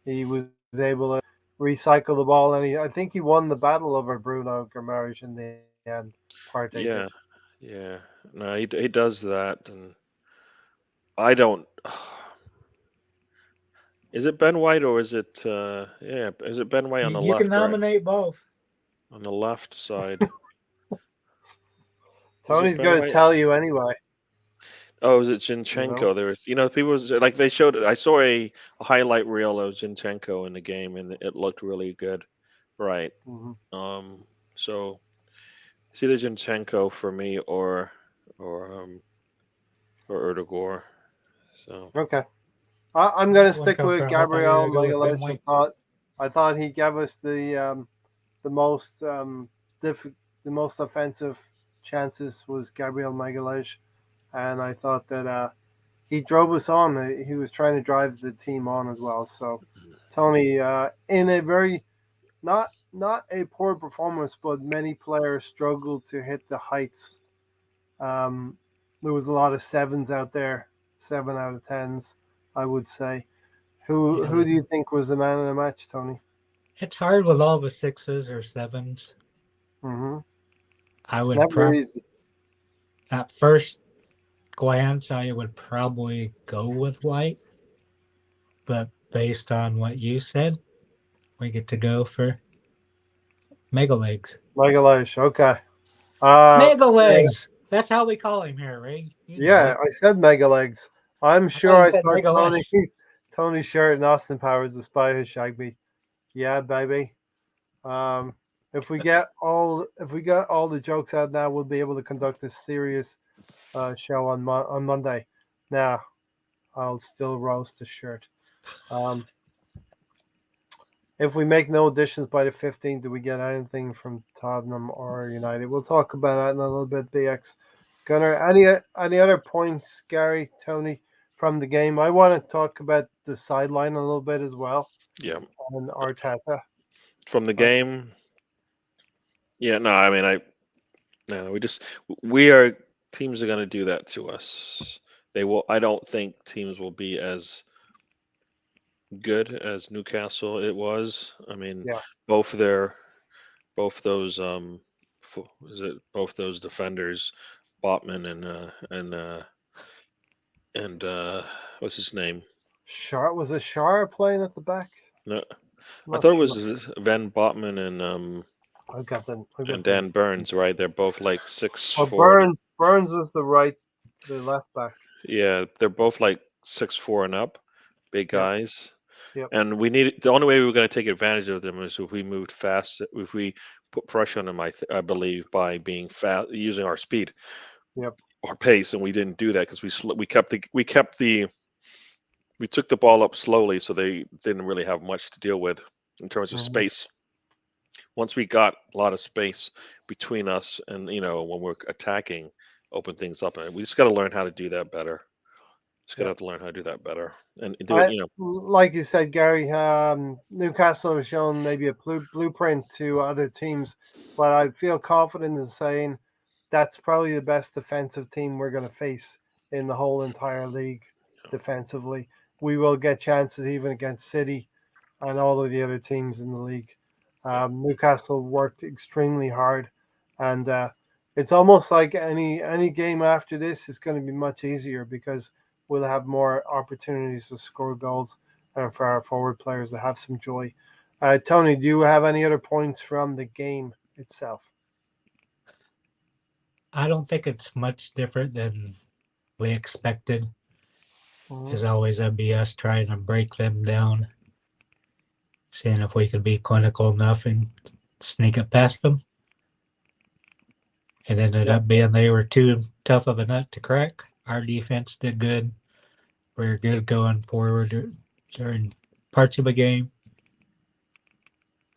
Speaker 1: He was able to recycle the ball, and I think he won the battle over Bruno Guimaraes in the end. Partey.
Speaker 3: Yeah. No, he does that, and I don't. Is it Ben White or is it? Is it Ben White on the left?
Speaker 2: You can nominate both.
Speaker 3: On the left side.
Speaker 1: Tony's going to tell you anyway.
Speaker 3: Oh, is it Zinchenko? There was, people was like they showed it. I saw a highlight reel of Zinchenko in the game, and it looked really good, right?
Speaker 1: Mm-hmm.
Speaker 3: So, It's either Zinchenko for me or Erdogan. So
Speaker 1: Okay. I'm going to
Speaker 2: One
Speaker 1: stick
Speaker 2: come
Speaker 1: with
Speaker 2: from. I thought you were
Speaker 1: Gabriel
Speaker 2: gonna go with Ben
Speaker 1: Magalhaes.
Speaker 2: White.
Speaker 1: I thought he gave us the most the most offensive chances was Gabriel Magalhaes, and I thought that he drove us on. He was trying to drive the team on as well. So Tony, in a very not a poor performance, but many players struggled to hit the heights. Um, there was a lot of sevens out there, 7 out of 10s, I would say. Who
Speaker 2: Yeah,
Speaker 1: do you think was the man of the match, Tony?
Speaker 2: it's hard with all the 6s or 7s.
Speaker 1: Hmm.
Speaker 2: I
Speaker 1: It's
Speaker 2: would
Speaker 1: never easy.
Speaker 2: at first glance, I would probably go with White, but based on what you said, we get to go for Mega Legs.
Speaker 1: Magalhaes, okay. Uh,
Speaker 2: Mega
Speaker 1: yeah,
Speaker 2: Legs! That's how we call him here, Ray. You know
Speaker 1: yeah,
Speaker 2: it.
Speaker 1: I said mega legs. I'm
Speaker 2: I thought
Speaker 1: sure
Speaker 2: you
Speaker 1: I
Speaker 2: said
Speaker 1: saw
Speaker 2: Mega
Speaker 1: Tony
Speaker 2: Legs.
Speaker 1: Tony shirt and Austin Powers, the spy who shagged me. Yeah, baby. Um, if we get all the jokes out now, we'll be able to conduct a serious show on Monday. Now, I'll still roast the shirt. Um, if we make no additions by the 15th, do we get anything from Tottenham or United? We'll talk about that in a little bit. BX Gunner, any other points, Gary, Tony, from the game? I want to talk about the sideline a little bit as well,
Speaker 3: yeah,
Speaker 1: and Arteta.
Speaker 3: from the game. Yeah, no, I mean no, we are teams are going to do that to us. They will. I don't think teams will be as good as Newcastle it was. I mean,
Speaker 1: Yeah,
Speaker 3: both their both those is it both those defenders, Botman and what's his name?
Speaker 1: Shar was it Shar playing at the back?
Speaker 3: No,
Speaker 1: I'm
Speaker 3: I
Speaker 1: not
Speaker 3: thought it
Speaker 1: sure.
Speaker 3: was Van Botman
Speaker 1: I got
Speaker 3: and
Speaker 1: the.
Speaker 3: Dan Burns, right? They're both like six
Speaker 1: Oh,
Speaker 3: four.
Speaker 1: Burns was the left back.
Speaker 3: Yeah, they're both like 6'4" and up, big
Speaker 1: Yep,
Speaker 3: guys.
Speaker 1: yep.
Speaker 3: And the only way we were going to take advantage of them is if we moved fast, if we put pressure on them. I believe by being fast, using our speed,
Speaker 1: Yep.
Speaker 3: our pace, and we didn't do that because we took the ball up slowly, so they didn't really have much to deal with in terms of
Speaker 1: Mhm.
Speaker 3: space. Once we got a lot of space between us, and when we're attacking, open things up, and we just got to learn how to do that better. Just got to
Speaker 1: Yep.
Speaker 3: have to learn how to do that better and do it.
Speaker 1: I like you said, Gary. Newcastle has shown maybe a blueprint to other teams, but I feel confident in saying that's probably the best defensive team we're going to face in the whole entire league. Defensively, we will get chances even against City and all of the other teams in the league.
Speaker 3: Yeah,
Speaker 1: Newcastle worked extremely hard, and it's almost like any game after this is going to be much easier because we'll have more opportunities to score goals and for our forward players to have some joy. Tony, do you have any other points from the game itself?
Speaker 2: I don't think it's much different than we expected.
Speaker 1: Mhm.
Speaker 2: Is always going to be us trying to break them down, seeing if we could be clinical enough and sneak it past them. It ended
Speaker 1: Yeah.
Speaker 2: up being they were too tough of a nut to crack. Our defense did good. We were good going forward during parts of the game.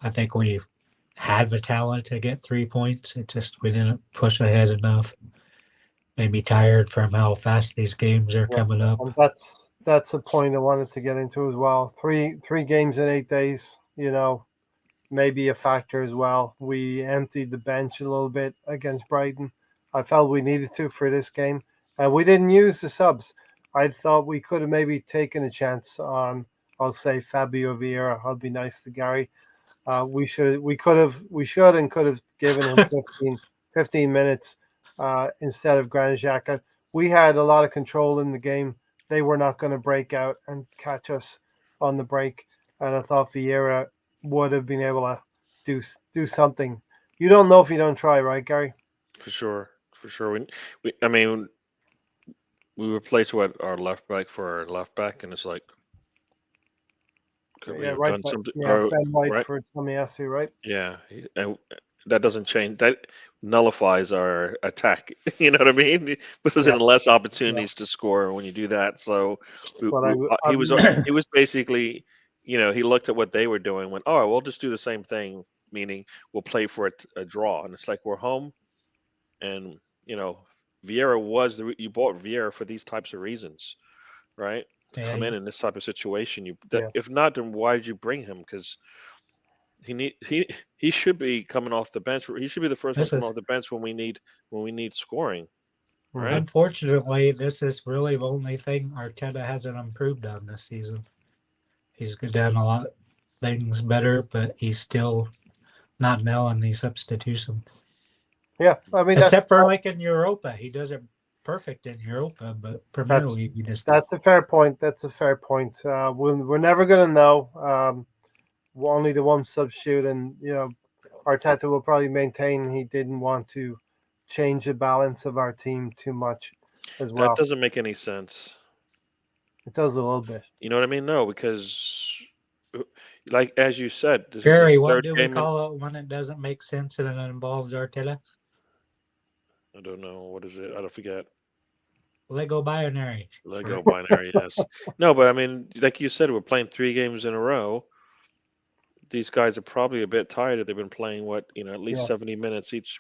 Speaker 2: I think we had the talent to get 3 points. It just we didn't push ahead enough. Maybe tired from how fast these games are
Speaker 1: Yeah,
Speaker 2: coming up.
Speaker 1: and that's a point I wanted to get into as well. Three games in 8 days, maybe a factor as well. We emptied the bench a little bit against Brighton. I felt we needed to for this game. We didn't use the subs. I thought we could have maybe taken a chance on, I'll say, Fabio Vieira. I'll be nice to Gary. We should and could have given him 15 minutes instead of Granit Xhaka. We had a lot of control in the game. They were not going to break out and catch us on the break, and I thought Vieira would have been able to do something. You don't know if you don't try, right, Gary?
Speaker 3: for sure, for sure. I mean, we replaced our left back for our left back, and it's like, could we
Speaker 1: Yeah,
Speaker 3: have
Speaker 1: right.
Speaker 3: done
Speaker 1: But
Speaker 3: something?
Speaker 1: yeah,
Speaker 3: Or
Speaker 1: Ben White
Speaker 3: right?
Speaker 1: for Tomiyasu, right?
Speaker 3: Yeah, that doesn't change. That nullifies our attack. You know what I mean? Because
Speaker 1: Yeah.
Speaker 3: in less opportunities to score when you do that. So
Speaker 1: But
Speaker 3: he was basically, he looked at what they were doing. Went, oh, we'll just do the same thing. Meaning we'll play for a draw, and it's like we're home, and Vieira you bought Vieira for these types of reasons, right? To
Speaker 2: Yeah,
Speaker 3: come in this type of situation.
Speaker 1: Yeah.
Speaker 3: If not, then why did you bring him? Because he should be coming off the bench. He should be the first one
Speaker 2: this
Speaker 3: coming
Speaker 2: is
Speaker 3: off the bench when we need scoring, right?
Speaker 2: unfortunately this is really the only thing Arteta hasn't improved on this season. He's done a lot of things better, but he's still not nailing these substitutions.
Speaker 1: Yeah, I mean
Speaker 2: Except for like in Europa, he does it perfect in Europa, but Premier League he just
Speaker 1: that's a fair point. That's a fair point. We're never going to know. Only the one substitute, and Arteta will probably maintain he didn't want to change the balance of our team too much as well.
Speaker 3: That doesn't make any sense.
Speaker 1: It does a little bit.
Speaker 3: You know what I mean? No, because like as you said, this
Speaker 2: Gary,
Speaker 3: is the
Speaker 2: what
Speaker 3: third
Speaker 2: do we
Speaker 3: game.
Speaker 2: call it when it doesn't make sense and it involves Arteta?
Speaker 3: I don't know what is it. I don't forget.
Speaker 2: Lego binary.
Speaker 3: Lego binary. Yes. No, but I mean, like you said, we're playing 3 games in a row. These guys are probably a bit tired. They've been playing at least 70 minutes each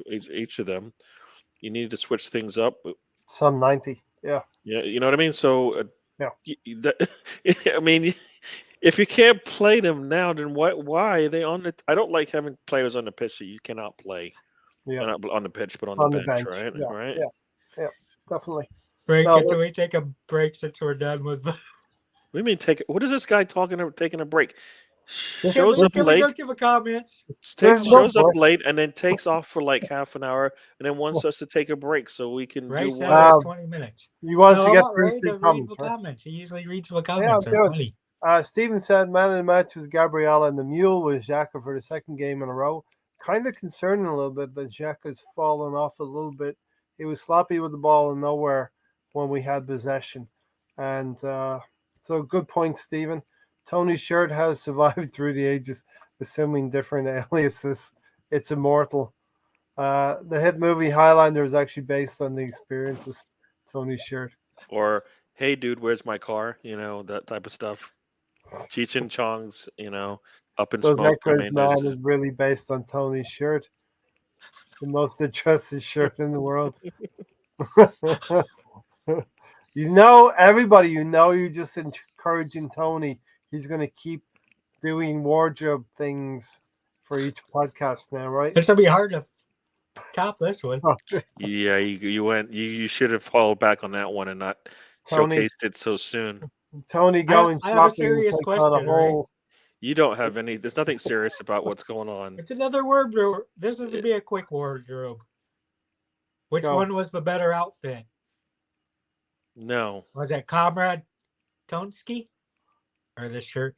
Speaker 3: of them. You need to switch things up.
Speaker 1: Some 90. Yeah.
Speaker 3: Yeah, you know what I mean. So,
Speaker 1: Yeah.
Speaker 3: I mean, if you can't play them now, then why are they on the? I don't like having players on the pitch that you cannot play.
Speaker 1: Yeah.
Speaker 3: Not on the pitch, but on
Speaker 1: On
Speaker 3: the
Speaker 1: the
Speaker 3: bench,
Speaker 1: bench.
Speaker 3: right?
Speaker 1: Yeah.
Speaker 3: Right.
Speaker 1: Yeah. Definitely.
Speaker 2: Break
Speaker 1: No,
Speaker 2: it. Can we take a break since we're done with?
Speaker 3: We mean what is this guy taking a break?
Speaker 2: Can
Speaker 3: Shows up
Speaker 2: we
Speaker 3: late.
Speaker 2: go to the comments?
Speaker 3: Shows up late and then takes off for like half an hour and then wants us to take a break so we can
Speaker 2: Ray
Speaker 3: do
Speaker 2: said
Speaker 3: what?
Speaker 2: it's 20 minutes.
Speaker 1: You want us to get
Speaker 2: Ray
Speaker 1: through
Speaker 2: to read
Speaker 1: comments,
Speaker 2: the
Speaker 1: right?
Speaker 2: comments. He usually reads the comments.
Speaker 1: Yeah,
Speaker 2: They're
Speaker 1: I'm
Speaker 2: funny.
Speaker 1: Stephen said, man of the match was Gabriel, and the mule was Xhaka for the second game in a row. Kind of concerning a little bit that Xhaka's fallen off a little bit. He was sloppy with the ball and nowhere when we had possession. And so good point, Stephen. Tony's shirt has survived through the ages, assuming different aliases. It's immortal. The hit movie Highlander is actually based on the experiences. Tony's shirt.
Speaker 3: Or hey dude, where's my car? That type of stuff. Cheech and Chong's, up in
Speaker 1: Those
Speaker 3: smoke.
Speaker 1: Echoes man is really based on Tony's shirt. The most interesting shirt in the world. Everybody, you're just encouraging Tony. He's going to keep doing wardrobe things for each podcast now, right?
Speaker 2: It's going to be hard to top this one.
Speaker 3: Yeah, you should have followed back on that one and not showcased it so soon.
Speaker 1: Tony going
Speaker 2: I have a
Speaker 1: shopping
Speaker 2: serious
Speaker 1: takes
Speaker 2: question,
Speaker 1: on a whole.
Speaker 3: You don't have any. There's nothing serious about what's going on.
Speaker 2: It's another wardrobe. This is to be a quick wardrobe. Which one was the better outfit?
Speaker 3: No.
Speaker 2: Was it Comrade Tonsky or this shirt?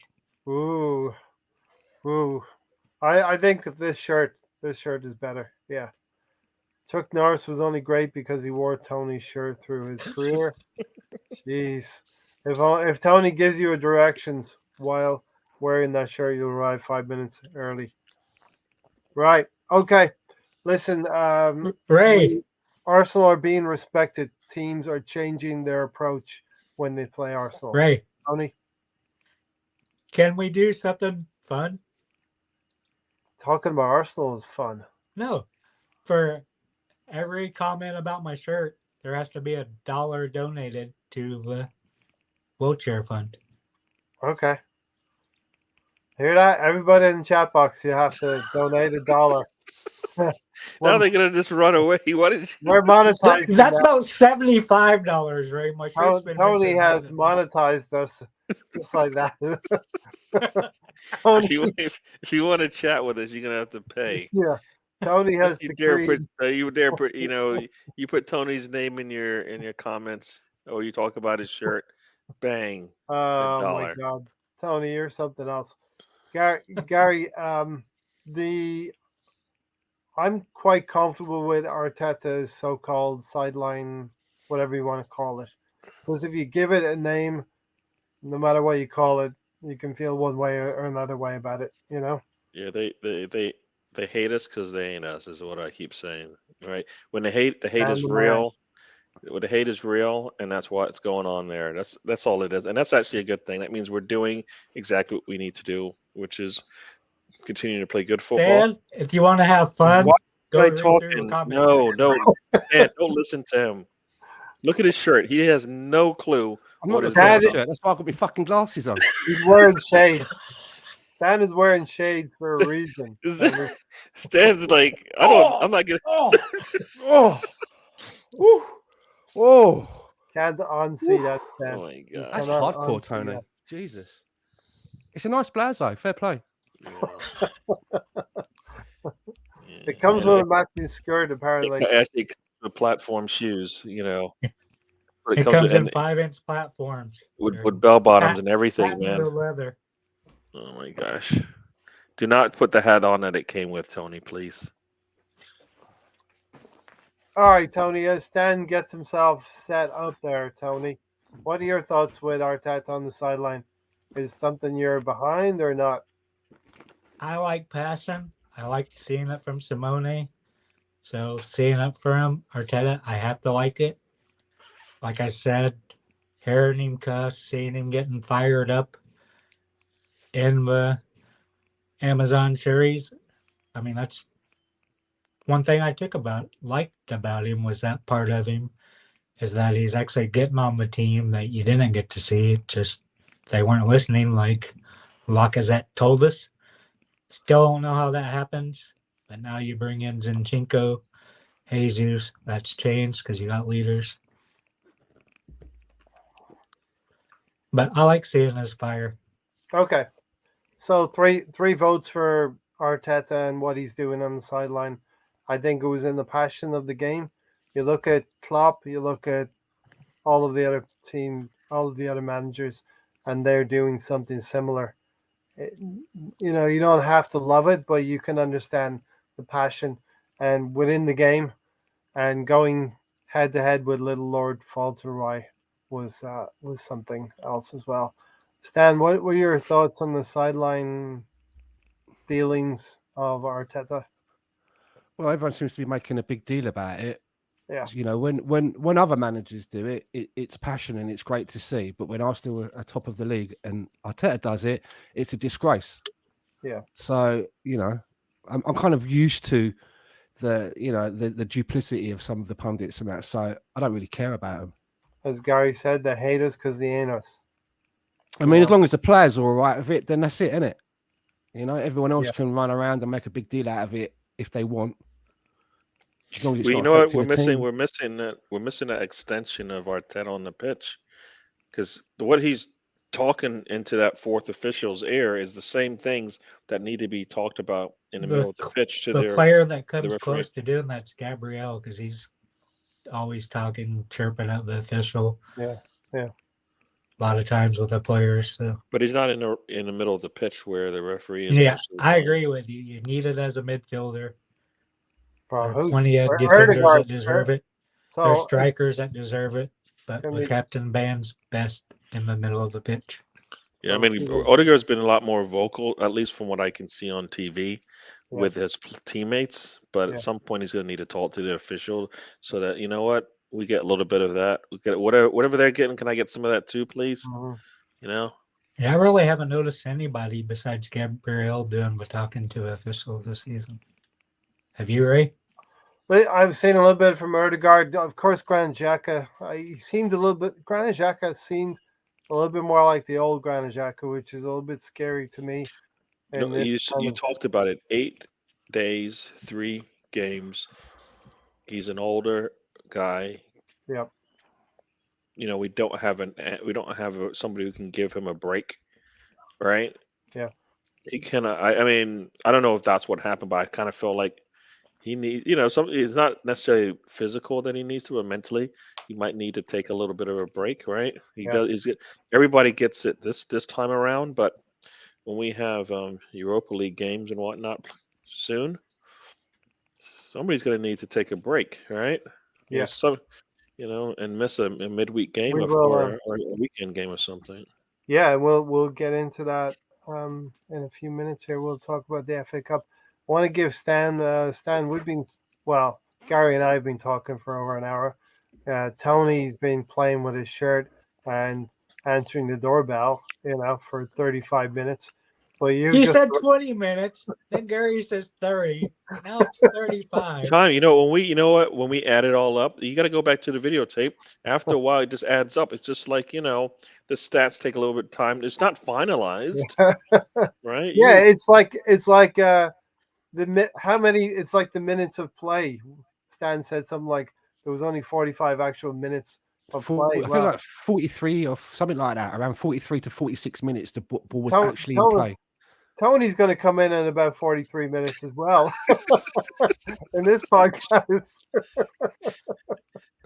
Speaker 1: Ooh. I think this shirt is better. Yeah. Chuck Norris was only great because he wore Tony's shirt through his career. Jeez. If Tony gives you directions while wearing that shirt, you'll arrive 5 minutes early. Right. Okay. Listen,
Speaker 2: Ray.
Speaker 1: Arsenal are being respected. Teams are changing their approach when they play Arsenal.
Speaker 2: Ray.
Speaker 1: Tony?
Speaker 2: Can we do something fun?
Speaker 1: Talking about Arsenal is fun.
Speaker 2: No. For every comment about my shirt, there has to be $1 donated to the wheelchair fund.
Speaker 1: Okay. Hear that? Everybody in the chat box, you have to donate $1.
Speaker 3: Now they're gonna just run away.
Speaker 1: We're monetized.
Speaker 2: That's about $75, Ray. My shirt's been
Speaker 1: Tony has monetized us just like that.
Speaker 3: If you want to chat with us, you're gonna have to pay.
Speaker 1: Yeah. Tony has
Speaker 3: you put Tony's name in your comments, or you talk about his shirt. Bang.
Speaker 1: Oh my God, Tony, you're something else. Gary, I'm quite comfortable with Arteta's so-called sideline, whatever you want to call it, because if you give it a name, no matter what you call it, you can feel one way or another way about it.
Speaker 3: Yeah, they They hate us because they ain't us, is what I keep saying. Right? When the hate
Speaker 1: And
Speaker 3: is
Speaker 1: the
Speaker 3: real. When the hate is real, and that's what's going on there. That's all it is, and that's actually a good thing. That means we're doing exactly what we need to do, which is continue to play good football.
Speaker 2: Dan, if you want to have fun,
Speaker 3: Why
Speaker 2: go
Speaker 3: are they
Speaker 2: read through the
Speaker 3: talking?
Speaker 2: comment
Speaker 3: No,
Speaker 2: section.
Speaker 3: no, Dan, don't listen to him. Look at his shirt. He has no clue
Speaker 4: I'm not
Speaker 3: what is
Speaker 4: looking at
Speaker 3: going
Speaker 4: the
Speaker 3: on.
Speaker 4: shirt. That's why I've got my fucking glasses on.
Speaker 1: He's wearing shades. Stan is wearing shades for a reason.
Speaker 3: Stan's like, I'm not gonna.
Speaker 4: Oh, oh, oh.
Speaker 1: Can't unsee that, Stan.
Speaker 3: Oh my god,
Speaker 4: That's
Speaker 1: cannot
Speaker 4: hardcore,
Speaker 1: unsee
Speaker 4: Tony.
Speaker 1: that.
Speaker 4: Jesus. It's a nice blouse, though. Fair play.
Speaker 1: It comes with a matching skirt, apparently.
Speaker 3: Actually, the platform shoes, But
Speaker 2: It comes in
Speaker 3: in
Speaker 2: 5-inch platforms
Speaker 3: with bell bottoms and everything,
Speaker 2: patent
Speaker 3: man.
Speaker 2: the leather.
Speaker 3: Oh my gosh! Do not put the hat on that it came with, Tony, please.
Speaker 1: All right, Tony. As Stan gets himself set up there, Tony, what are your thoughts with Arteta on the sideline? Is something you're behind or not?
Speaker 2: I like passion. I like seeing it from Simone. So seeing it from Arteta, I have to like it. Like I said, hearing him cuss, seeing him getting fired up in the Amazon series. I mean, that's one thing I liked about him was that part of him is that he's actually getting on the team that you didn't get to see. Just they weren't listening, like Lacazette told us. Still don't know how that happens, but now you bring in Zinchenko, Jesus. That's changed because you got leaders. But I like seeing his fire.
Speaker 1: Okay. So three votes for Arteta and what he's doing on the sideline. I think it was in the passion of the game. You look at Klopp, you look at all of the other all of the other managers, and they're doing something similar. You don't have to love it, but you can understand the passion and within the game, and going head to head with Little Lord Fauntleroy was something else as well. Stan, what were your thoughts on the sideline dealings of Arteta?
Speaker 4: Well, everyone seems to be making a big deal about it.
Speaker 1: Yeah.
Speaker 4: When other managers do it, it's passion and it's great to see. But when Arsenal are top of the league and Arteta does it, it's a disgrace.
Speaker 1: Yeah.
Speaker 4: So I'm kind of used to the duplicity of some of the pundits and that. So I don't really care about them.
Speaker 1: As Gary said, they hate us because they ain't us.
Speaker 4: I mean, as long as the players are all right with it, then that's it, isn't it? Everyone else can run around and make a big deal out of it if they want.
Speaker 3: Well, you know what we're missing? We're missing that extension of Arteta on the pitch, because what he's talking into that fourth official's ear is the same things that need to be talked about in the middle of the pitch to
Speaker 2: the player that comes close to doing that's Gabriel, because he's always talking, chirping at the official.
Speaker 1: Yeah.
Speaker 2: A lot of times with the players. So.
Speaker 3: But he's not in the middle of the pitch where the referee is.
Speaker 2: Yeah, I agree with you. You need it as a midfielder.
Speaker 1: Bro,
Speaker 2: there are plenty of defenders that deserve it.
Speaker 1: So
Speaker 2: there's strikers that deserve it, but the captain band's best in the middle of the pitch.
Speaker 3: Yeah, I mean, Odegaard's been a lot more vocal, at least from what I can see on TV, with his teammates. But at some point, he's going to need to talk to the official so that, you know what, we get a little bit of that. We get whatever they're getting. Can I get some of that too, please?
Speaker 1: Mm-hmm.
Speaker 2: Yeah, I really haven't noticed anybody besides Gabriel doing the talking to officials this season. Have you, Ray?
Speaker 1: I've seen a little bit from Odegaard. Of course, Granit Xhaka. He seemed a little bit. Granit Xhaka seemed a little bit more like the old Granit Xhaka, which is a little bit scary to me.
Speaker 3: You talked about it. 8 days, 3 games. He's an older guy.
Speaker 1: Yep.
Speaker 3: We don't have somebody who can give him a break, right?
Speaker 1: Yeah.
Speaker 3: He cannot. I mean, I don't know if that's what happened, but I kind of feel like he needs. It's not necessarily physical that he needs to, but mentally, he might need to take a little bit of a break, right? He does. Everybody gets it this time around, but when we have Europa League games and whatnot soon, somebody's going to need to take a break, right?
Speaker 1: Yeah.
Speaker 3: And miss a midweek game or a weekend game or something.
Speaker 1: Yeah, we'll get into that in a few minutes here. We'll talk about the FA Cup. want to give Stan, Gary and I have been talking for over an hour. Tony's been playing with his shirt and answering the doorbell, for 35 minutes. But
Speaker 2: You said 20 minutes, then Gary says 30. Now it's 35.
Speaker 3: Time, when we add it all up, you got to go back to the videotape. After a while, it just adds up. It's just like, the stats take a little bit of time. It's not finalized, right?
Speaker 1: Yeah, it's like how many? It's like the minutes of play. Stan said something like there was only 45 actual minutes of play.
Speaker 4: I think like 43 or something like that, around 43 to 46 minutes the ball was actually in play.
Speaker 1: Tony's going to come in at about 43 minutes as well in this podcast.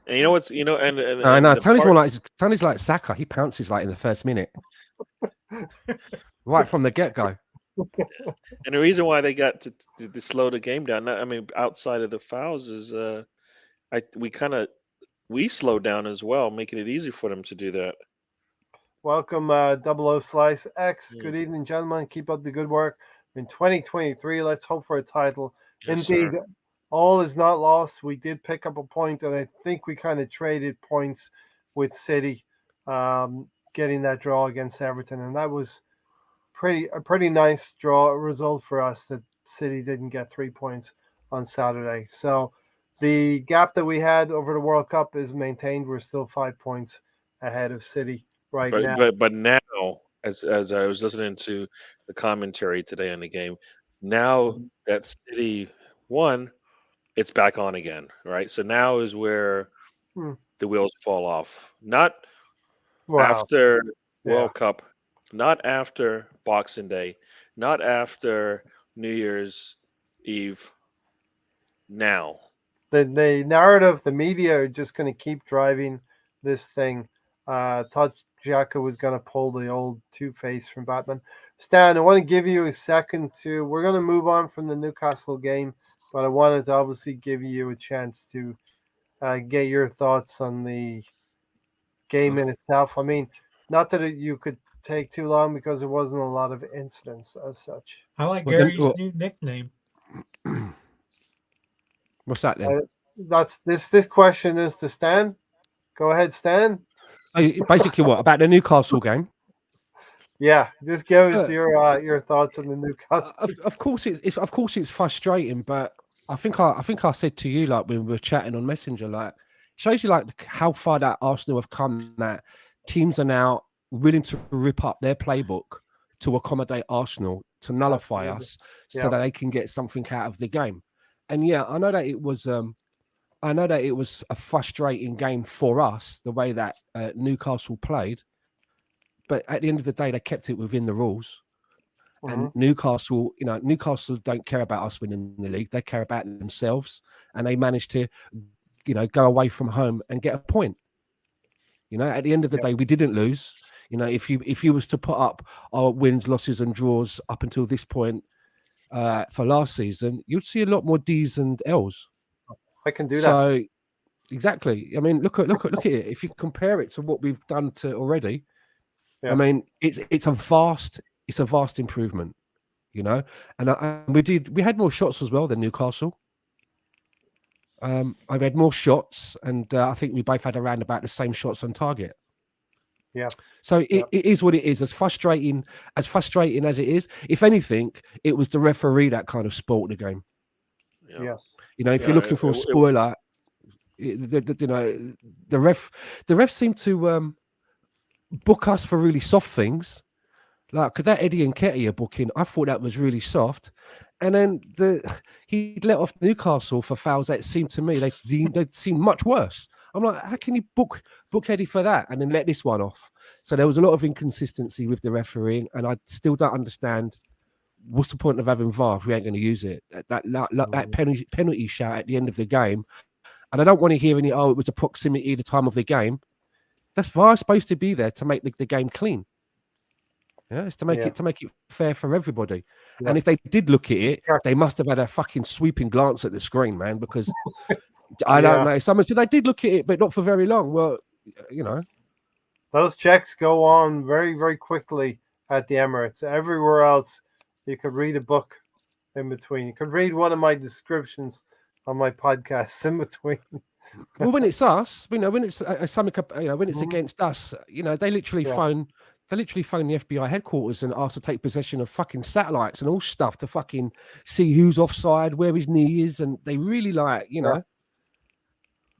Speaker 3: And what's and
Speaker 4: I know Tony's like Saka. He pounces like in the first minute, right from the get go.
Speaker 3: And the reason why they got to slow the game down, I mean, outside of the fouls, is we slowed down as well, making it easy for them to do that.
Speaker 1: Welcome, Double O Slice X. Good evening, gentlemen. Keep up the good work. In 2023, let's hope for a title.
Speaker 3: Yes,
Speaker 1: Indeed,
Speaker 3: sir.
Speaker 1: all is not lost. We did pick up a point, and I think we kind of traded points with City, getting that draw against Everton, and that was a pretty nice result for us that City didn't get 3 points on Saturday. So the gap that we had over the World Cup is maintained. We're still 5 points ahead of City now.
Speaker 3: But now, as I was listening to the commentary today on the game, now that City won, it's back on again, right? So now is where the wheels fall off. Not after World Cup, not after Boxing Day, not after New Year's Eve. Now,
Speaker 1: the narrative, the media are just going to keep driving this thing. Thought Xhaka was going to pull the old Two-Face from Batman. Stan, I want to give you a second we're going to move on from the Newcastle game, but I wanted to obviously give you a chance to get your thoughts on the game in itself. I mean, not that you could take too long because there wasn't a lot of incidents as such.
Speaker 2: I like Gary's new nickname.
Speaker 4: What's that then?
Speaker 1: This question is to Stan. Go ahead, Stan.
Speaker 4: Basically, what about the Newcastle game?
Speaker 1: Yeah, just give us your thoughts on the Newcastle.
Speaker 4: Of course, it's frustrating, but I think I said to you, like when we were chatting on Messenger, like shows you like how far that Arsenal have come. That teams are now willing to rip up their playbook to accommodate Arsenal, to nullify us, so that they can get something out of the game. And yeah, I know that it was a frustrating game for us, the way that Newcastle played. But at the end of the day, they kept it within the rules. And Newcastle don't care about us winning the league. They care about themselves. And they managed to, go away from home and get a point. At the end of the day, we didn't lose. If you was to put up our wins, losses, and draws up until this point for last season, you'd see a lot more D's and L's.
Speaker 1: I can do that.
Speaker 4: So exactly. I mean, look at it. If you compare it to what we've done to already, I mean, it's a vast improvement, And we had more shots as well than Newcastle. I had more shots, and I think we both had around about the same shots on target.
Speaker 1: Yeah.
Speaker 4: So it is what it is. As frustrating as it is, if anything, it was the referee that kind of spoilt the game.
Speaker 3: Yeah.
Speaker 1: Yes.
Speaker 4: If you're looking for a spoiler, the ref seemed to book us for really soft things. Like that Eddie and Nketiah booking, I thought that was really soft. And then he let off Newcastle for fouls that seemed to me they seemed much worse. I'm like, how can you book Eddie for that and then let this one off? So there was a lot of inconsistency with the refereeing, and I still don't understand what's the point of having VAR if we ain't going to use it. That penalty shout at the end of the game, and I don't want to hear any. Oh, it was a proximity the time of the game. That's VAR supposed to be there to make the game clean. Yeah, it's to make it fair for everybody. Yeah. And if they did look at it, they must have had a fucking sweeping glance at the screen, man, because I don't know. Someone said they did look at it, but not for very long. Well,
Speaker 1: those checks go on very, very quickly at the Emirates. Everywhere else, you could read a book in between. You could read one of my descriptions on my podcast in between.
Speaker 4: Well, when it's us, when it's something, when it's against us, they literally phone the FBI headquarters and ask to take possession of fucking satellites and all stuff to fucking see who's offside, where his knee is, and they really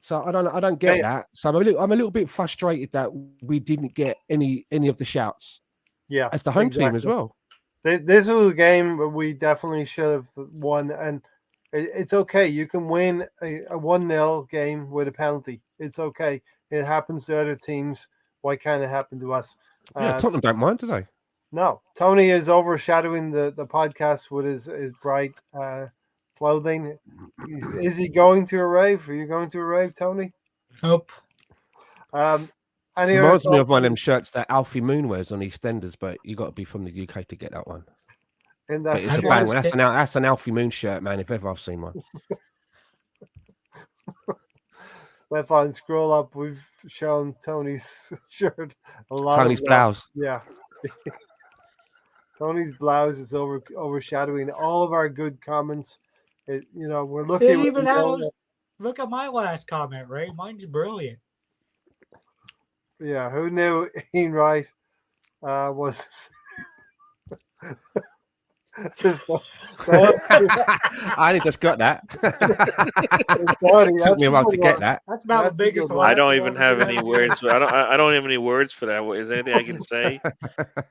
Speaker 4: So I don't get that. So I'm a little bit frustrated that we didn't get any of the shouts.
Speaker 1: Yeah,
Speaker 4: as the home team as well.
Speaker 1: This was a game where we definitely should have won, and it's okay. You can win a 1-0 game with a penalty. It's okay. It happens to other teams. Why can't it happen to us?
Speaker 4: Yeah, Tottenham don't mind, do they?
Speaker 1: No. Tony is overshadowing the podcast with his bright clothing. Is he going to a rave? Are you going to a rave, Tony?
Speaker 2: Nope.
Speaker 4: It reminds me of one of them shirts that Alfie Moon wears on EastEnders, but you got to be from the UK to get that one. But it's a bang one. That's an Alfie Moon shirt, man, if ever I've seen one.
Speaker 1: Stefan, scroll up. We've shown Tony's shirt a lot.
Speaker 4: Tony's blouse.
Speaker 1: Yeah. Tony's blouse is overshadowing all of our good comments. We're looking.
Speaker 2: Didn't even have look at my last comment, Ray. Mine's brilliant.
Speaker 1: Yeah, who knew Ian Wright was?
Speaker 4: I only just got that. It took me a while to get that.
Speaker 2: That's about the biggest one.
Speaker 3: I don't even have any words. I don't have any words for that. Is there anything I can say?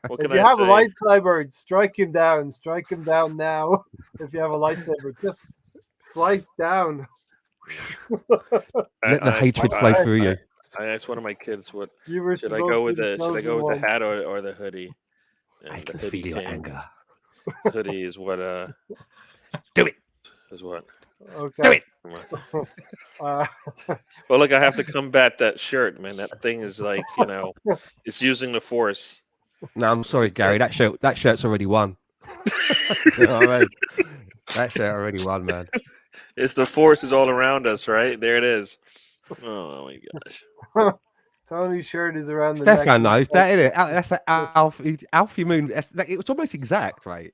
Speaker 3: What can
Speaker 1: if you
Speaker 3: I
Speaker 1: have
Speaker 3: say?
Speaker 1: a lightsaber, strike him down. Strike him down now. If you have a lightsaber, just slice down.
Speaker 4: Let the hatred flow through you.
Speaker 3: I asked one of my kids, "What
Speaker 1: should
Speaker 3: I go with the hat or the hoodie?" And
Speaker 4: I can feel your anger.
Speaker 3: The hoodie is what.
Speaker 4: Do it.
Speaker 3: Is what.
Speaker 1: Okay.
Speaker 4: Do it.
Speaker 3: Well, look, I have to combat that shirt, man. That thing is like, it's using the force.
Speaker 4: No, I'm sorry, Gary. That shirt's already won. You know what I mean? That shirt already won, man.
Speaker 3: It's the force is all around us, right? There it is. Oh my gosh.
Speaker 1: Tony's shirt is around the
Speaker 4: Stefan
Speaker 1: neck.
Speaker 4: knows that, isn't it? That's an Alfie Moon. It's almost exact, right?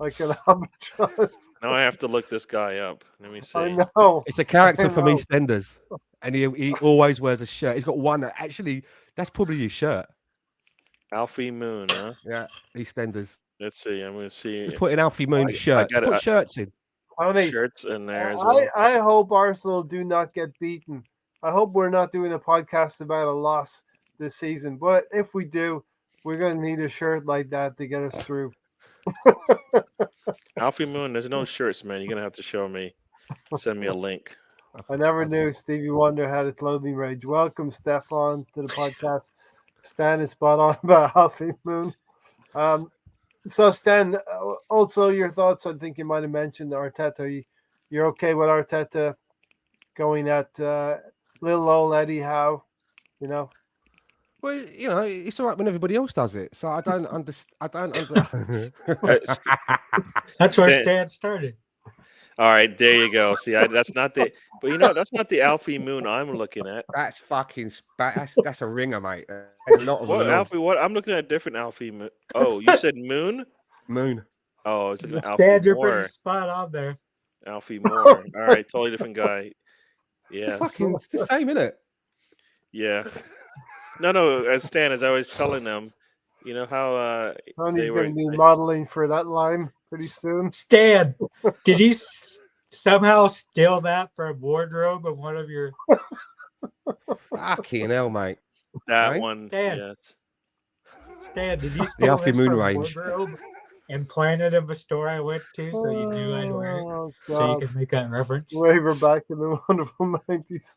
Speaker 1: Like an albatross.
Speaker 3: Now I have to look this guy up. Let me see.
Speaker 1: I know.
Speaker 4: It's a character from EastEnders, and he always wears a shirt. He's got one. Actually, that's probably his shirt.
Speaker 3: Alfie Moon, huh?
Speaker 4: Yeah, EastEnders.
Speaker 3: Let's see. I'm going to see.
Speaker 4: Just put in Alfie Moon shirts. Put shirts in.
Speaker 3: Shirts in there as well.
Speaker 1: I hope Arsenal do not get beaten. I hope we're not doing a podcast about a loss this season. But if we do, we're going to need a shirt like that to get us through.
Speaker 3: Alfie Moon, there's no shirts, man. You're going to have to show me. Send me a link.
Speaker 1: I never knew Stevie Wonder had a clothing range. Welcome, Stefan, to the podcast. Stan is spot on about Alfie Moon. So, Stan, also your thoughts. I think you might have mentioned Arteta. You're okay with Arteta going at little old Eddie Howe,
Speaker 4: Well, it's all right when everybody else does it. So I don't understand.
Speaker 2: That's where Stan started.
Speaker 3: All right, there you go. See, that's not the. But that's not the Alfie Moon I'm looking at.
Speaker 4: That's fucking. That's a ringer, mate. That's not
Speaker 3: What Alfie? What? I'm looking at a different Alfie Moon. Oh, you said Moon?
Speaker 4: Moon.
Speaker 3: Oh, I was looking at
Speaker 2: Stan,
Speaker 3: Alfie
Speaker 2: you're
Speaker 3: Moore.
Speaker 2: pretty spot on there.
Speaker 3: Alfie Moore. All right, totally different guy. Yes.
Speaker 4: It's the same, isn't it?
Speaker 3: Yeah. No. As I was telling them, how
Speaker 1: Tony's going to be modeling for that line pretty soon.
Speaker 2: Stan, did you somehow steal that from wardrobe of one of your?
Speaker 4: Fucking hell, mate.
Speaker 3: That
Speaker 4: right?
Speaker 3: one.
Speaker 2: Stan.
Speaker 3: Yes.
Speaker 2: Stan, did you steal
Speaker 4: The Alfie Moon
Speaker 2: from
Speaker 4: range
Speaker 2: wardrobe and planted in a store I went to so you knew I'd wear it so you could make that reference?
Speaker 1: We're back in the wonderful 90s.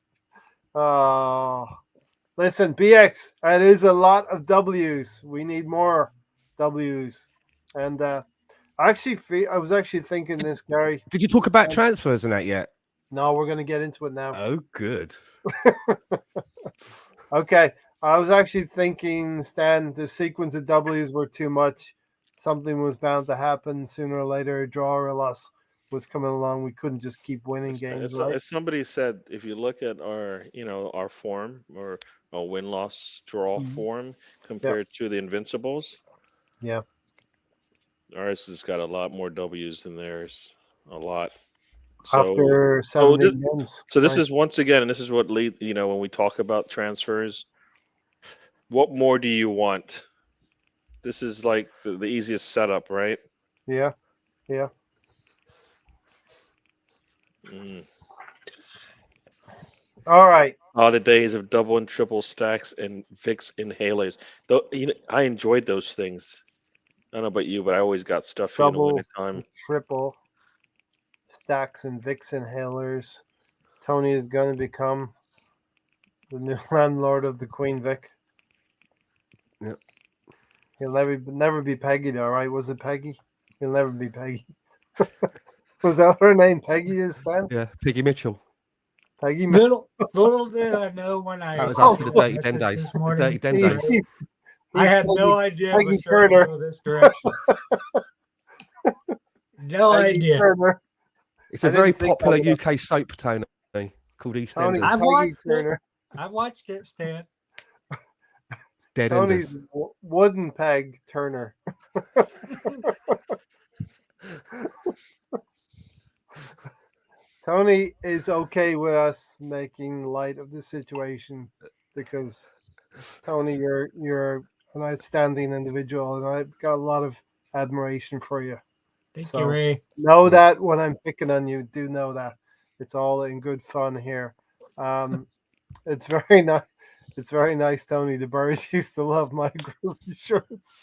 Speaker 1: Listen, BX, it is a lot of W's. We need more W's. And I was actually thinking this, Gary.
Speaker 4: Did you talk about transfers and that yet?
Speaker 1: No, we're going to get into it now.
Speaker 4: Oh, good.
Speaker 1: Okay. I was actually thinking, Stan, the sequence of W's were too much. Something was bound to happen sooner or later. A draw or a loss was coming along. We couldn't just keep winning games. Right?
Speaker 3: As somebody said, if you look at our form or a win-loss draw form compared to the Invincibles, Ours has got a lot more W's than theirs. A lot. So,
Speaker 1: After
Speaker 3: so
Speaker 1: 17 games.
Speaker 3: so this
Speaker 1: Right.
Speaker 3: is once again, and this is what lead. When we talk about transfers, what more do you want? This is like the easiest setup, right?
Speaker 1: Yeah. Yeah.
Speaker 3: Mm.
Speaker 1: All right.
Speaker 3: Oh, the days of double and triple stacks and Vicks inhalers. Though I enjoyed those things. I don't know about you, but I always got stuffy in the
Speaker 1: Double
Speaker 3: wintertime.
Speaker 1: and triple stacks and Vicks inhalers. Tony is going to become the new landlord of the Queen Vic.
Speaker 4: Yep.
Speaker 1: He'll never be Peggy, though, right? Was it Peggy? He'll never be Peggy. Was that her name? Peggy is then?
Speaker 4: Yeah, Piggy Mitchell.
Speaker 1: Peggy.
Speaker 2: Little did I know when I
Speaker 4: That was
Speaker 1: Oh,
Speaker 4: after the
Speaker 2: saw
Speaker 4: Dirty
Speaker 2: the
Speaker 4: Den
Speaker 2: message
Speaker 4: days.
Speaker 2: this
Speaker 4: The
Speaker 2: morning.
Speaker 4: Dirty Den
Speaker 1: He-
Speaker 4: days.
Speaker 1: he's-
Speaker 2: I had
Speaker 1: Peggy-
Speaker 2: no idea it
Speaker 1: Peggy
Speaker 2: was trying to
Speaker 1: Turner.
Speaker 2: go this direction. No
Speaker 1: Peggy
Speaker 2: idea.
Speaker 1: Turner.
Speaker 4: It's a
Speaker 1: I
Speaker 4: very
Speaker 1: didn't think
Speaker 4: popular
Speaker 1: that
Speaker 4: UK soap, Tony, called
Speaker 1: Tony
Speaker 4: EastEnders.
Speaker 2: I've
Speaker 1: Peggy
Speaker 2: watched it.
Speaker 1: Turner.
Speaker 2: I've watched it, Stan.
Speaker 4: Dead
Speaker 1: Tony's
Speaker 4: Enders.
Speaker 1: wooden peg Turner. Tony is okay with us making light of the situation because Tony, you're an outstanding individual, and I've got a lot of admiration for you.
Speaker 2: Thank
Speaker 1: So-
Speaker 2: you, Ray.
Speaker 1: Know that when I'm picking on you, do know that it's all in good fun here. It's very nice. It's very nice, Tony. The Birds used to love my group shirts.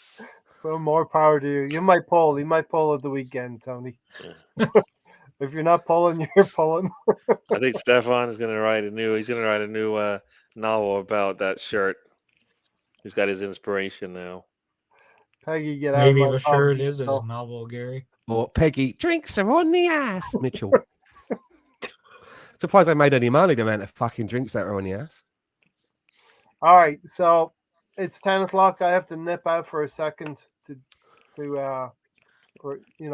Speaker 1: So more power to you. You might pull. At the weekend, Tony. If you're not pulling, you're pulling.
Speaker 3: I think Stefan is going to write a new. He's going to write a new novel about that shirt. He's got his inspiration now.
Speaker 1: Peggy, get
Speaker 2: Maybe
Speaker 1: out
Speaker 2: the
Speaker 1: of my
Speaker 2: shirt
Speaker 1: hobby.
Speaker 2: is his novel, Gary.
Speaker 4: Or Peggy, drinks are on the ass, Mitchell. Surprised they made any money, the amount of fucking drinks that are on the ass.
Speaker 1: All right, so it's 10 o'clock. I have to nip out for a second to for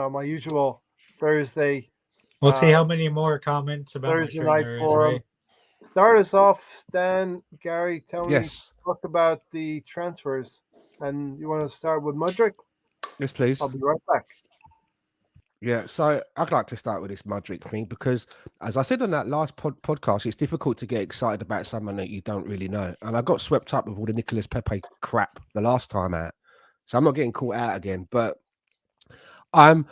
Speaker 1: my usual Thursday.
Speaker 2: We'll see how many more comments about my
Speaker 1: Thursday
Speaker 2: shirt
Speaker 1: night
Speaker 2: there is,
Speaker 1: forum.
Speaker 2: Ray.
Speaker 1: Start us off, Stan, Gary, Tony.
Speaker 4: Yes.
Speaker 1: Talk about the transfers, and you want to start with Mudrick?
Speaker 4: Yes, please.
Speaker 1: I'll be right back.
Speaker 4: Yeah, so I'd like to start with this Mudrick thing because, as I said on that last podcast, it's difficult to get excited about someone that you don't really know. And I got swept up with all the Nicolas Pepe crap the last time out, so I'm not getting caught out again. But I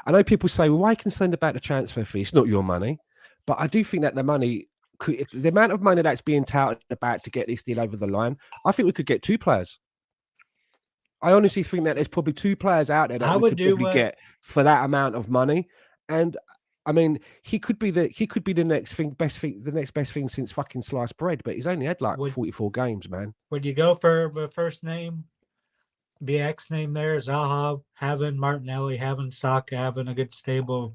Speaker 4: know people say, well, why are you concerned about the transfer fee? It's not your money, but I do think that the money could, the amount of money that's being touted about to get this deal over the line, I think we could get 2 players. I honestly think that there's probably 2 players out there that we could probably get for that amount of money. And I mean, he could be the next best thing since fucking sliced bread, but he's only had like 44 games, man.
Speaker 2: Would you go for the first name, BX name there, Zaha, having Martinelli, having Saka, having a good stable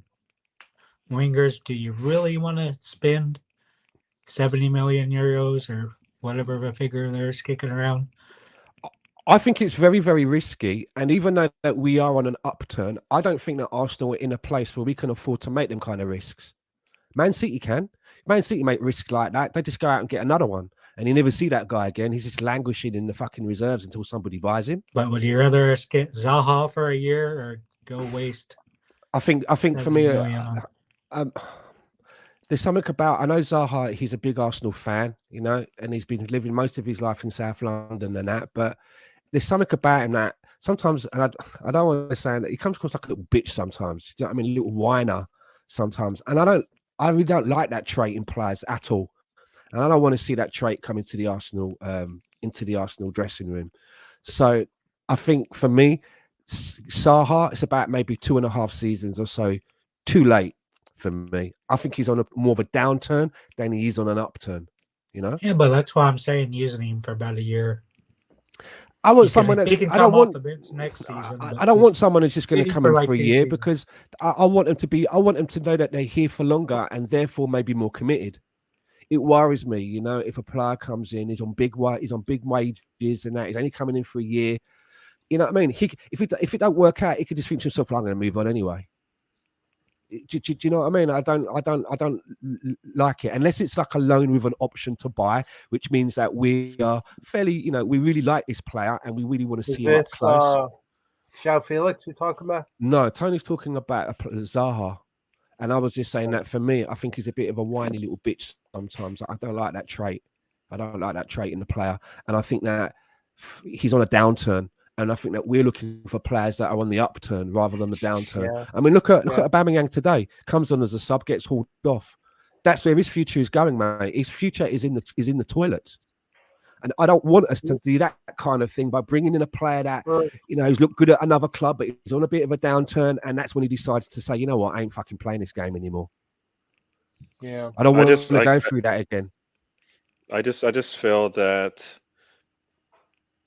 Speaker 2: wingers? Do you really want to spend 70 million euros or whatever the figure there's kicking around?
Speaker 4: I think it's very, very risky. And even though that we are on an upturn, I don't think that Arsenal are in a place where we can afford to make them kind of risks. Man City can. Man City make risks like that. They just go out and get another one. And you never see that guy again. He's just languishing in the fucking reserves until somebody buys him.
Speaker 2: But would you rather get Zaha for a year or go waste?
Speaker 4: I think for me, there's something about, I know Zaha, he's a big Arsenal fan, and he's been living most of his life in South London and that, but there's something about him that sometimes, and I don't want to say that he comes across like a little bitch sometimes. Do you know what I mean? A little whiner sometimes. And I really don't like that trait in players at all. And I don't want to see that trait come into the Arsenal dressing room. So I think for me, Zaha, it's about maybe 2.5 seasons or so too late for me. I think he's on more of a downturn than he is on an upturn,
Speaker 2: Yeah, but that's why I'm saying using him for about a year.
Speaker 4: I want someone that's. I don't want
Speaker 2: the bench next season.
Speaker 4: I don't want someone who's just going to come in for a year
Speaker 2: seasons.
Speaker 4: because I want them to be. I want them to know that they're here for longer and therefore maybe more committed. It worries me, if a player comes in, he's on big wages and that he's only coming in for a year. You know what I mean? If it don't work out, he could just think to himself, "I'm going to move on anyway." Do you know what I mean? I don't like it unless it's like a loan with an option to buy, which means that we are fairly, we really like this player and we really want to see him up close.
Speaker 1: João Felix, you talking about?
Speaker 4: No, Tony's talking about Zaha. And I was just saying that for me, I think he's a bit of a whiny little bitch sometimes. I don't like that trait. I don't like that trait in the player. And I think that he's on a downturn. And I think that we're looking for players that are on the upturn rather than the downturn.
Speaker 1: Yeah.
Speaker 4: I mean, look at Aubameyang today. Comes on as a sub, gets hauled off. That's where his future is going, mate. His future is in the toilet. And I don't want us to do that kind of thing by bringing in a player that, he's looked good at another club, but he's on a bit of a downturn. And that's when he decides to say, you know what, I ain't fucking playing this game anymore.
Speaker 1: Yeah.
Speaker 4: I don't want to go through that again.
Speaker 3: I just feel that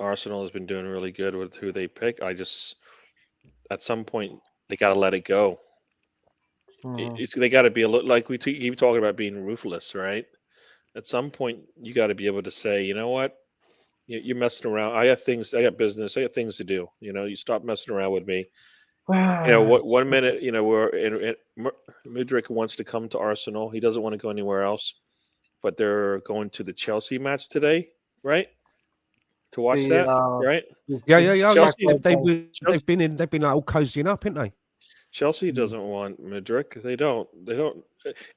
Speaker 3: Arsenal has been doing really good with who they pick. At some point, they got to let it go. They got to be a little, like we keep talking about being ruthless, right? At some point, you got to be able to say, you know what, you're messing around. I got business. I got things to do. You stop messing around with me. One minute, we're Mudryk wants to come to Arsenal. He doesn't want to go anywhere else. But they're going to the Chelsea match today, right? To watch that, right?
Speaker 4: Yeah.
Speaker 3: Chelsea,
Speaker 4: they've been like all cozying up, haven't they?
Speaker 3: Chelsea doesn't want Mudryk. They don't.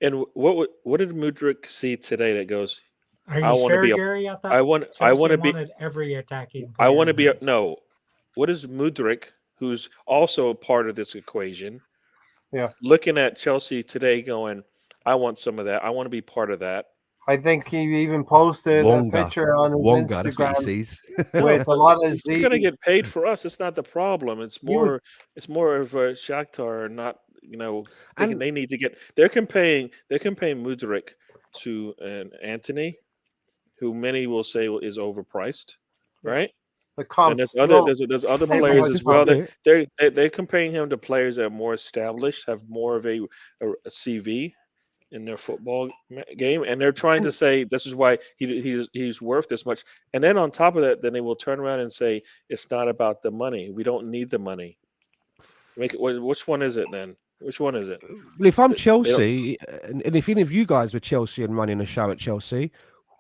Speaker 3: And what did Mudryk see today that goes?
Speaker 2: Are you sure, Gary?
Speaker 3: I want to be
Speaker 2: every attacking player.
Speaker 3: I want to be no. What is Mudryk, who's also a part of this equation?
Speaker 1: Yeah.
Speaker 3: Looking at Chelsea today, going, I want some of that. I want to be part of that.
Speaker 1: I think he even posted a picture on his Instagram with a lot of
Speaker 3: He's going to get paid for us. It's not the problem. It's more of a Shakhtar, not they need to get. They're comparing Mudryk to an Anthony, who many will say is overpriced, right? And there's other players as well. They're comparing him to players that are more established, have more of a CV in their football game, and they're trying to say this is why he's worth this much. And then on top of that, then they will turn around and say it's not about the money. We don't need the money. Which one is it then? Which one is it?
Speaker 4: Well, if I'm Chelsea, and if any of you guys were Chelsea and running a show at Chelsea,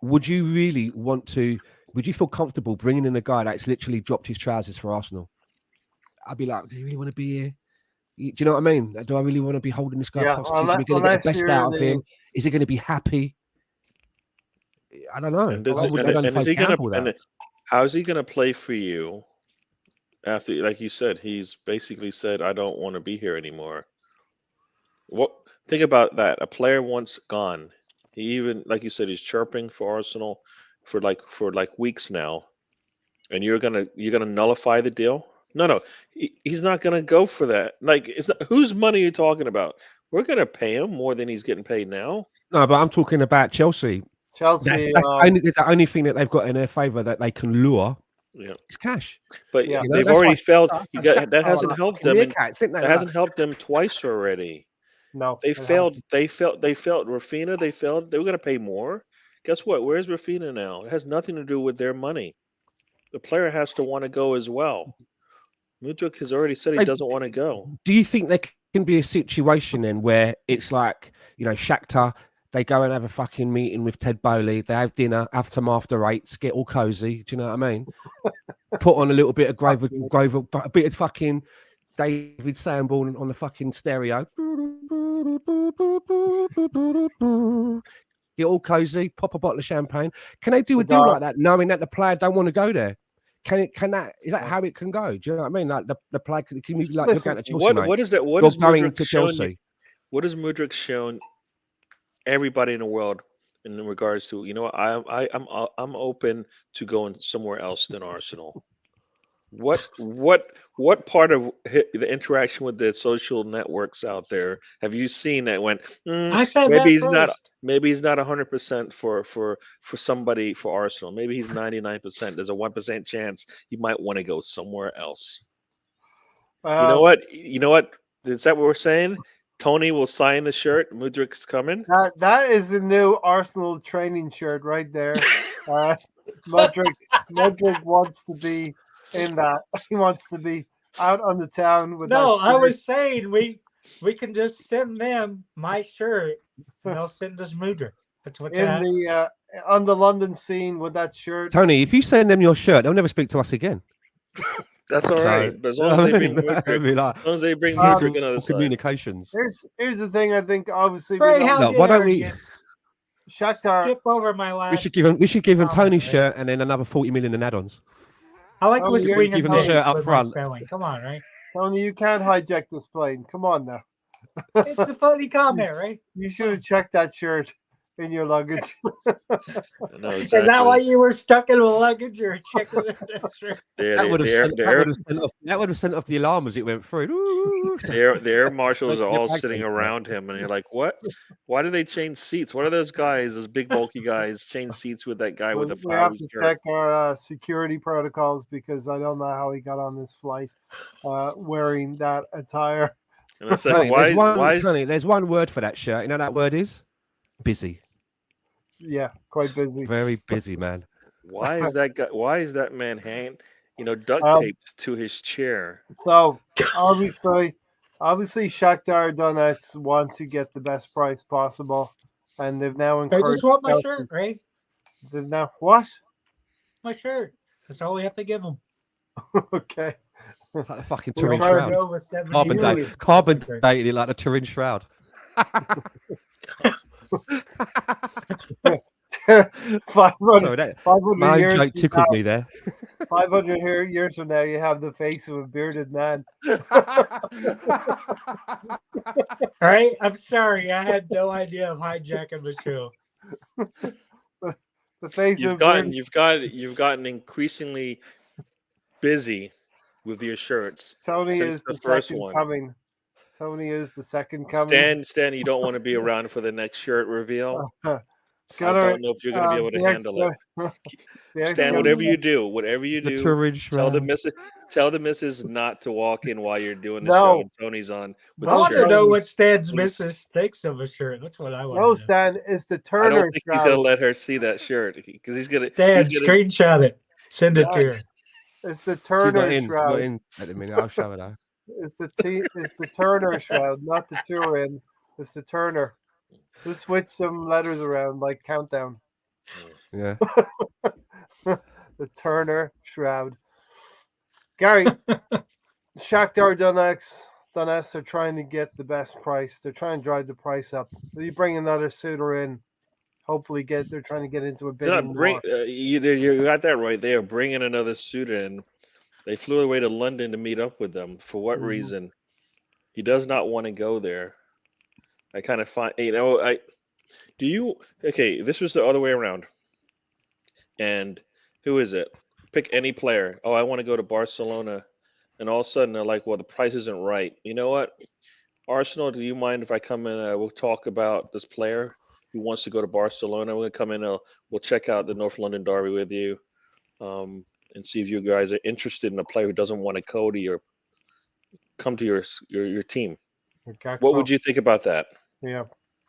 Speaker 4: would you really want to? Would you feel comfortable bringing in a guy that's literally dropped his trousers for Arsenal? I'd be like, does he really want to be here? Do you know what I mean? Do I really want to be holding this guy hostage? Are we going to get the best out of him? Is he going to be happy? I don't know.
Speaker 3: How is he going to play for you after, like you said, he's basically said, I don't want to be here anymore. Think about that. A player once gone. He even, like you said, he's chirping for Arsenal for weeks now, and you're gonna nullify the deal. No, he's not going to go for that. Like, whose money are you talking about? We're going to pay him more than he's getting paid now.
Speaker 4: No, but I'm talking about Chelsea. That's the only thing that they've got in their favour that they can lure.
Speaker 3: Yeah,
Speaker 4: it's cash.
Speaker 3: But they've already failed. That hasn't helped them. That hasn't helped them twice already.
Speaker 1: No,
Speaker 3: they failed. They failed. Rafinha, they failed. They were going to pay more. Guess what? Where's Rafinha now? It has nothing to do with their money. The player has to want to go as well. Mudryk has already said he doesn't want to go.
Speaker 4: Do you think there can be a situation then where it's like, Shakhtar, they go and have a fucking meeting with Ted Bowley, they have dinner, have some after eights, get all cozy, do you know what I mean? Put on a little bit of Grover, a bit of fucking David Sanborn on the fucking stereo. Get all cozy, pop a bottle of champagne. Can they do a deal like that, knowing that the player don't want to go there? Is that how it can go? Do you know what I mean? Like the player can be like, you're going to Chelsea,
Speaker 3: what is that? What
Speaker 4: you're
Speaker 3: is
Speaker 4: going
Speaker 3: Mudryk
Speaker 4: to Chelsea?
Speaker 3: Shown, what has Mudryk shown everybody in the world in regards to, I'm open to going somewhere else than Arsenal? What part of the interaction with the social networks out there have you seen that went? Maybe he's not 100% for somebody for Arsenal. Maybe he's 99%. There's a 1% chance he might want to go somewhere else. You know what? Is that what we're saying? Tony will sign the shirt. Mudryk's coming.
Speaker 1: That is the new Arsenal training shirt right there. Mudryk wants to be in that. He wants to be out on the town with
Speaker 2: No,
Speaker 1: that
Speaker 2: I was saying we can just send them my shirt and they'll send us Mudryk. That's what's
Speaker 1: on the London scene with that shirt.
Speaker 4: Tony, if you send them your shirt, they'll never speak to us again.
Speaker 3: That's all right.
Speaker 4: So,
Speaker 3: But as long as they bring
Speaker 4: I mean, like,
Speaker 3: as long as they bring
Speaker 1: Um,
Speaker 3: Mudryk on the other side.
Speaker 4: communications.
Speaker 1: Here's the thing. I think obviously
Speaker 2: Ray,
Speaker 1: we
Speaker 2: how
Speaker 1: don't,
Speaker 4: No, why
Speaker 2: dare
Speaker 4: don't we?
Speaker 2: you
Speaker 1: Shakhtar.
Speaker 2: skip over my last?
Speaker 4: We should give him
Speaker 2: comment,
Speaker 4: Tony's
Speaker 2: Ray.
Speaker 4: shirt and then another 40 million in add-ons.
Speaker 2: I like
Speaker 1: Oh,
Speaker 2: whispering
Speaker 1: you're
Speaker 2: in
Speaker 4: giving the
Speaker 2: Tony's
Speaker 4: shirt up
Speaker 2: with my
Speaker 4: front.
Speaker 2: spelling. Come on, Ray.
Speaker 1: Tony, you can't hijack this plane. Come on now.
Speaker 2: It's a funny comment, Ray.
Speaker 1: You should have checked that shirt in your luggage.
Speaker 3: No,
Speaker 2: Is that why you were stuck in a luggage or checking the shirt?
Speaker 4: That would have sent off the alarm as it went through.
Speaker 3: The air marshals are
Speaker 4: Get
Speaker 3: all
Speaker 4: back
Speaker 3: sitting
Speaker 4: there.
Speaker 3: around him, and you're like, "What? Why do they change seats? What are those guys, those big bulky guys, change seats with that guy with the
Speaker 1: We have
Speaker 3: flowery
Speaker 1: to
Speaker 3: shirt?"
Speaker 1: check our security protocols because I don't know how he got on this flight wearing that attire.
Speaker 3: And it's
Speaker 4: Tony,
Speaker 3: like, why?
Speaker 4: Tony, there's one word for that shirt. You know that word is? Busy.
Speaker 1: Yeah, quite busy.
Speaker 4: Very busy, man.
Speaker 3: Why is that guy? Why is that man hanging? Duct taped to his chair.
Speaker 1: So obviously Shakhtar Donetsk want to get the best price possible, and they've now
Speaker 2: I
Speaker 1: encouraged.
Speaker 2: just want my shirt, Ray.
Speaker 1: They've now what?
Speaker 2: My shirt. That's all we have to give them.
Speaker 1: Okay.
Speaker 4: Like the fucking
Speaker 1: We're
Speaker 4: Turin
Speaker 1: trying
Speaker 4: shroud.
Speaker 1: to go
Speaker 4: Carbon dated like the Turin shroud.
Speaker 1: 500
Speaker 4: Sorry, that
Speaker 1: 500
Speaker 4: my own
Speaker 1: years
Speaker 4: joke
Speaker 1: from
Speaker 4: tickled
Speaker 1: now-
Speaker 4: me there.
Speaker 1: 500 years from now, you have the face of a bearded man.
Speaker 2: All right, I'm sorry. I had no idea of hijacking the show.
Speaker 1: The face
Speaker 3: You've
Speaker 1: of a bearded.
Speaker 3: you've gotten increasingly busy with your shirts.
Speaker 1: Tony
Speaker 3: since
Speaker 1: is
Speaker 3: the
Speaker 1: the
Speaker 3: first
Speaker 1: second
Speaker 3: one.
Speaker 1: coming. Tony is the second coming.
Speaker 3: Stan, you don't want to be around for the next shirt reveal. I
Speaker 1: Gunnar,
Speaker 3: don't know if you're going to be able to
Speaker 1: the
Speaker 3: handle it.
Speaker 1: the
Speaker 3: Stan,
Speaker 1: ex-
Speaker 3: whatever you do,
Speaker 4: The Turin
Speaker 3: tell the
Speaker 4: shroud.
Speaker 3: missus not to walk in while you're doing the
Speaker 1: No.
Speaker 3: show and Tony's on with
Speaker 2: I
Speaker 3: the
Speaker 2: want to
Speaker 3: shirt.
Speaker 2: know what Stan's
Speaker 3: Please.
Speaker 2: missus thinks of a shirt. That's what I want
Speaker 1: No,
Speaker 2: to know.
Speaker 1: Stan, it's the
Speaker 3: I
Speaker 1: Turner
Speaker 3: don't think he's
Speaker 1: shroud.
Speaker 3: going to let her see that shirt because he's going to.
Speaker 2: Stan, screenshot it. Send it to her.
Speaker 1: It's the
Speaker 4: She's
Speaker 1: Turner
Speaker 4: not in
Speaker 1: shroud.
Speaker 4: at the minute. I'll show her though.
Speaker 1: It's the Turner shroud, not the Turin. It's the Turner. We'll switch some letters around like countdown.
Speaker 4: Yeah.
Speaker 1: The Turner shroud. Gary, Shakhtar Donetsk are trying to get the best price. They're trying to drive the price up. You bring another suitor in. Hopefully, they're trying to get into a bidding war.
Speaker 3: You got that right there. Bringing another suit in. They flew away to London to meet up with them. For what reason? He does not want to go there. I kind of find, this was the other way around. And who is it? Pick any player. Oh, I want to go to Barcelona. And all of a sudden they're like, well, the price isn't right. You know what? Arsenal, do you mind if I come in? We'll talk about this player who wants to go to Barcelona. We're going to come in. We'll check out the North London derby with you. And see if you guys are interested in a player who doesn't want to come to your team. What would you think about that?
Speaker 1: Yeah.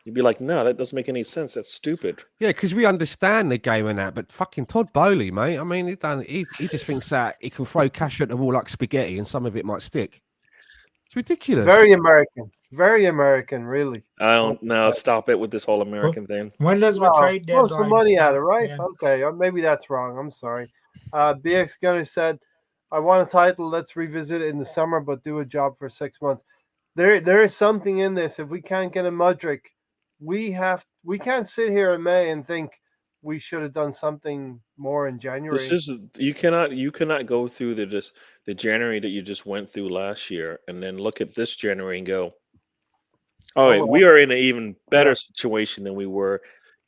Speaker 3: You'd be like, no, that doesn't make any sense. That's stupid.
Speaker 4: Yeah, because we understand the game and that, but fucking Todd Bowley, mate. I mean, he just thinks that he can throw cash at the wall like spaghetti and some of it might stick. It's ridiculous.
Speaker 1: Very American, really.
Speaker 3: I don't know. Stop it with this whole American thing.
Speaker 2: When does the trade deadline?
Speaker 1: Throw some money at it, right?
Speaker 2: Yeah.
Speaker 1: Okay, maybe that's wrong. I'm sorry. BX Gunner said, I want a title. Let's revisit it in the summer, but do a job for 6 months. There is something in this. If we can't get a Mudryk, we can't sit here in May and think we should have done something more in January.
Speaker 3: You cannot go through the January that you just went through last year and then look at this January and go, all right, we are in an even better situation than we were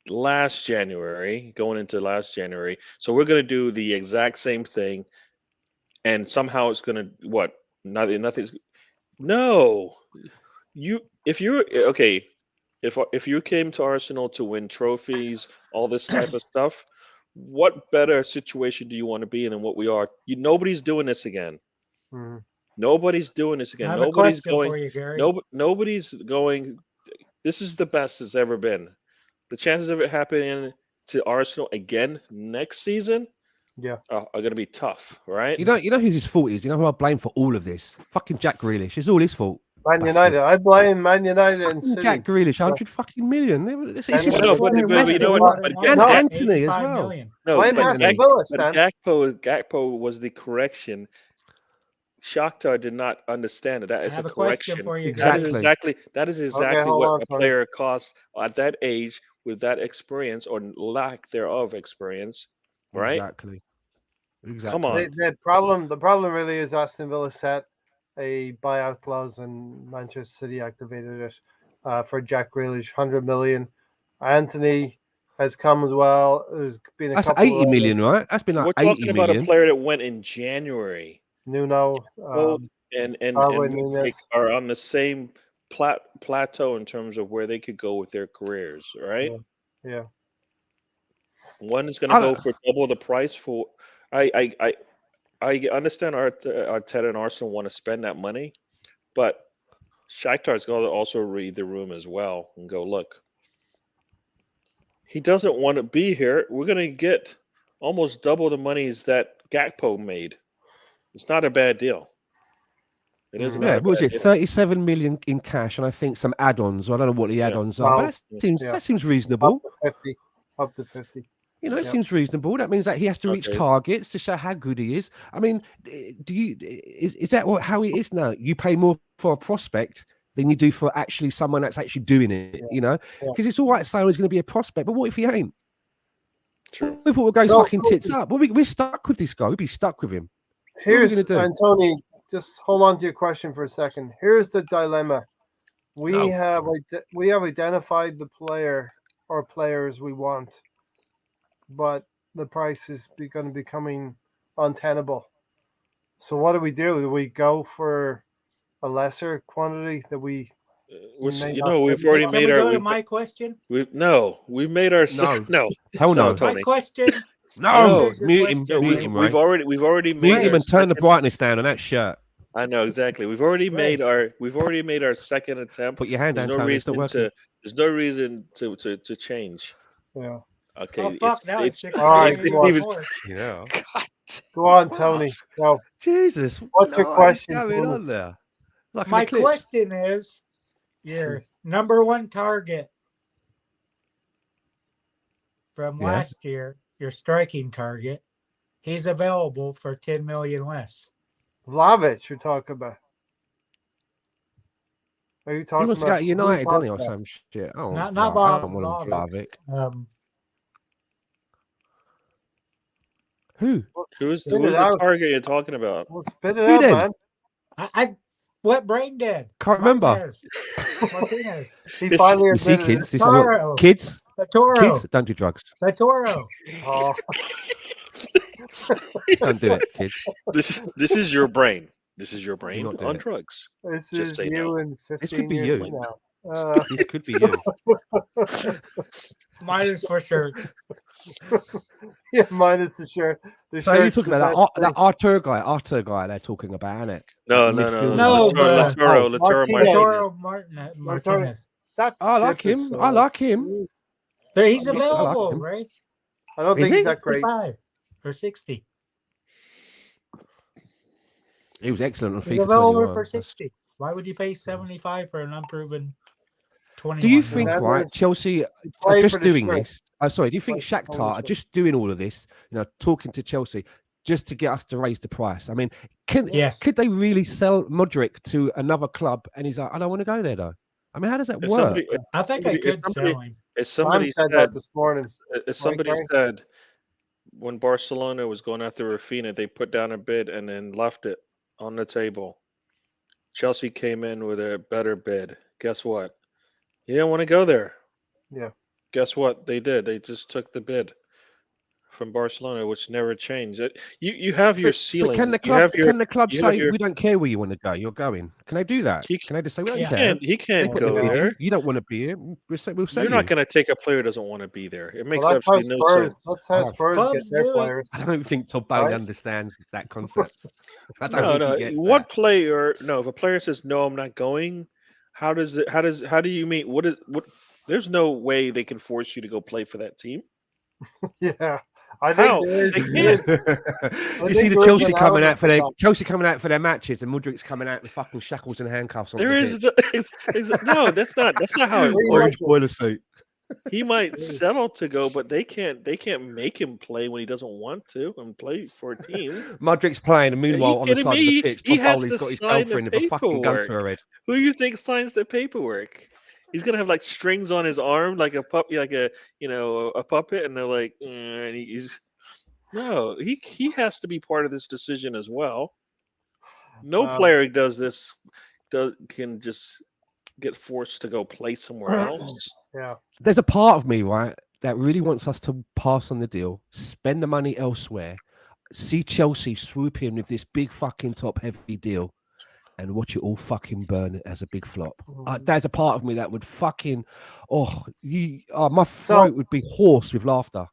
Speaker 3: last January, going into last January. So we're going to do the exact same thing, and somehow it's going to what? Nothing's. No, if you came to Arsenal to win trophies, all this type of stuff, what better situation do you want to be in than what we are? Nobody's doing this again.
Speaker 1: Mm-hmm.
Speaker 3: Nobody's doing this again.
Speaker 2: I have a question for you, Gary.
Speaker 3: Nobody's going. This is the best it's ever been. The chances of it happening to Arsenal again next season, are going to be tough, right?
Speaker 4: You know who's his fault is? You know who I blame for all of this? Fucking Jack Grealish. It's all his fault.
Speaker 1: Man United. I blame Man United and City.
Speaker 4: Jack Grealish, 100 fucking million. It's just
Speaker 3: but you know what?
Speaker 4: and Anthony as well.
Speaker 3: No,
Speaker 1: blame
Speaker 3: but
Speaker 1: Aston Villa, Stan.
Speaker 3: Gakpo was the correction Shakhtar did not understand it. That is
Speaker 2: have
Speaker 3: a
Speaker 2: a question
Speaker 3: correction.
Speaker 2: for you
Speaker 3: That is
Speaker 4: Exactly.
Speaker 3: exactly
Speaker 1: hold
Speaker 3: what
Speaker 1: on,
Speaker 3: a
Speaker 1: Tony.
Speaker 3: player costs at that age with that experience or lack thereof experience, right?
Speaker 4: Exactly.
Speaker 3: Come on.
Speaker 1: The problem really is Aston Villa set a buyout clause and Manchester City activated it for Jack Grealish, 100 million. Anthony has come as well. There's been a
Speaker 4: That's
Speaker 1: couple
Speaker 4: 80
Speaker 1: of
Speaker 4: million, right? That's been like
Speaker 3: We're
Speaker 4: 80
Speaker 3: talking about a
Speaker 4: million.
Speaker 3: player that went in January.
Speaker 1: Nuno,
Speaker 3: And
Speaker 1: Darwin
Speaker 3: Modric
Speaker 1: Nunes.
Speaker 3: are on the same plateau in terms of where they could go with their careers, right?
Speaker 1: Yeah.
Speaker 3: One is going
Speaker 4: I
Speaker 3: to go
Speaker 4: don't-
Speaker 3: for double the price for. I understand Arteta and Arsenal want to spend that money, but Shakhtar's going to also read the room as well and go, look, he doesn't want to be here. We're going to get almost double the monies that Gakpo made. It's not a bad deal. It is not
Speaker 4: Yeah,
Speaker 3: a
Speaker 4: what was
Speaker 3: bad
Speaker 4: it?
Speaker 3: deal.
Speaker 4: 37 million in cash, and I think some add-ons. I don't know what the
Speaker 3: Yeah.
Speaker 4: add-ons are, but that seems reasonable.
Speaker 1: Up to 50.
Speaker 4: You know, it seems reasonable. That means that he has to reach
Speaker 3: Okay.
Speaker 4: targets to show how good he is. I mean, is that how it is now? You pay more for a prospect than you do for actually someone that's actually doing it. You know, because it's all right saying he's going to be a prospect, but what if he ain't?
Speaker 3: True.
Speaker 4: We thought we're going
Speaker 1: So-
Speaker 4: fucking tits up. Well, we're stuck with this guy. We'd be stuck with him.
Speaker 1: Here's
Speaker 4: gonna do?
Speaker 1: and Tony, just hold on to your question for a second. Here's the dilemma. We have identified the player or players we want, but the price is going to be becoming untenable. So what do? Do we go for a lesser quantity that we?
Speaker 3: We've
Speaker 1: may
Speaker 3: already
Speaker 1: not fit?
Speaker 2: Can
Speaker 3: made
Speaker 2: we
Speaker 3: our.
Speaker 2: go to my question?
Speaker 3: We've made our.
Speaker 4: No.
Speaker 3: No,
Speaker 4: Hell no.
Speaker 3: Tony.
Speaker 2: My question.
Speaker 4: No,
Speaker 2: Here's your
Speaker 4: mute him.
Speaker 2: question,
Speaker 3: No,
Speaker 4: Mute
Speaker 2: Ray.
Speaker 4: him,
Speaker 3: we've
Speaker 4: right?
Speaker 3: already made.
Speaker 4: Mute him
Speaker 3: our
Speaker 4: and turn the
Speaker 3: second-
Speaker 4: brightness down on that shirt.
Speaker 3: I know exactly. We've already
Speaker 2: Right.
Speaker 3: made our second attempt.
Speaker 4: Put your hand
Speaker 3: There's
Speaker 4: down,
Speaker 3: no
Speaker 4: Tony. It's not
Speaker 3: reason
Speaker 4: working.
Speaker 3: There's no reason to change.
Speaker 1: Yeah.
Speaker 3: Okay.
Speaker 2: Oh fuck! Now it's 60
Speaker 1: all right,
Speaker 2: million
Speaker 1: go on.
Speaker 2: more.
Speaker 4: Yeah.
Speaker 1: Go on, Tony. Go.
Speaker 4: Jesus.
Speaker 1: What's your question,
Speaker 4: going
Speaker 1: Tony?
Speaker 4: on there? Like an
Speaker 2: My
Speaker 4: eclipse.
Speaker 2: question is, your
Speaker 1: Jeez.
Speaker 2: number one target from
Speaker 4: Yeah.
Speaker 2: last year, your striking target, he's available for 10 million less.
Speaker 1: Vlahovic, you're talking about. Are you
Speaker 4: He
Speaker 1: talking
Speaker 4: wants to go
Speaker 1: about
Speaker 4: to
Speaker 1: who
Speaker 4: United, doesn't he, or
Speaker 1: about?
Speaker 4: some shit? Oh,
Speaker 2: Not
Speaker 4: I don't want
Speaker 2: Vlahovic.
Speaker 4: Vlahovic. Who?
Speaker 3: Who's
Speaker 1: Spit it
Speaker 3: the
Speaker 1: out.
Speaker 3: target you're talking about?
Speaker 1: Well, spit it
Speaker 4: Who
Speaker 1: out,
Speaker 4: then?
Speaker 1: man.
Speaker 2: I went brain dead.
Speaker 4: Can't remember.
Speaker 2: Martinez.
Speaker 1: He
Speaker 3: This-
Speaker 1: finally
Speaker 4: You see,
Speaker 1: admitted
Speaker 4: kids.
Speaker 1: it.
Speaker 4: This is what
Speaker 2: Toro.
Speaker 4: kids.
Speaker 2: Toro.
Speaker 4: Kids don't do drugs.
Speaker 2: Toro.
Speaker 1: Oh,
Speaker 4: Don't do it, kids.
Speaker 3: This is your brain. This is your brain
Speaker 4: not do
Speaker 3: on
Speaker 4: it.
Speaker 3: drugs.
Speaker 1: this
Speaker 3: Just
Speaker 1: is
Speaker 3: say
Speaker 1: you
Speaker 3: no.
Speaker 1: in 15
Speaker 4: This could be
Speaker 1: years
Speaker 4: you.
Speaker 1: from now.
Speaker 4: This could be you.
Speaker 2: Minus for sure.
Speaker 1: Yeah, minus the shirt. The
Speaker 4: So you're
Speaker 1: shirt's
Speaker 4: talking
Speaker 1: the
Speaker 4: about
Speaker 1: best
Speaker 4: that Artur guy they're talking about, isn't it?
Speaker 3: No,
Speaker 4: That
Speaker 3: no, no,
Speaker 4: midfielder.
Speaker 2: No,
Speaker 3: Latoro
Speaker 1: Martinez.
Speaker 3: Martinez.
Speaker 2: Martinez.
Speaker 1: That
Speaker 4: I like
Speaker 1: ship is
Speaker 4: him. I like him.
Speaker 2: He's
Speaker 1: I like
Speaker 2: available,
Speaker 4: him.
Speaker 2: right?
Speaker 1: I don't
Speaker 4: Is
Speaker 1: think
Speaker 4: he?
Speaker 1: he's that great.
Speaker 2: 65 or 60.
Speaker 4: He was excellent on
Speaker 2: He's
Speaker 4: FIFA
Speaker 2: available
Speaker 4: 21.
Speaker 2: for 60. Why would you pay 75 for an unproven 21?
Speaker 4: Do you think,
Speaker 1: That
Speaker 4: right,
Speaker 1: was-
Speaker 4: Chelsea
Speaker 1: Play
Speaker 4: are
Speaker 1: for
Speaker 4: just
Speaker 1: the
Speaker 4: doing
Speaker 1: shirt.
Speaker 4: this? Sorry, do you think
Speaker 1: Play for the
Speaker 4: Shakhtar are
Speaker 1: shirt.
Speaker 4: just doing all of this, talking to Chelsea just to get us to raise the price? I mean,
Speaker 2: Yes.
Speaker 4: could they really sell Modric to another club and he's like, I don't want to go there though? I mean, how does that
Speaker 3: If
Speaker 4: work?
Speaker 3: somebody,
Speaker 2: I think I
Speaker 3: if
Speaker 2: could
Speaker 3: somebody-
Speaker 2: sell him.
Speaker 3: if
Speaker 1: Sam
Speaker 3: somebody
Speaker 1: said that this morning.
Speaker 3: if somebody
Speaker 1: Gary?
Speaker 3: said when Barcelona was going after Rafinha, they put down a bid and then left it on the table. Chelsea came in with a better bid. Guess what? He didn't want to go there.
Speaker 1: Yeah.
Speaker 3: Guess what they did? They just took the bid from Barcelona, which never changed. You have your ceiling.
Speaker 4: But can the
Speaker 3: You have
Speaker 4: club
Speaker 3: you have
Speaker 4: say
Speaker 3: your-
Speaker 4: we don't care where you want to go? You're going. Can they do that?
Speaker 3: He-
Speaker 4: Can they just say we don't
Speaker 2: Yeah.
Speaker 4: care?
Speaker 3: He can't
Speaker 4: Put
Speaker 3: go
Speaker 4: the bid in.
Speaker 3: there.
Speaker 4: You don't want to be here. We'll sell
Speaker 3: You're
Speaker 4: you.
Speaker 3: not going to take a player who doesn't want to be there. It makes
Speaker 1: Well, that's how
Speaker 3: absolutely no
Speaker 1: Spurs.
Speaker 3: sense.
Speaker 1: That's how
Speaker 4: Oh,
Speaker 1: Spurs get
Speaker 2: clubs
Speaker 1: their
Speaker 2: do it.
Speaker 1: players.
Speaker 4: I don't think Todd Bowley
Speaker 1: Right?
Speaker 4: understands that concept. I don't
Speaker 3: No,
Speaker 4: think
Speaker 3: no.
Speaker 4: he gets
Speaker 3: What
Speaker 4: that.
Speaker 3: player? No, if a player says no, I'm not going. How do you mean? What? There's no way they can force you to go play for that team.
Speaker 1: Yeah, I
Speaker 3: How?
Speaker 1: think there is.
Speaker 3: They
Speaker 1: there
Speaker 3: can't.
Speaker 1: is-
Speaker 4: You see
Speaker 1: think
Speaker 4: the
Speaker 1: there is
Speaker 4: Chelsea
Speaker 1: an
Speaker 4: coming out
Speaker 1: element
Speaker 4: for
Speaker 1: of
Speaker 4: their matches, and Mudrik's coming out with fucking shackles and handcuffs on
Speaker 3: There
Speaker 4: the
Speaker 3: is
Speaker 4: pitch.
Speaker 3: no, no. That's not how it
Speaker 1: Where you
Speaker 3: works.
Speaker 4: Orange boiler suit.
Speaker 3: He might settle to go, but they can't make him play when he doesn't want to and play for a team.
Speaker 4: Mudrik's playing, and
Speaker 3: Are you
Speaker 4: meanwall on the
Speaker 3: kidding
Speaker 4: side of the
Speaker 3: me?
Speaker 4: pitch,
Speaker 3: He
Speaker 4: Todd
Speaker 3: has
Speaker 4: Bowley's
Speaker 3: to
Speaker 4: got his
Speaker 3: sign the
Speaker 4: girlfriend with a fucking gun to
Speaker 3: paperwork.
Speaker 4: her head.
Speaker 3: Who do you think signs the paperwork? He's gonna have like strings on his arm, like a puppy, like a a puppet, and they're like, and he's no. He has to be part of this decision as well. No player who does this can just get forced to go play somewhere else.
Speaker 1: Yeah.
Speaker 4: There's a part of me, right, that really wants us to pass on the deal, spend the money elsewhere, see Chelsea swoop in with this big fucking top heavy deal, and watch it all fucking burn as a big flop. There's a part of me that would fucking, my throat would be hoarse with laughter.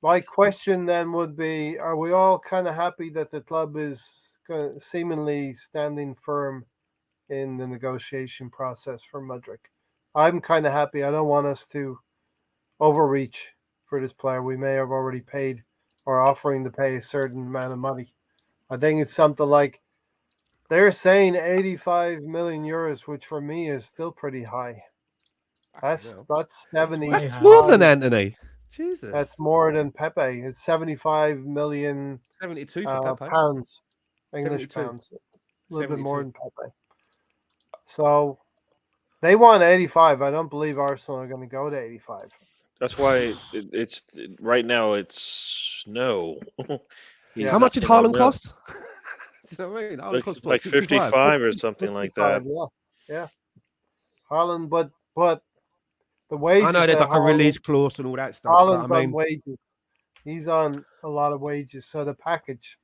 Speaker 1: My question then would be: are we all kind of happy that the club is seemingly standing firm in the negotiation process for Mudryk? I'm kind of happy. I don't want us to overreach for this player. We may have already paid or offering to pay a certain amount of money. I think it's something like they're saying 85 million euros, which for me is still pretty high. That's 70.
Speaker 4: That's more than Anthony. Jesus.
Speaker 1: That's more than Pepe. It's 75 million
Speaker 4: 72 for Pepe.
Speaker 1: pounds, English
Speaker 4: 72.
Speaker 1: pounds. A little
Speaker 4: 72.
Speaker 1: bit more than Pepe. So they want 85. I don't believe Arsenal are going to go to 85.
Speaker 3: That's why it's right now. It's no.
Speaker 4: How much did Haaland cost? You know what I mean? Haaland cost
Speaker 3: like 55 or something like that.
Speaker 1: Yeah. Haaland, but the wages.
Speaker 4: I know there's like a release clause and all that stuff.
Speaker 1: Haaland's on wages. He's on a lot of wages, so the package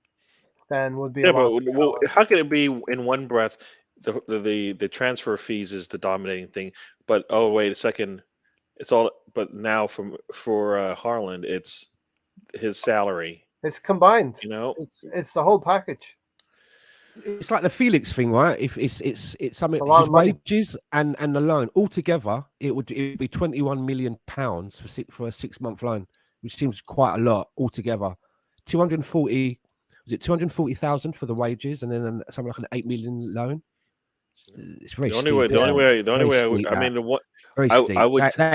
Speaker 1: then would be.
Speaker 3: Yeah, but how can it be in one breath? The transfer fees is the dominating thing, but oh wait a second, it's all. But now for Haaland, it's his salary.
Speaker 1: It's combined. It's the whole package.
Speaker 4: It's like the Felix thing, right? If it's something his wages and the loan altogether, it would be 21 million pounds for a 6-month loan, which seems quite a lot altogether. 240 was it 240,000 for the wages, and then something like an 8 million loan. It's very
Speaker 3: the only way. That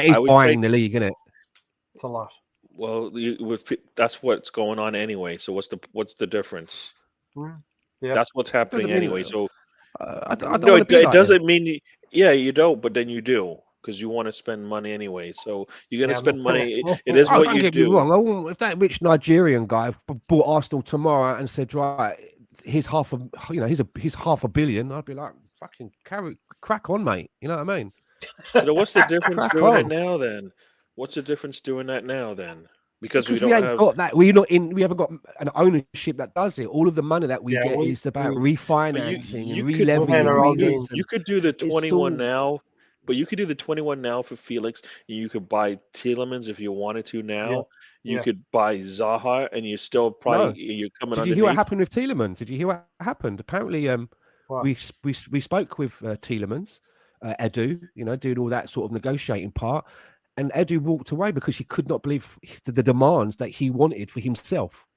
Speaker 4: is buying the league, isn't it?
Speaker 1: It's a lot.
Speaker 3: Well, that's what's going on anyway. So what's the difference?
Speaker 1: Yeah.
Speaker 3: That's what's happening anyway. So
Speaker 4: it
Speaker 3: doesn't mean you don't, but then you do because you want to spend money anyway. So you're going to spend money. It is what you do.
Speaker 4: Wrong. If that rich Nigerian guy bought Arsenal tomorrow and said, right, here's half $500 million, I'd be like, fucking crack on, mate. You know what I mean?
Speaker 3: So what's the difference doing it now then? What's the difference doing that now then? Because we
Speaker 4: haven't got that. We haven't got an ownership that does it. All of the money that we get is about refinancing and re-leveraging.
Speaker 3: You could do the 21 now, but you could do the 21 now for Felix, and you could buy Tielemans if you wanted to now. You could buy Zaha, and you're still probably you're coming.
Speaker 4: Did you hear what happened with Tielemans? Did you hear what happened? Apparently, we spoke with Tielemans, Edu, doing all that sort of negotiating part. And Edu walked away because he could not believe the demands that he wanted for himself.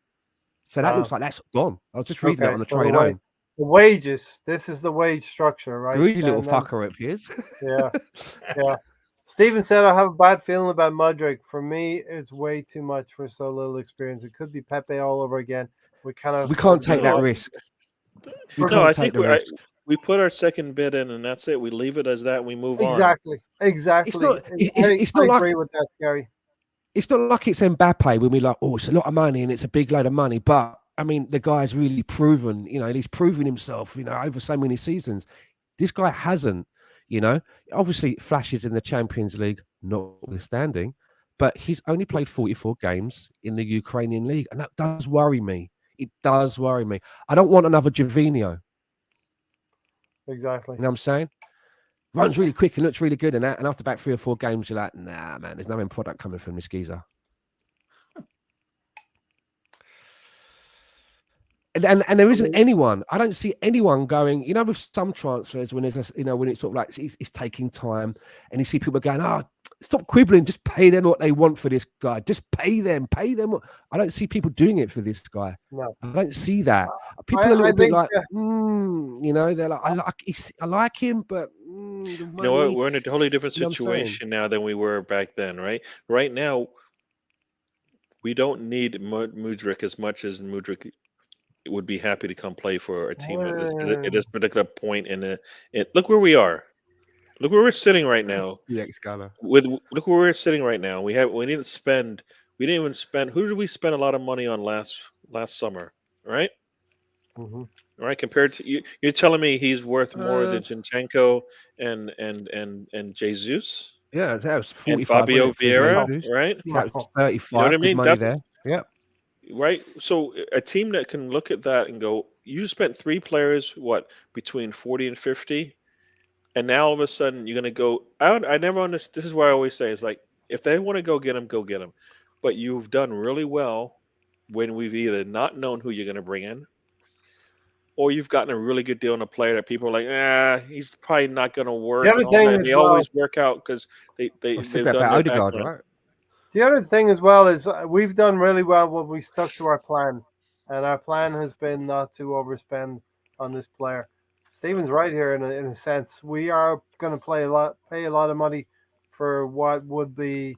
Speaker 4: So that looks like that's gone. I was just reading that on the train home.
Speaker 1: The wages. This is the wage structure, right?
Speaker 4: Greedy little fucker up here.
Speaker 1: Yeah. Stephen said, I have a bad feeling about Mudryk. For me, it's way too much for so little experience. It could be Pepe all over again. We can't
Speaker 4: take that risk.
Speaker 3: I think we put our second bid in, and that's it. We leave it as that, and we move on.
Speaker 1: Exactly.
Speaker 4: It's not
Speaker 1: I
Speaker 4: like,
Speaker 1: agree with that, Gary.
Speaker 4: It's not like it's Mbappe when we're like, oh, it's a lot of money and it's a big load of money. But I mean, the guy's really proven, he's proven himself, over so many seasons. This guy hasn't, obviously flashes in the Champions League, notwithstanding, but he's only played 44 games in the Ukrainian league, and that does worry me. It does worry me. I don't want another Gervinho.
Speaker 1: Exactly.
Speaker 4: You know what I'm saying? Runs really quick and looks really good, and after about 3 or 4 games, you're like, nah, man, there's no end product coming from this geezer. And there isn't anyone. I don't see anyone going. With some transfers when there's when it's sort of like it's taking time, and you see people going, stop quibbling, just pay them what they want for this guy. Just pay them. I don't see people doing it for this guy.
Speaker 1: No,
Speaker 4: I don't see that. People are a little bit like, they're like, I like him, but the
Speaker 3: You know what?
Speaker 4: money.
Speaker 3: We're in a totally different
Speaker 4: You know what I'm saying?
Speaker 3: situation now than we were back then, right? Right now, we don't need Mudryk as much as Mudryk would be happy to come play for a team at this particular point in it. Look where we are. Look where we're sitting right now.
Speaker 4: The ex-Gala.
Speaker 3: Look where we're sitting right now. We didn't even spend. Who did we spend a lot of money on last summer? Right?
Speaker 1: Mhm.
Speaker 3: Right. Compared to you, you're telling me he's worth more
Speaker 4: Uh,
Speaker 3: than Zinchenko and Jesus
Speaker 4: yeah, that was
Speaker 3: and
Speaker 4: 45, wasn't
Speaker 3: Fabio
Speaker 4: it, for
Speaker 3: Vieira,
Speaker 4: Jesus?
Speaker 3: right?
Speaker 4: That was
Speaker 3: You know what I
Speaker 4: 35. Good
Speaker 3: mean?
Speaker 4: money there. Yeah.
Speaker 3: Right. So a team that can look at that and go, you spent three players, what, between 40 and 50, and now all of a sudden you're going to go. I never understand. This is why I always say, it's like, if they want to go get him, go get him. But you've done really well when we've either not known who you're going to bring in, or you've gotten a really good deal on a player that people are like, he's probably not going to work
Speaker 1: The
Speaker 3: and
Speaker 1: other
Speaker 3: all
Speaker 1: thing
Speaker 3: that.
Speaker 1: as
Speaker 3: They
Speaker 1: well,
Speaker 3: always work out because
Speaker 4: I said
Speaker 3: they've
Speaker 4: that
Speaker 3: done
Speaker 4: about
Speaker 3: their
Speaker 4: Odegaard,
Speaker 3: background.
Speaker 4: right?
Speaker 1: the other thing as well is we've done really well when we stuck to our plan, and our plan has been not to overspend on this player. Stephen's right here in a sense. We are going to pay a lot of money for what would be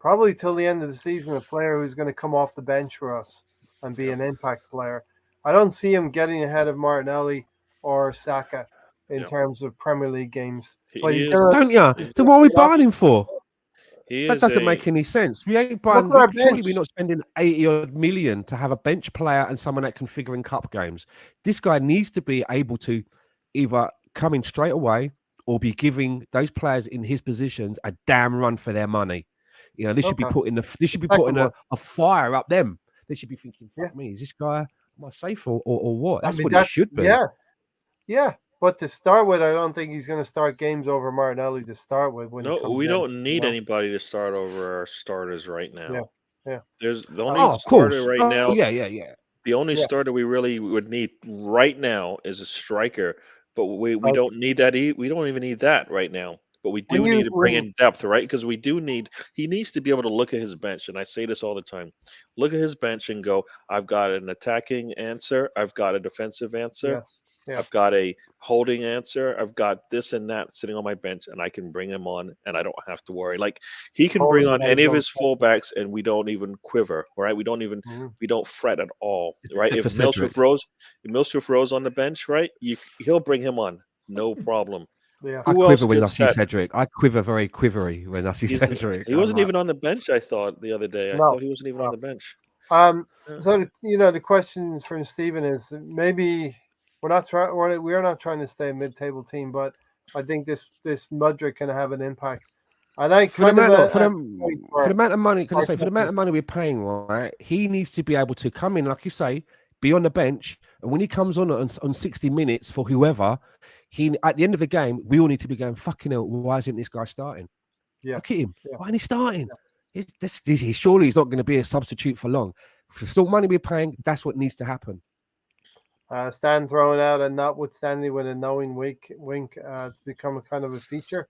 Speaker 1: probably till the end of the season a player who's going to come off the bench for us and be
Speaker 3: Yep.
Speaker 1: an impact player. I don't see him getting ahead of Martinelli or Saka in
Speaker 3: Yep.
Speaker 1: terms of Premier League games. But
Speaker 3: He
Speaker 1: he's
Speaker 3: is.
Speaker 1: going
Speaker 4: Don't you?
Speaker 1: to
Speaker 4: Then what are we buying him for?
Speaker 3: He
Speaker 4: That
Speaker 3: is
Speaker 4: doesn't
Speaker 3: a.
Speaker 4: make any sense. We ain't
Speaker 1: look
Speaker 4: buying.
Speaker 1: at our
Speaker 4: Surely
Speaker 1: bench.
Speaker 4: we're not spending 80 odd million to have a bench player and someone that can figure in cup games. This guy needs to be able to either come in straight away or be giving those players in his positions a damn run for their money. You know, they should be
Speaker 1: Okay.
Speaker 4: putting they should be
Speaker 1: Second
Speaker 4: putting
Speaker 1: one.
Speaker 4: a fire up them. They should be thinking,
Speaker 1: Yeah.
Speaker 4: fuck me, is this guy am I safe or what?
Speaker 1: I
Speaker 4: That's
Speaker 1: mean,
Speaker 4: what it should be.
Speaker 1: Yeah. But to start with, I don't think he's going to start games over Martinelli to start with when he
Speaker 3: No,
Speaker 1: comes
Speaker 3: we
Speaker 1: in.
Speaker 3: don't need anybody to start over our starters right now.
Speaker 1: Yeah. Yeah.
Speaker 3: There's the only
Speaker 4: Oh, of
Speaker 3: starter
Speaker 4: course.
Speaker 3: right
Speaker 4: Oh,
Speaker 3: now.
Speaker 4: yeah.
Speaker 3: The only
Speaker 1: Yeah.
Speaker 3: starter we really would need right now is a striker, but we
Speaker 1: Like,
Speaker 3: don't need that. We don't even need that right now. But we
Speaker 1: when
Speaker 3: do need
Speaker 1: you
Speaker 3: to bring
Speaker 1: when
Speaker 3: in depth, right? Because he needs to be able to look at his bench, and I say this all the time: look at his bench and go, "I've got an attacking answer, I've got a defensive answer,
Speaker 1: yeah.
Speaker 3: I've got a holding answer. I've got this and that sitting on my bench, and I can bring him on, and I don't have to worry. Like he can bring
Speaker 1: Holding
Speaker 3: on any of
Speaker 1: on
Speaker 3: his fullbacks, and we don't even quiver, right?
Speaker 1: Mhm.
Speaker 3: We don't fret at all, right?
Speaker 4: Except
Speaker 3: If
Speaker 4: for Cedric.
Speaker 3: Milsworth Rose on the bench, right? He'll bring him on, no problem.
Speaker 1: Yeah.
Speaker 4: I
Speaker 3: Who else
Speaker 4: quiver when I
Speaker 3: gets
Speaker 4: see
Speaker 3: that?
Speaker 4: Cedric. I quiver very quivery when I see Cedric.
Speaker 3: He
Speaker 4: I'm
Speaker 3: wasn't
Speaker 4: like,
Speaker 3: even on the bench. I thought the other day. I
Speaker 1: No.
Speaker 3: thought he wasn't even on
Speaker 1: No.
Speaker 3: the bench. Yeah.
Speaker 1: So the question from Stephen is maybe we're not trying to stay a mid-table team, but I think this Mudryk can have an impact. And I
Speaker 4: for the
Speaker 1: kind of
Speaker 4: amount, for the
Speaker 1: for
Speaker 4: amount of money, can I
Speaker 1: our
Speaker 4: say, for the amount of money we're paying, right? He needs to be able to come in, like you say, be on the bench, and when he comes on 60 minutes for whoever, he at the end of the game, we all need to be going, fucking hell, why isn't this guy starting?
Speaker 1: Yeah.
Speaker 4: Look at him.
Speaker 1: Yeah.
Speaker 4: Why isn't he starting? Surely he's not going to be a substitute for long. For the still money we're paying, that's what needs to happen.
Speaker 1: Stan throwing out and notwithstanding with a knowing wink, it's become a kind of a feature.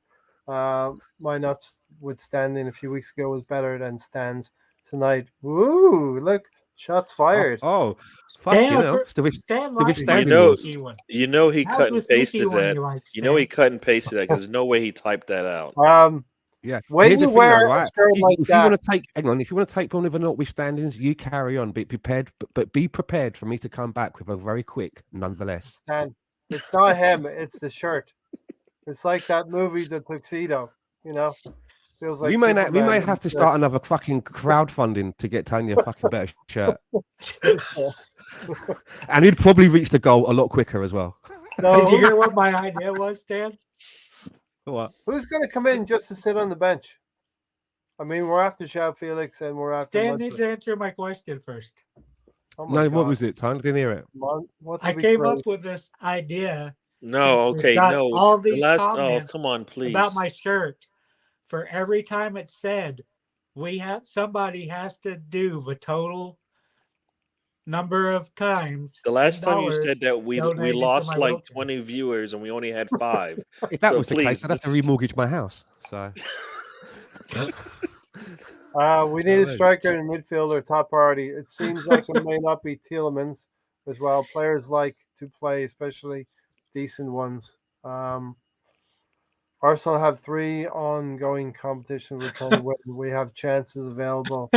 Speaker 1: My notwithstanding a few weeks ago was better than Stan's tonight. Woo! Look, shots fired.
Speaker 4: Fuck you know.
Speaker 2: Stan likes
Speaker 4: standing
Speaker 2: the
Speaker 4: rules.
Speaker 2: sneaky one.
Speaker 3: You know he
Speaker 2: How's
Speaker 3: cut
Speaker 2: the
Speaker 3: and
Speaker 2: sneaky
Speaker 3: pasted
Speaker 2: one
Speaker 3: that.
Speaker 2: you like,
Speaker 3: You know he
Speaker 2: Stan?
Speaker 3: cut and pasted that because there's no way he typed that out.
Speaker 4: Yeah.
Speaker 1: When
Speaker 4: Here's
Speaker 1: you
Speaker 4: the thing,
Speaker 1: wear
Speaker 4: though,
Speaker 1: a
Speaker 4: right?
Speaker 1: shirt like
Speaker 4: If
Speaker 1: that,
Speaker 4: you want to take, hang on, if you want to take one of the notwithstandings, you carry on. Be prepared, but be prepared for me to come back with a very quick, nonetheless.
Speaker 1: Stan, it's not him, it's the shirt. It's like that movie, The Tuxedo. Feels like
Speaker 4: we may
Speaker 1: Superman
Speaker 4: have to start another fucking crowdfunding to get Tony a fucking better shirt, and he'd probably reach the goal a lot quicker as well.
Speaker 2: Did you hear what my idea was, Stan?
Speaker 4: What?
Speaker 1: Who's going to come in just to sit on the bench? I mean, we're after Shao Felix and we're after.
Speaker 2: Stan needs to answer my question first.
Speaker 1: Oh my God.
Speaker 4: What was it, Tony? I didn't hear it.
Speaker 2: I came up with this idea.
Speaker 3: No,
Speaker 2: We've
Speaker 3: okay,
Speaker 2: got
Speaker 3: no.
Speaker 2: all these
Speaker 3: Oh,
Speaker 2: comments
Speaker 3: come on, please.
Speaker 2: about my shirt. For every time it's said, somebody has to do the total number of times.
Speaker 3: The last time you said that we
Speaker 2: donated to
Speaker 3: lost
Speaker 2: my
Speaker 3: like
Speaker 2: welfare.
Speaker 3: 20 viewers and we only had 5.
Speaker 4: If that
Speaker 3: So
Speaker 4: was the case, I'd have to remortgage my house. So
Speaker 1: we need a striker in midfield or top priority. It seems like it may not be Tielemans as well. Players like to play, especially decent ones. Arsenal have 3 ongoing competitions we're trying to win. We have chances available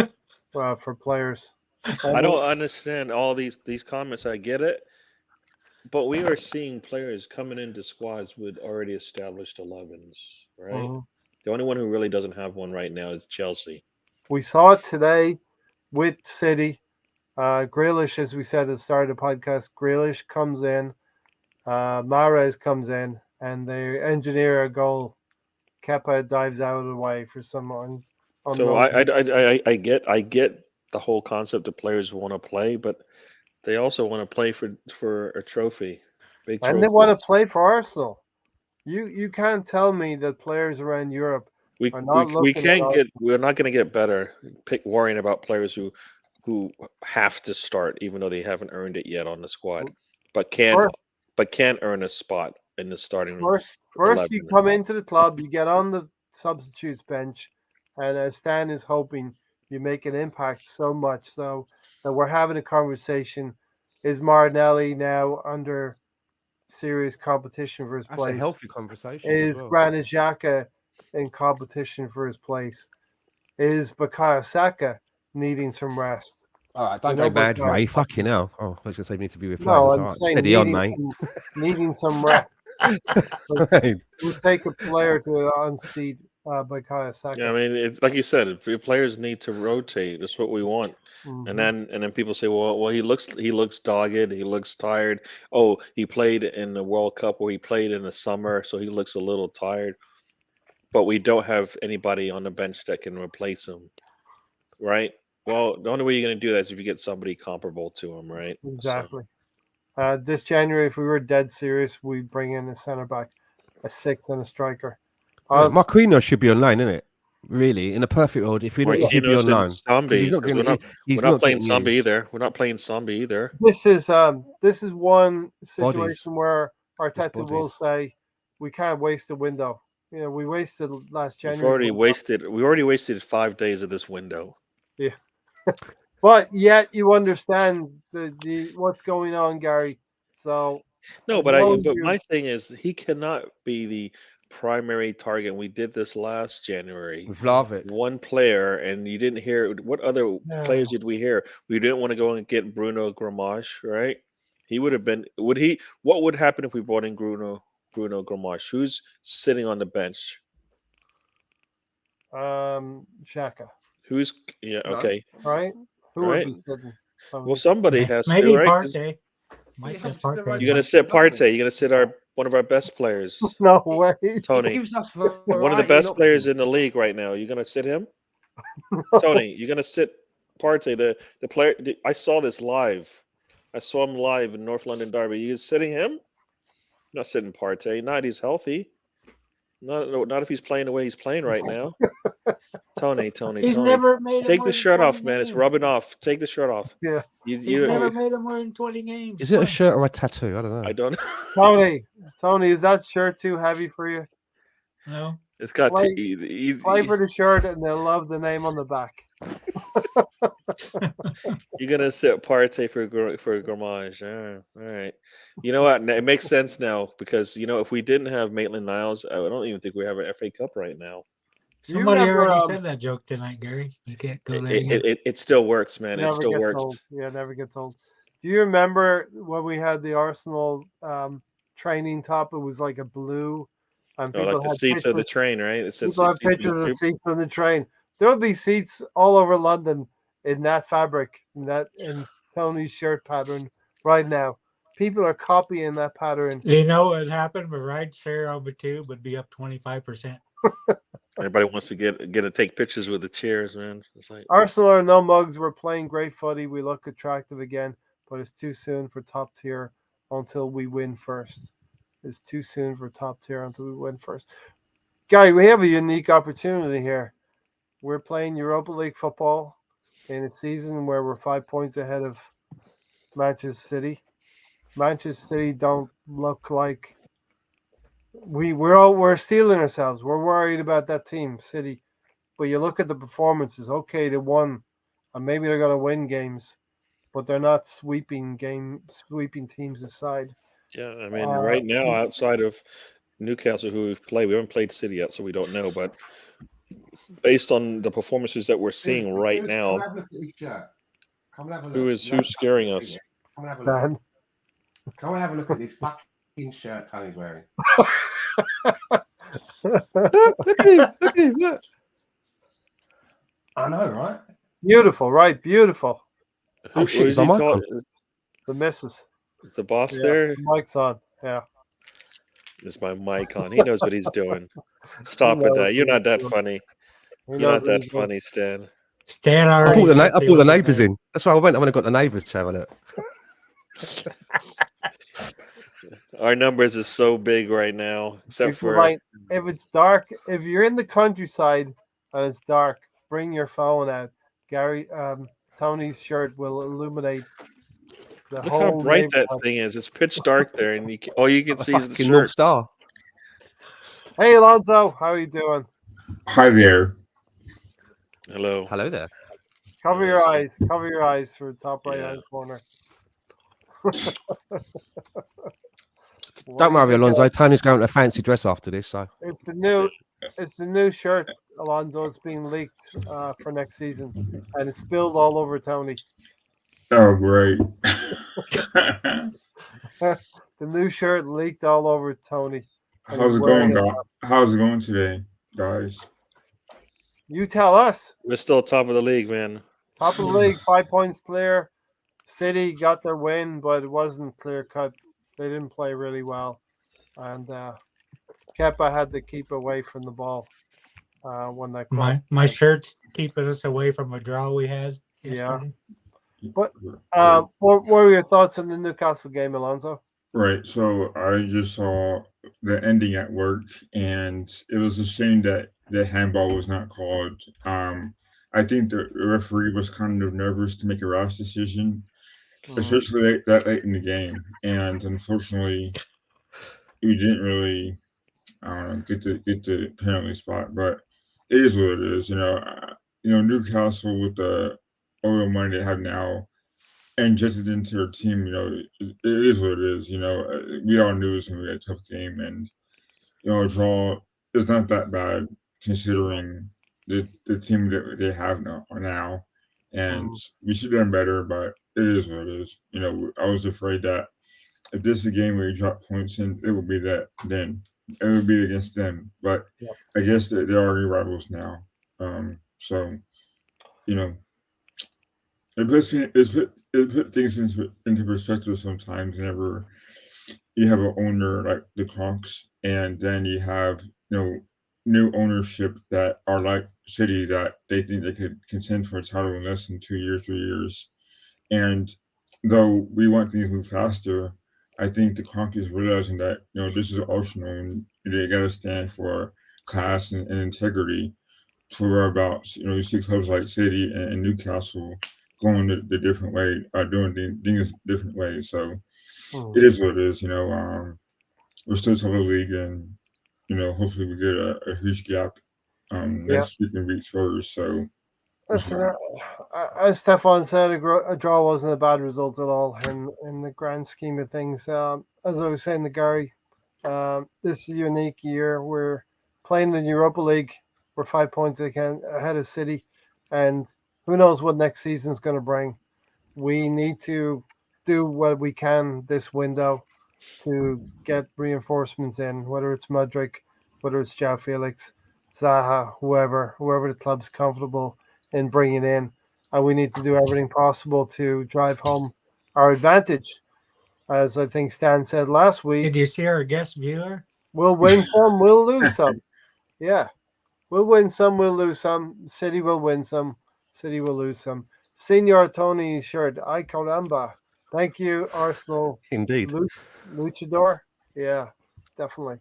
Speaker 1: for players.
Speaker 3: I don't understand all these comments. I get it, but we are seeing players coming into squads with already established 11s, right?
Speaker 1: Mhm.
Speaker 3: The only one who really doesn't have one right now is Chelsea.
Speaker 1: We saw it today with City. Grealish, as we said at the start of the podcast, Grealish comes in, Mahrez comes in, and they engineer a goal. Kepa dives out of the way for someone.
Speaker 3: So I get the whole concept of players who want to play, but they also want to play for a trophy, big
Speaker 1: and they want to
Speaker 3: trophies.
Speaker 1: play for Arsenal. You can't tell me that players around Europe are not
Speaker 3: We
Speaker 1: looking at
Speaker 3: can't get.
Speaker 1: Arsenal.
Speaker 3: We're not going to get better worrying about players who have to start even though they haven't earned it yet on the squad, but can earn a spot in the starting
Speaker 1: First,
Speaker 3: 11.
Speaker 1: you come into the club, you get on the substitutes bench, and as Stan is hoping, you make an impact so much so that we're having a conversation. Is Martinelli now under serious competition for his
Speaker 4: That's a
Speaker 1: place?
Speaker 4: healthy conversation.
Speaker 1: Is
Speaker 4: as well.
Speaker 1: Granit Xhaka in competition for his place? Is Bukayo Saka needing some rest?
Speaker 4: All right, don't
Speaker 1: We know
Speaker 4: go mad,
Speaker 1: Bukayo
Speaker 4: Ray.
Speaker 1: Saka-
Speaker 4: Fucking hell. Oh, I was going to say need to be replied.
Speaker 1: No,
Speaker 4: It's
Speaker 1: I'm
Speaker 4: all right.
Speaker 1: saying
Speaker 4: Steady on, mate.
Speaker 1: needing some rest.
Speaker 4: Right.
Speaker 1: We'll take a player to unseat Bukayo Saka.
Speaker 3: Yeah, I mean, it's like you said, if players need to rotate. That's what we want.
Speaker 1: Mhm.
Speaker 3: And then people say, well, he looks dogged, he looks tired. Oh, he played in the World Cup or he played in the summer, so he looks a little tired. But we don't have anybody on the bench that can replace him, right? Well, the only way you're going to do that is if you get somebody comparable to him, right?
Speaker 1: Exactly. This January, if we were dead serious, we'd bring in a centre back, a 6 and a striker.
Speaker 4: Marquinhos should be on loan, isn't it? Really, in a perfect world, if he should be on loan. He's
Speaker 3: Sambi,
Speaker 4: not
Speaker 3: because
Speaker 4: getting.
Speaker 3: we're not playing Sambi either. We're not playing Sambi either.
Speaker 1: This is one situation
Speaker 4: Bodies.
Speaker 1: where Arteta
Speaker 4: bodies.
Speaker 1: will say we can't waste the window. You know, we wasted last
Speaker 3: We've
Speaker 1: January.
Speaker 3: We already wasted 5 days of this window.
Speaker 1: Yeah. But yet you understand the what's going on, Gary. So
Speaker 3: No,
Speaker 1: as
Speaker 3: but
Speaker 1: long as
Speaker 3: my thing is he cannot be the primary target. We did this last January.
Speaker 4: With Vlahovic.
Speaker 3: One player, and you didn't hear what other players did we hear? We didn't want to go and get Bruno Grimash, right? He would have been. Would he? What would happen if we brought in Bruno Grimash? Who's sitting on the bench?
Speaker 1: Xhaka,
Speaker 3: Who's okay,
Speaker 1: right? Who
Speaker 3: right?
Speaker 1: would be sitting?
Speaker 3: Well, somebody has to,
Speaker 2: Maybe
Speaker 3: right?
Speaker 2: Partey. Might sit Partey.
Speaker 3: You're gonna sit Partey. You're gonna sit one of our best players,
Speaker 1: No way.
Speaker 3: Tony.
Speaker 4: Gives us
Speaker 3: One of the best players in the league right now. You're gonna sit him, Tony. You're gonna sit Partey, the player. I saw this live. I saw him live in North London Derby. You sitting him? Not sitting Partey. Not he's healthy. Not if he's playing the way he's playing right now. Tony.
Speaker 2: He's never made.
Speaker 3: Take the shirt off, man. It's rubbing off. Take the shirt off.
Speaker 1: Yeah.
Speaker 2: He's never made him more than 20 games.
Speaker 4: Is it a shirt or a tattoo? I don't know.
Speaker 3: I don't.
Speaker 1: Tony, is that shirt too heavy for you?
Speaker 2: No.
Speaker 3: It's got
Speaker 1: Play-
Speaker 3: to easy.
Speaker 1: Play for the shirt, and they'll love the name on the back.
Speaker 3: You're gonna sit Partey for Grimash. All right. You know what? It makes sense now because if we didn't have Maitland-Niles, I don't even think we have an FA Cup right now.
Speaker 2: Somebody
Speaker 1: remember,
Speaker 2: already said that joke tonight, Gary. You can't go there again.
Speaker 3: It still works, man. It
Speaker 1: Never
Speaker 3: still
Speaker 1: gets
Speaker 3: works.
Speaker 1: old. Yeah, never gets old. Do you remember when we had the Arsenal training top? It was like a blue, and
Speaker 3: Oh, like the seats of the train, right? It says
Speaker 1: people had pictures of seats on the train. There would be seats all over London in that fabric, in Tony's shirt pattern right now. People are copying that pattern.
Speaker 2: Do you know what would happen? The ride share on the tube would be up 25%.
Speaker 3: Everybody wants to get to take pictures with the chairs, man. It's like
Speaker 1: Arsenal are no mugs. We're playing great footy. We look attractive again, but it's too soon for top tier until we win first. It's too soon for top tier until we win first. Gary, we have a unique opportunity here. We're playing Europa League football in a season where we're 5 points ahead of Manchester City. Manchester City don't look like we're stealing ourselves. We're worried about that team, City. But you look at the performances. Okay, they won, and maybe they're going to win games, but they're not sweeping teams aside.
Speaker 3: yeah. I mean, right now, outside of Newcastle, who we've played. We haven't played City yet, so we don't know. But based on the performances that we're seeing right now, who's scaring us?
Speaker 1: Dan.
Speaker 4: Come and have a look at this fucking shirt Tony's wearing. Look at him! Look at him! Look. I know, right?
Speaker 1: Beautiful, right? Beautiful.
Speaker 4: Oh, shit,
Speaker 3: Who's he
Speaker 4: is my mic
Speaker 3: talking?
Speaker 1: The missus.
Speaker 3: The boss
Speaker 1: Yeah,
Speaker 3: there?
Speaker 1: the mic's on. Yeah.
Speaker 3: Is my mic on? He knows what he's doing. Stop with
Speaker 1: knows
Speaker 3: that. You're
Speaker 1: what
Speaker 3: not
Speaker 1: he's
Speaker 3: that
Speaker 1: doing.
Speaker 3: funny.
Speaker 1: He
Speaker 3: You're
Speaker 1: knows
Speaker 3: not
Speaker 1: what
Speaker 3: that
Speaker 1: he's doing.
Speaker 3: funny, Stan.
Speaker 2: Stan
Speaker 4: I
Speaker 2: already.
Speaker 4: brought the neighbours in. That's why I went. I went and got the neighbours to have a look.
Speaker 3: Our numbers are so big right now, except
Speaker 1: If you're
Speaker 3: for
Speaker 1: like, if it's dark, if you're in the countryside and it's dark, bring your phone out. Tony's shirt will illuminate the
Speaker 3: look
Speaker 1: whole
Speaker 3: how bright that
Speaker 1: neighborhood.
Speaker 3: thing is. It's pitch dark there, and all you can see is the
Speaker 4: Fucking North
Speaker 3: shirt.
Speaker 4: Star.
Speaker 1: Hey Alonso, how are you doing?
Speaker 5: Hi there.
Speaker 3: Hello.
Speaker 4: Hello there.
Speaker 1: Cover
Speaker 3: Yeah,
Speaker 1: your
Speaker 3: so-
Speaker 1: eyes. Cover your eyes for the top right hand corner.
Speaker 4: Don't worry, Alonso. Tony's going to fancy dress after this, so
Speaker 1: It's the new shirt, Alonso. It's being leaked for next season, and it's spilled all over Tony.
Speaker 5: Oh, great.
Speaker 1: The new shirt leaked all over Tony. and
Speaker 5: How's
Speaker 1: he's
Speaker 5: it
Speaker 1: wearing
Speaker 5: going, guys? How's it going today, guys?
Speaker 1: You tell us.
Speaker 3: We're still top of the league, man.
Speaker 1: Top of the league, 5 points clear. City got their win, but it wasn't clear cut. They didn't play really well, and Kepa had to keep away from the ball when they crossed.
Speaker 2: My shirt's keeping us away from a draw we had yesterday.
Speaker 1: But what were your thoughts on the Newcastle game, Alonso?
Speaker 5: Right. So I just saw the ending at work, and it was a shame that the handball was not called. I think the referee was kind of nervous to make a rash decision, especially that late in the game. And unfortunately, we didn't really, get the penalty spot. But it is what it is. Newcastle with the oil money they have now, injected into their team, it is what it is. We all knew it was going to be a tough game, and a draw is not that bad considering the team that they have now. And we should have done better, but it is what it is. I was afraid that if this is a game where you drop points in, it would be that then. It would be against them. But I guess they're already rivals now. So, it puts things into perspective sometimes whenever you have an owner like the Conks, and then you have new ownership that are like City, that they think they could contend for a title in less than 2 years, 3 years. And though we want things to move faster, I think the Conks is realizing that this is Arsenal, and they got to stand for class and integrity. To where about you see clubs like City and Newcastle going the different way, doing things different ways. So it is what it is. We're still top of the league, and hopefully we get a huge gap next week and weeks first. So
Speaker 1: listen, as Stefan said, a draw wasn't a bad result at all in the grand scheme of things. As I was saying to Gary, this is a unique year. We're playing the Europa League. We're 5 points ahead of City, and who knows what next season's going to bring. We need to do what we can this window to get reinforcements in, whether it's Mudryk, whether it's João Felix, Zaha, whoever the club's comfortable in bringing in. And we need to do everything possible to drive home our advantage. As I think Stan said last week.
Speaker 2: Did you see our guest viewer?
Speaker 1: We'll win some, we'll lose some. Yeah. We'll win some, we'll lose some. City will win some, City will lose some. Senior Tony shirt, I caramba. Thank you, Arsenal.
Speaker 4: indeed.
Speaker 1: Luchador. Yeah, definitely.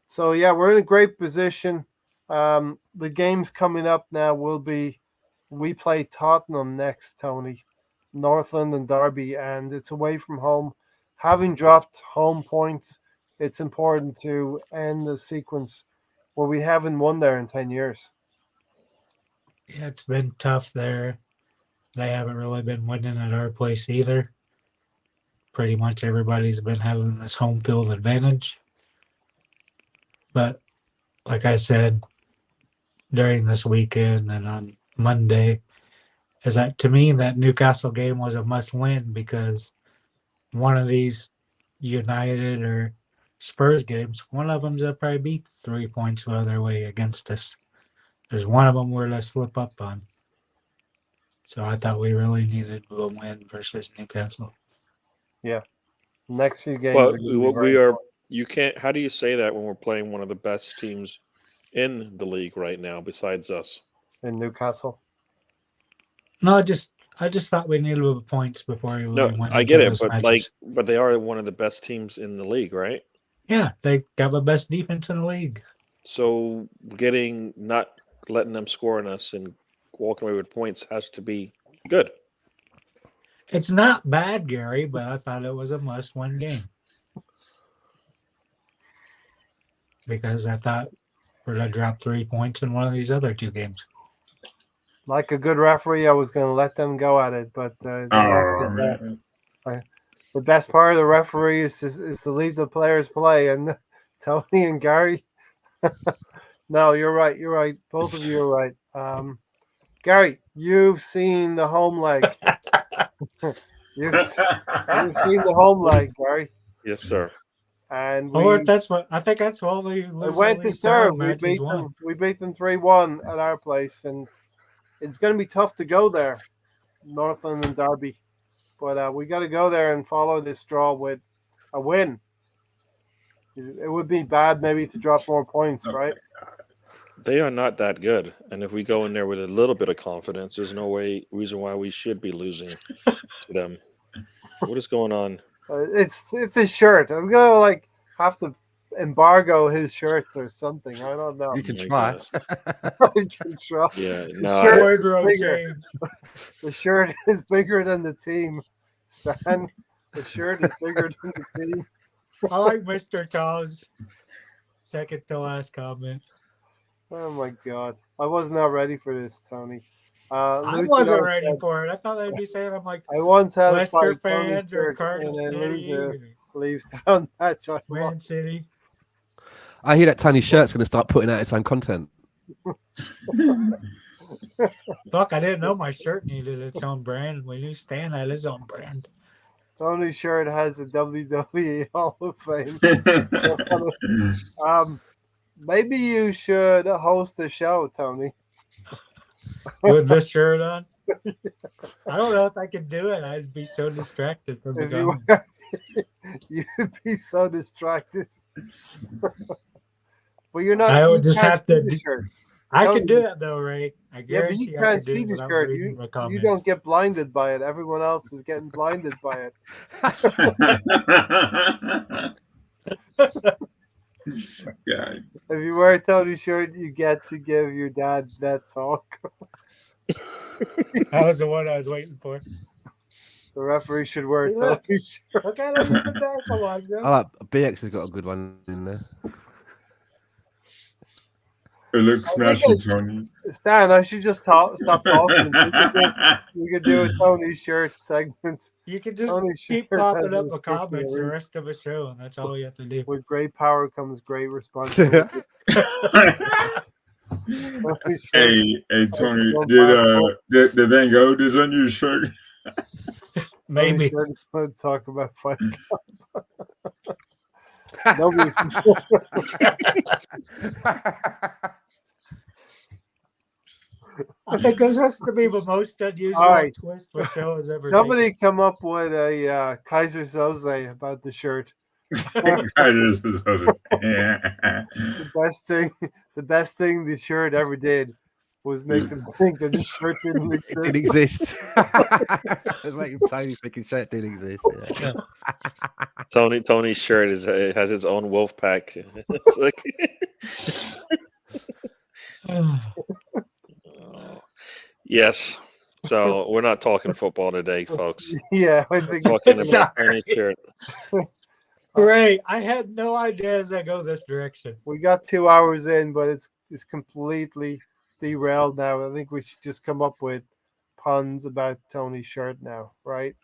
Speaker 1: So, yeah, we're in a great position. The games coming up now will be, we play Tottenham next, Tony. Northland and Derby, and it's away from home. Having dropped home points, it's important to end the sequence where we haven't won there in 10 years.
Speaker 2: Yeah, it's been tough there. They haven't really been winning at our place either. Pretty much everybody's been having this home field advantage. But like I said, during this weekend and on Monday, is that to me that Newcastle game was a must-win because one of these United or Spurs games, one of them's will probably be 3 points the other way against us. There's one of them we're to slip up on. So I thought we really needed a win versus Newcastle.
Speaker 1: Yeah. Next few games.
Speaker 3: Well,
Speaker 1: are gonna be
Speaker 3: we
Speaker 1: very
Speaker 3: are.
Speaker 1: important.
Speaker 3: You can't. How do you say that when we're playing one of the best teams in the league right now, besides us?
Speaker 1: In Newcastle.
Speaker 2: No, I just thought we needed the points before we
Speaker 3: No,
Speaker 2: went
Speaker 3: I
Speaker 2: into
Speaker 3: get it,
Speaker 2: those
Speaker 3: but
Speaker 2: matches.
Speaker 3: but they are one of the best teams in the league, right?
Speaker 2: Yeah, they got the best defense in the league.
Speaker 3: So not letting them score on us and walking away with points has to be good.
Speaker 2: It's not bad, Gary, but I thought it was a must-win game because I thought we're gonna drop 3 points in one of these other two games.
Speaker 1: Like a good referee, I was going to let them go at it, but the best part of the referee is to leave the players play. And Tony and Gary, no, you're right. You're right. Both of you are right. Gary, you've seen the home leg. you've seen the home leg, Gary.
Speaker 3: Yes, sir.
Speaker 1: And
Speaker 2: I think that's what we
Speaker 1: went to serve. We beat them. We beat them 3-1 at our place, and it's going to be tough to go there, Northland and Derby. But we got to go there and follow this draw with a win. It would be bad maybe to drop more points, right?
Speaker 3: They are not that good, and if we go in there with a little bit of confidence, there's no reason why we should be losing to them. What is going on?
Speaker 1: It's his shirt. I'm gonna have to embargo his shirts or something. I don't know.
Speaker 4: You can try.
Speaker 1: You can try.
Speaker 3: Yeah,
Speaker 1: The shirt is bigger than the team. Stan, the shirt is bigger than the team.
Speaker 2: I like Mr. Tom's second to last comment.
Speaker 1: Oh my God! I was not ready for this, Tony.
Speaker 2: I wasn't ready for it. I thought they'd be saying I'm like
Speaker 1: I once had a fight
Speaker 2: fans or
Speaker 1: and
Speaker 2: Cardinal
Speaker 1: then
Speaker 2: City,
Speaker 1: loser leaves town match.
Speaker 2: Man City.
Speaker 4: I hear that Tony shirt's going to start putting out its own content.
Speaker 2: Fuck, I didn't know my shirt needed its own brand. We knew Stan had his own brand.
Speaker 1: Tony's shirt has a WWE Hall of Fame. Maybe you should host a show, Tony.
Speaker 2: With this shirt on? I don't know if I could do it. I'd be so distracted from the comment.
Speaker 1: You'd be so distracted. But you're not.
Speaker 2: I would just have to. I
Speaker 1: Tony,
Speaker 2: can do it though, Ray. I guarantee
Speaker 1: but you can't see the shirt. You don't get blinded by it. Everyone else is getting blinded by it.
Speaker 5: God.
Speaker 1: If you wear a Tony shirt, you get to give your dad that talk.
Speaker 2: That was the one I was waiting for.
Speaker 1: The referee should wear a Tony shirt.
Speaker 2: Look at him in the back, Alonzo.
Speaker 4: I like BX has got a good one in there.
Speaker 5: It looks smashing, Tony.
Speaker 1: Stan, I should just stop talking. We could do a Tony shirt segment.
Speaker 2: You can just keep popping up the comments the rest of the show, and that's all you have to do.
Speaker 1: With great power comes great responsibility.
Speaker 5: Hey, Tony, did Van Gogh design your shirt?
Speaker 2: Maybe.
Speaker 1: Tony shirt is to talk about Fight Club.
Speaker 2: I think this has to be the most unusual twist the show has ever
Speaker 1: Somebody come up with a Kaiser Soze about the shirt.
Speaker 5: The
Speaker 1: best thing the shirt ever did was make them think that the shirt didn't exist.
Speaker 4: It didn't exist. Like Tony's thinking shirt didn't exist. Yeah.
Speaker 3: Tony's shirt has its own wolf pack. It's like Yes. So we're not talking football today, folks.
Speaker 1: Yeah, I think
Speaker 3: we're talking about Tony's shirt.
Speaker 2: Great. I had no idea as I go this direction.
Speaker 1: We got 2 hours in, but it's completely derailed now. I think we should just come up with puns about Tony's shirt now, right?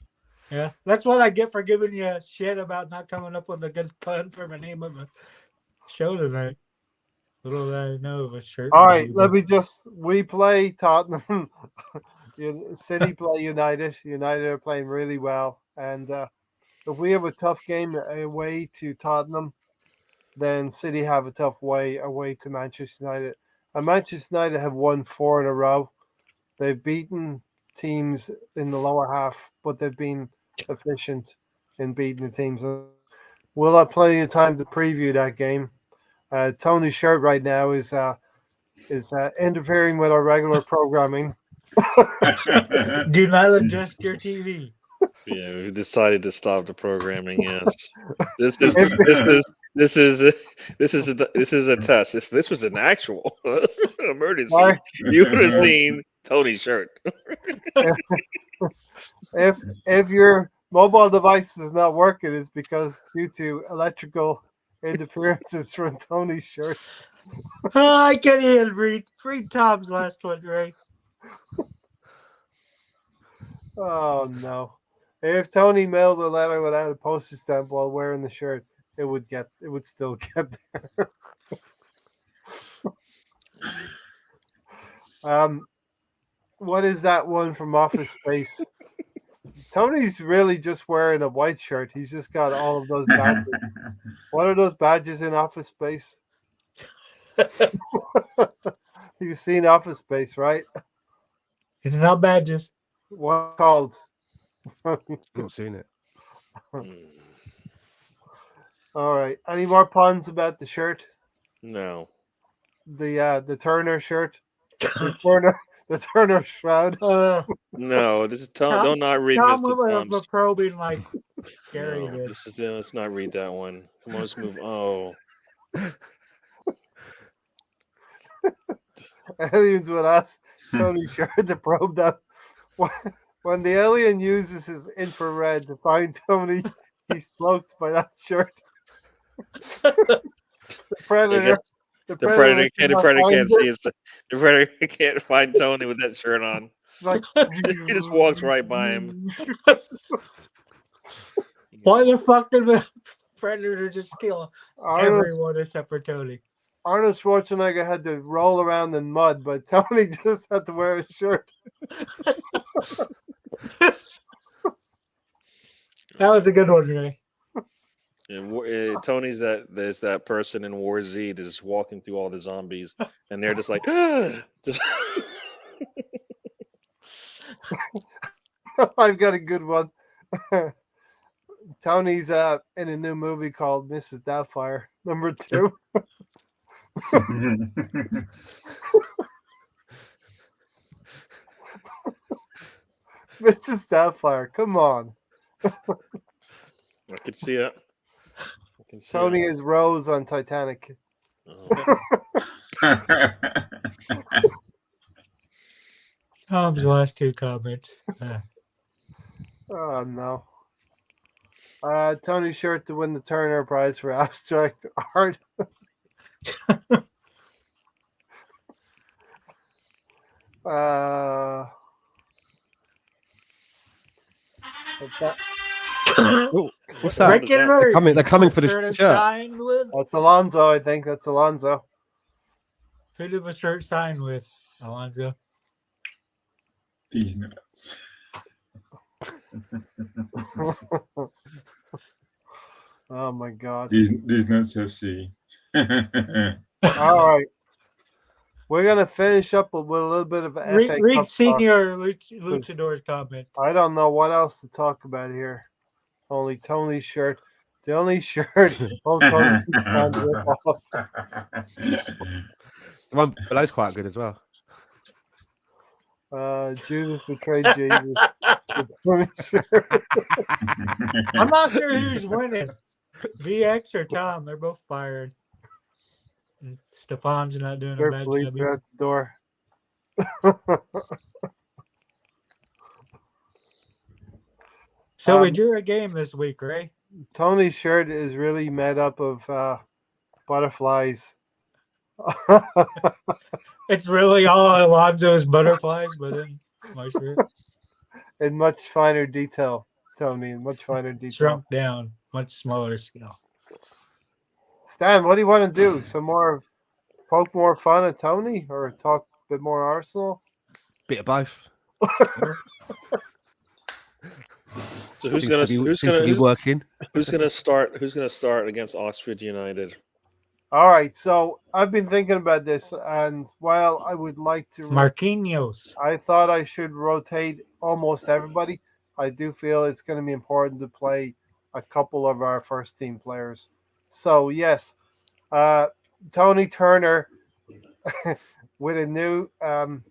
Speaker 2: Yeah, that's what I get for giving you shit about not coming up with a good pun for the name of a show tonight. Little did I know of a shirt.
Speaker 1: All right, we play Tottenham. City play United. United are playing really well. And if we have a tough game away to Tottenham, then City have a tough way away to Manchester United. And Manchester United have won 4 in a row. They've beaten teams in the lower half, but they've been efficient in beating the teams. We'll have plenty of time to preview that game. Tony's shirt right now is interfering with our regular programming.
Speaker 2: Do not adjust your TV.
Speaker 3: Yeah, we decided to stop the programming. Yes, this is a test. If this was an actual emergency,
Speaker 1: Sorry.
Speaker 3: you would have seen Tony's shirt.
Speaker 1: If your mobile device is not working, it's because due to electrical interferences from Tony's shirt.
Speaker 2: Oh, I can't even read Tom's last one, Ray.
Speaker 1: Oh no! If Tony mailed a letter without a postage stamp while wearing the shirt, it would still get there. What is that one from Office Space? Tony's really just wearing a white shirt. He's just got all of those badges. What are those badges in Office Space? You've seen Office Space, right?
Speaker 2: It's not badges.
Speaker 1: What called?
Speaker 4: Not seen it.
Speaker 1: All right. Any more puns about the shirt?
Speaker 3: No.
Speaker 1: The Turner shirt. The Turner shroud.
Speaker 3: No, this is
Speaker 2: Tom-
Speaker 3: don't not read
Speaker 2: Tom
Speaker 3: Mr.
Speaker 2: went
Speaker 3: Tom's.
Speaker 2: probing like Gary
Speaker 3: No,
Speaker 2: did.
Speaker 3: let's not read that one. Come on, let's move. Oh,
Speaker 1: Aliens would ask Tony shirt to probe them. When the alien uses his infrared to find Tony, he's cloaked by that shirt. The predator.
Speaker 3: the predator
Speaker 1: cannot
Speaker 3: can't
Speaker 1: find
Speaker 3: see
Speaker 1: it.
Speaker 3: us. The predator can't find Tony with that shirt on.
Speaker 1: It's like
Speaker 3: He just walks right by him.
Speaker 2: Why the fuck did the predator just kill
Speaker 1: Arnold,
Speaker 2: everyone except for Tony?
Speaker 1: Arnold Schwarzenegger had to roll around in mud, but Tony just had to wear a shirt.
Speaker 2: That was a good one, Ray.
Speaker 3: And Tony's there's that person in War Z that's walking through all the zombies, and they're just like, just
Speaker 1: I've got a good one. Tony's in a new movie called Mrs. Doubtfire, number 2. Mrs. Doubtfire, come on.
Speaker 3: I can see it. I can see
Speaker 1: Tony
Speaker 3: it.
Speaker 1: is Rose on Titanic.
Speaker 3: Oh.
Speaker 2: Tom's last 2 comments.
Speaker 1: Oh no. Tony's shirt to win the Turner Prize for abstract art.
Speaker 4: Oh, what's that?
Speaker 2: Rick and Murray.
Speaker 4: They're coming for the
Speaker 2: Shirt is
Speaker 4: shirt.
Speaker 2: signed with.
Speaker 1: That's Alonzo, I think. That's Alonzo.
Speaker 2: Who did the shirt sign with, Alonzo?
Speaker 5: These nuts.
Speaker 1: Oh my God.
Speaker 5: These nuts FC.
Speaker 1: All right. We're gonna finish up with a little bit of FA
Speaker 2: Read
Speaker 1: Cup talk.
Speaker 2: Senior Luchador's comment.
Speaker 1: I don't know what else to talk about here. Only Tony's shirt. The only shirt. Old Tony can rip off.
Speaker 4: The one below's quite good as well.
Speaker 1: Judas betrayed Jesus. The Tony shirt.
Speaker 2: I'm not sure who's winning. VX or Tom. They're both fired. And Stefan's not doing a
Speaker 1: Their
Speaker 2: bad
Speaker 1: police
Speaker 2: job.
Speaker 1: are at the door.
Speaker 2: So we drew a game this week, right?
Speaker 1: Tony's shirt is really made up of butterflies.
Speaker 2: It's really all Alonzo's butterflies, but in my shirt.
Speaker 1: In much finer detail, Tony, in much finer detail.
Speaker 2: Shrunk down, much smaller scale.
Speaker 1: Stan, what do you want to do? Some more poke more fun at Tony or talk a bit more Arsenal?
Speaker 4: Bit of both.
Speaker 3: So who's
Speaker 4: Seems to be working.
Speaker 3: who's gonna start? Who's gonna start against Oxford United?
Speaker 1: All right, so I've been thinking about this, and while I would like to,
Speaker 2: Marquinhos.
Speaker 1: I thought I should rotate almost everybody. I do feel it's going to be important to play a couple of our first team players. So yes, Tony Turner with a new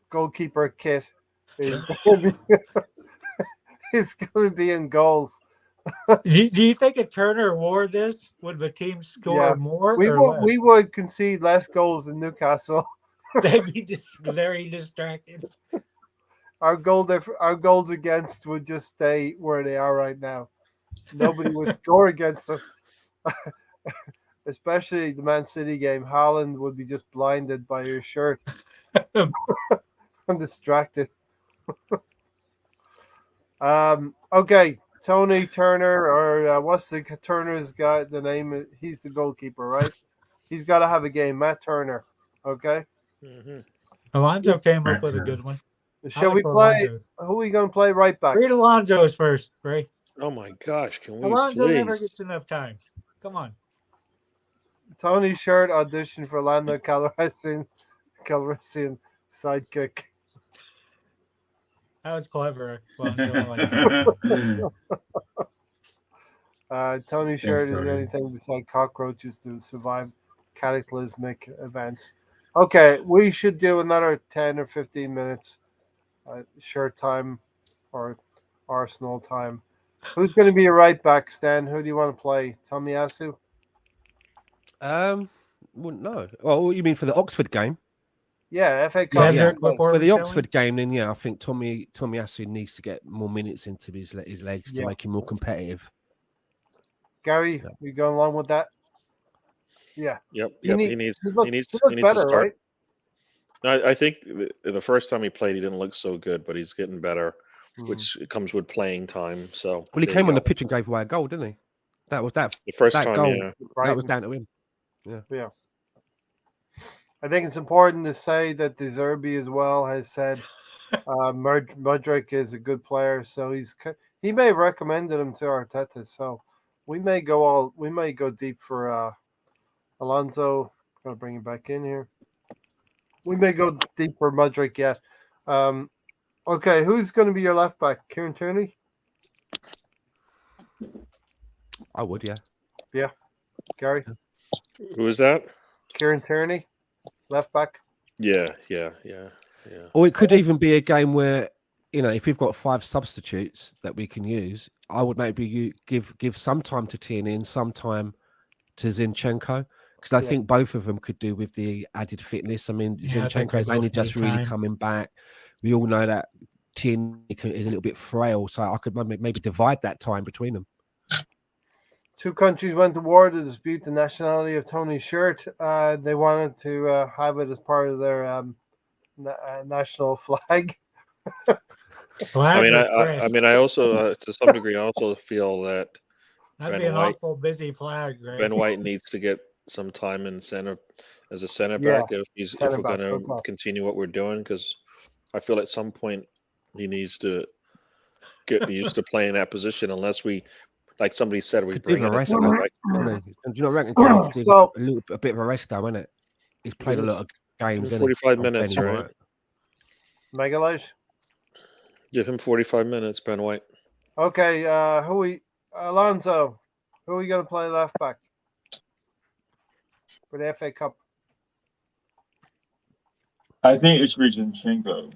Speaker 1: goalkeeper kit is going to be in goals.
Speaker 2: Do you think if Turner wore this, would the team score more or less?
Speaker 1: We would concede less goals than Newcastle.
Speaker 2: They'd be just very distracted.
Speaker 1: Our goals against would just stay where they are right now. Nobody would score against us. Especially the Man City game. Haaland would be just blinded by your shirt. I'm distracted. Okay. Tony Turner, or what's the Turner's guy? The name? He's the goalkeeper, right? He's got to have a game. Matt Turner. Okay.
Speaker 3: Mm-hmm.
Speaker 2: Alonso came up with a good one.
Speaker 1: Shall we play? Who are we going to play right back?
Speaker 2: Read Alonso's first, Ray.
Speaker 3: Oh my gosh! Can we
Speaker 2: Alonso
Speaker 3: please?
Speaker 2: never gets enough time. Come on.
Speaker 1: Tony Shirt audition for Lando Calrissian sidekick.
Speaker 2: That was clever.
Speaker 1: Tony Shirt is anything beside cockroaches to survive cataclysmic events. Okay, we should do another 10 or 15 minutes shirt time or Arsenal time. Who's going to be your right back, Stan? Who do you want to play? Tomiyasu?
Speaker 4: Wouldn't know. Well, you mean for the Oxford game?
Speaker 1: Yeah, FA Cup.
Speaker 4: For the Oxford game, then yeah, I think Tomiyasu needs to get more minutes into his legs to make him more competitive.
Speaker 1: Gary, you going along with that? Yeah.
Speaker 3: Yep. He needs
Speaker 1: better,
Speaker 3: to start.
Speaker 1: Right?
Speaker 3: I think the first time he played, he didn't look so good, but he's getting better, which comes with playing time. So
Speaker 4: he came on the pitch and gave away a goal, didn't he? That was the
Speaker 3: first
Speaker 4: that
Speaker 3: time.
Speaker 4: Goal,
Speaker 3: yeah,
Speaker 4: that was down to him.
Speaker 1: Yeah. I think it's important to say that De Zerbi as well has said Mudryk is a good player, so he may have recommended him to Arteta. So we may go deep for Alonso. Gotta bring him back in here. We may go deep for Mudryk yet. Okay, who's going to be your left back? Kieran Tierney?
Speaker 4: I would, yeah.
Speaker 1: Yeah. Gary?
Speaker 3: Who is that?
Speaker 1: Kieran Tierney, left back.
Speaker 3: Yeah.
Speaker 4: Or it could even be a game where, if we've got 5 substitutes that we can use, I would maybe give some time to Tierney and some time to Zinchenko, because I think both of them could do with the added fitness. I mean, Zinchenko is only just really coming back. We all know that Tierney is a little bit frail, so I could maybe divide that time between them.
Speaker 1: 2 countries went to war to dispute the nationality of Tony Shirt. They wanted to have it as part of their national flag.
Speaker 3: I mean, I also, to some degree, also feel that
Speaker 2: that'd be an awful busy flag. Right?
Speaker 3: Ben White needs to get some time in center as a center back if we're going to continue what we're doing, because I feel at some point he needs to get used to playing that position, unless we. Like somebody said, we bring in a center back.
Speaker 4: Do you not reckon a bit of a rest time, isn't it? He's played a lot of games.
Speaker 3: 45 minutes, right?
Speaker 1: Megalish?
Speaker 3: Give him 45 minutes, Ben White.
Speaker 1: Okay, Alonso, who are we going to play left back for the FA Cup?
Speaker 5: I think it's Zinchenko.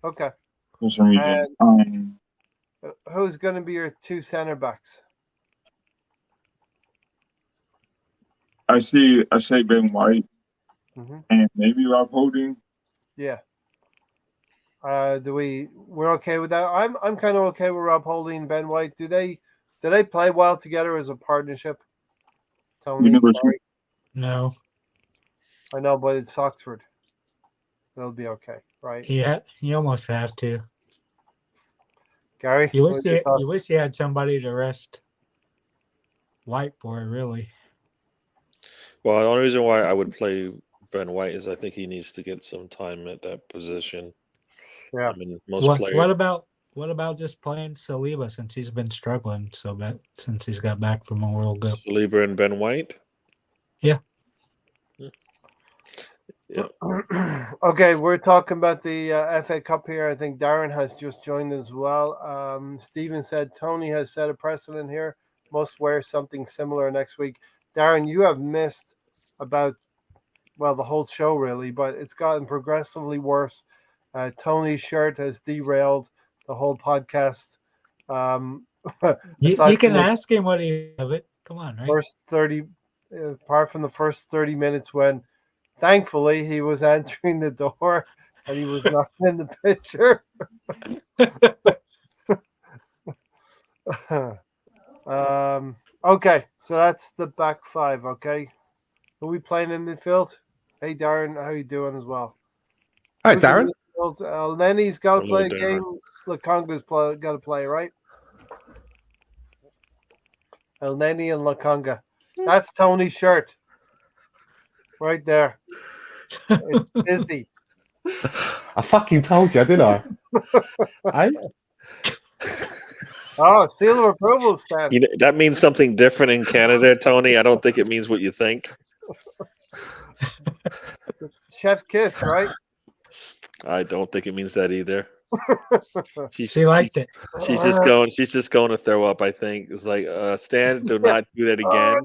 Speaker 1: Okay.
Speaker 5: For some reason.
Speaker 1: Who's going to be your 2 center backs?
Speaker 5: I say Ben White and maybe Rob Holding.
Speaker 1: Yeah. We're okay with that? I'm kind of okay with Rob Holding and Ben White. Do they play well together as a partnership? Tony?
Speaker 2: No.
Speaker 1: I know, but it's Oxford. They'll be okay, right?
Speaker 2: Yeah, you almost have to.
Speaker 1: Gary?
Speaker 2: You wish you had somebody to rest White for, really.
Speaker 3: Well, the only reason why I would play Ben White is I think he needs to get some time at that position.
Speaker 1: Yeah.
Speaker 3: I mean, most
Speaker 2: What
Speaker 3: players.
Speaker 2: what about just playing Saliba since he's been struggling so bad since he's got back from a World Cup?
Speaker 3: Saliba and Ben White.
Speaker 2: Yeah.
Speaker 3: Yeah.
Speaker 1: Okay, we're talking about the FA Cup here. I think Darren has just joined as well. Stephen said Tony has set a precedent here. Must wear something similar next week. Darren, you have missed about, well, the whole show really, but it's gotten progressively worse. Tony's shirt has derailed the whole podcast.
Speaker 2: You
Speaker 1: aside
Speaker 2: can
Speaker 1: from the
Speaker 2: ask him what he of it. Come on, right?
Speaker 1: first 30, apart from the first 30 minutes when thankfully he was answering the door and he was not in the picture. Okay, so that's the back five. Okay, are we playing in midfield? Hey Darren, how you doing as well?
Speaker 4: Hi,
Speaker 1: Who's in
Speaker 4: Darren.
Speaker 1: midfield? Lenny's got to
Speaker 3: Hello,
Speaker 1: play a
Speaker 3: Darren.
Speaker 1: game. Lakonga's got to play, right? El Neni and Lakonga. That's Tony's shirt. Right there. It's busy.
Speaker 6: I fucking told you, didn't I?
Speaker 1: Oh, seal of approval, Stan.
Speaker 3: You know, that means something different in Canada, Tony. I don't think it means what you think.
Speaker 1: Chef's kiss, right?
Speaker 3: I don't think it means that either.
Speaker 2: She liked it.
Speaker 3: She's just going. She's just going to throw up. I think it's like, Stan, do not do that again.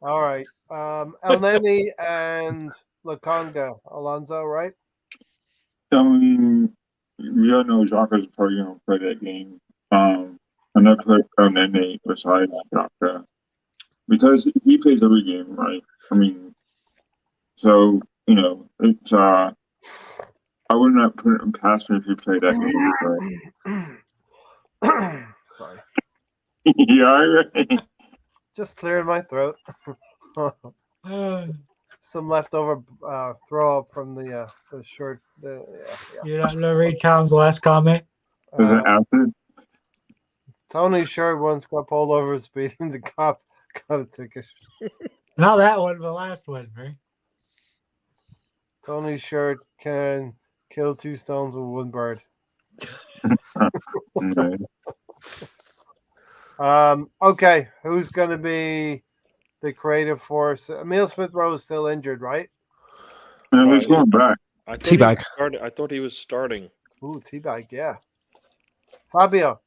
Speaker 1: All right. El Neni and Lakonga. Alonso, right?
Speaker 5: I mean, we all know Xhaka's probably going to play that game. Another player, Nene, besides Xhaka, because he plays every game, right? I mean, so it's I would not put it past me if he played that game. Right?
Speaker 1: Sorry.
Speaker 5: Yeah, right.
Speaker 1: Just clearing my throat. Some leftover throw up from the shirt.
Speaker 2: You don't know read Tom's last comment?
Speaker 5: Is it acid?
Speaker 1: Tony's shirt once got pulled over speeding. The cop got a ticket.
Speaker 2: Not that one, but last one, right?
Speaker 1: Tony's shirt can kill two stones with one bird.
Speaker 5: Nice.
Speaker 1: Okay, who's going to be the creative force? Emile Smith-Rowe is still injured, right?
Speaker 5: And he's going back.
Speaker 3: I thought
Speaker 4: Teabag.
Speaker 3: I thought he was starting.
Speaker 1: Ooh, teabag, yeah. Fabio,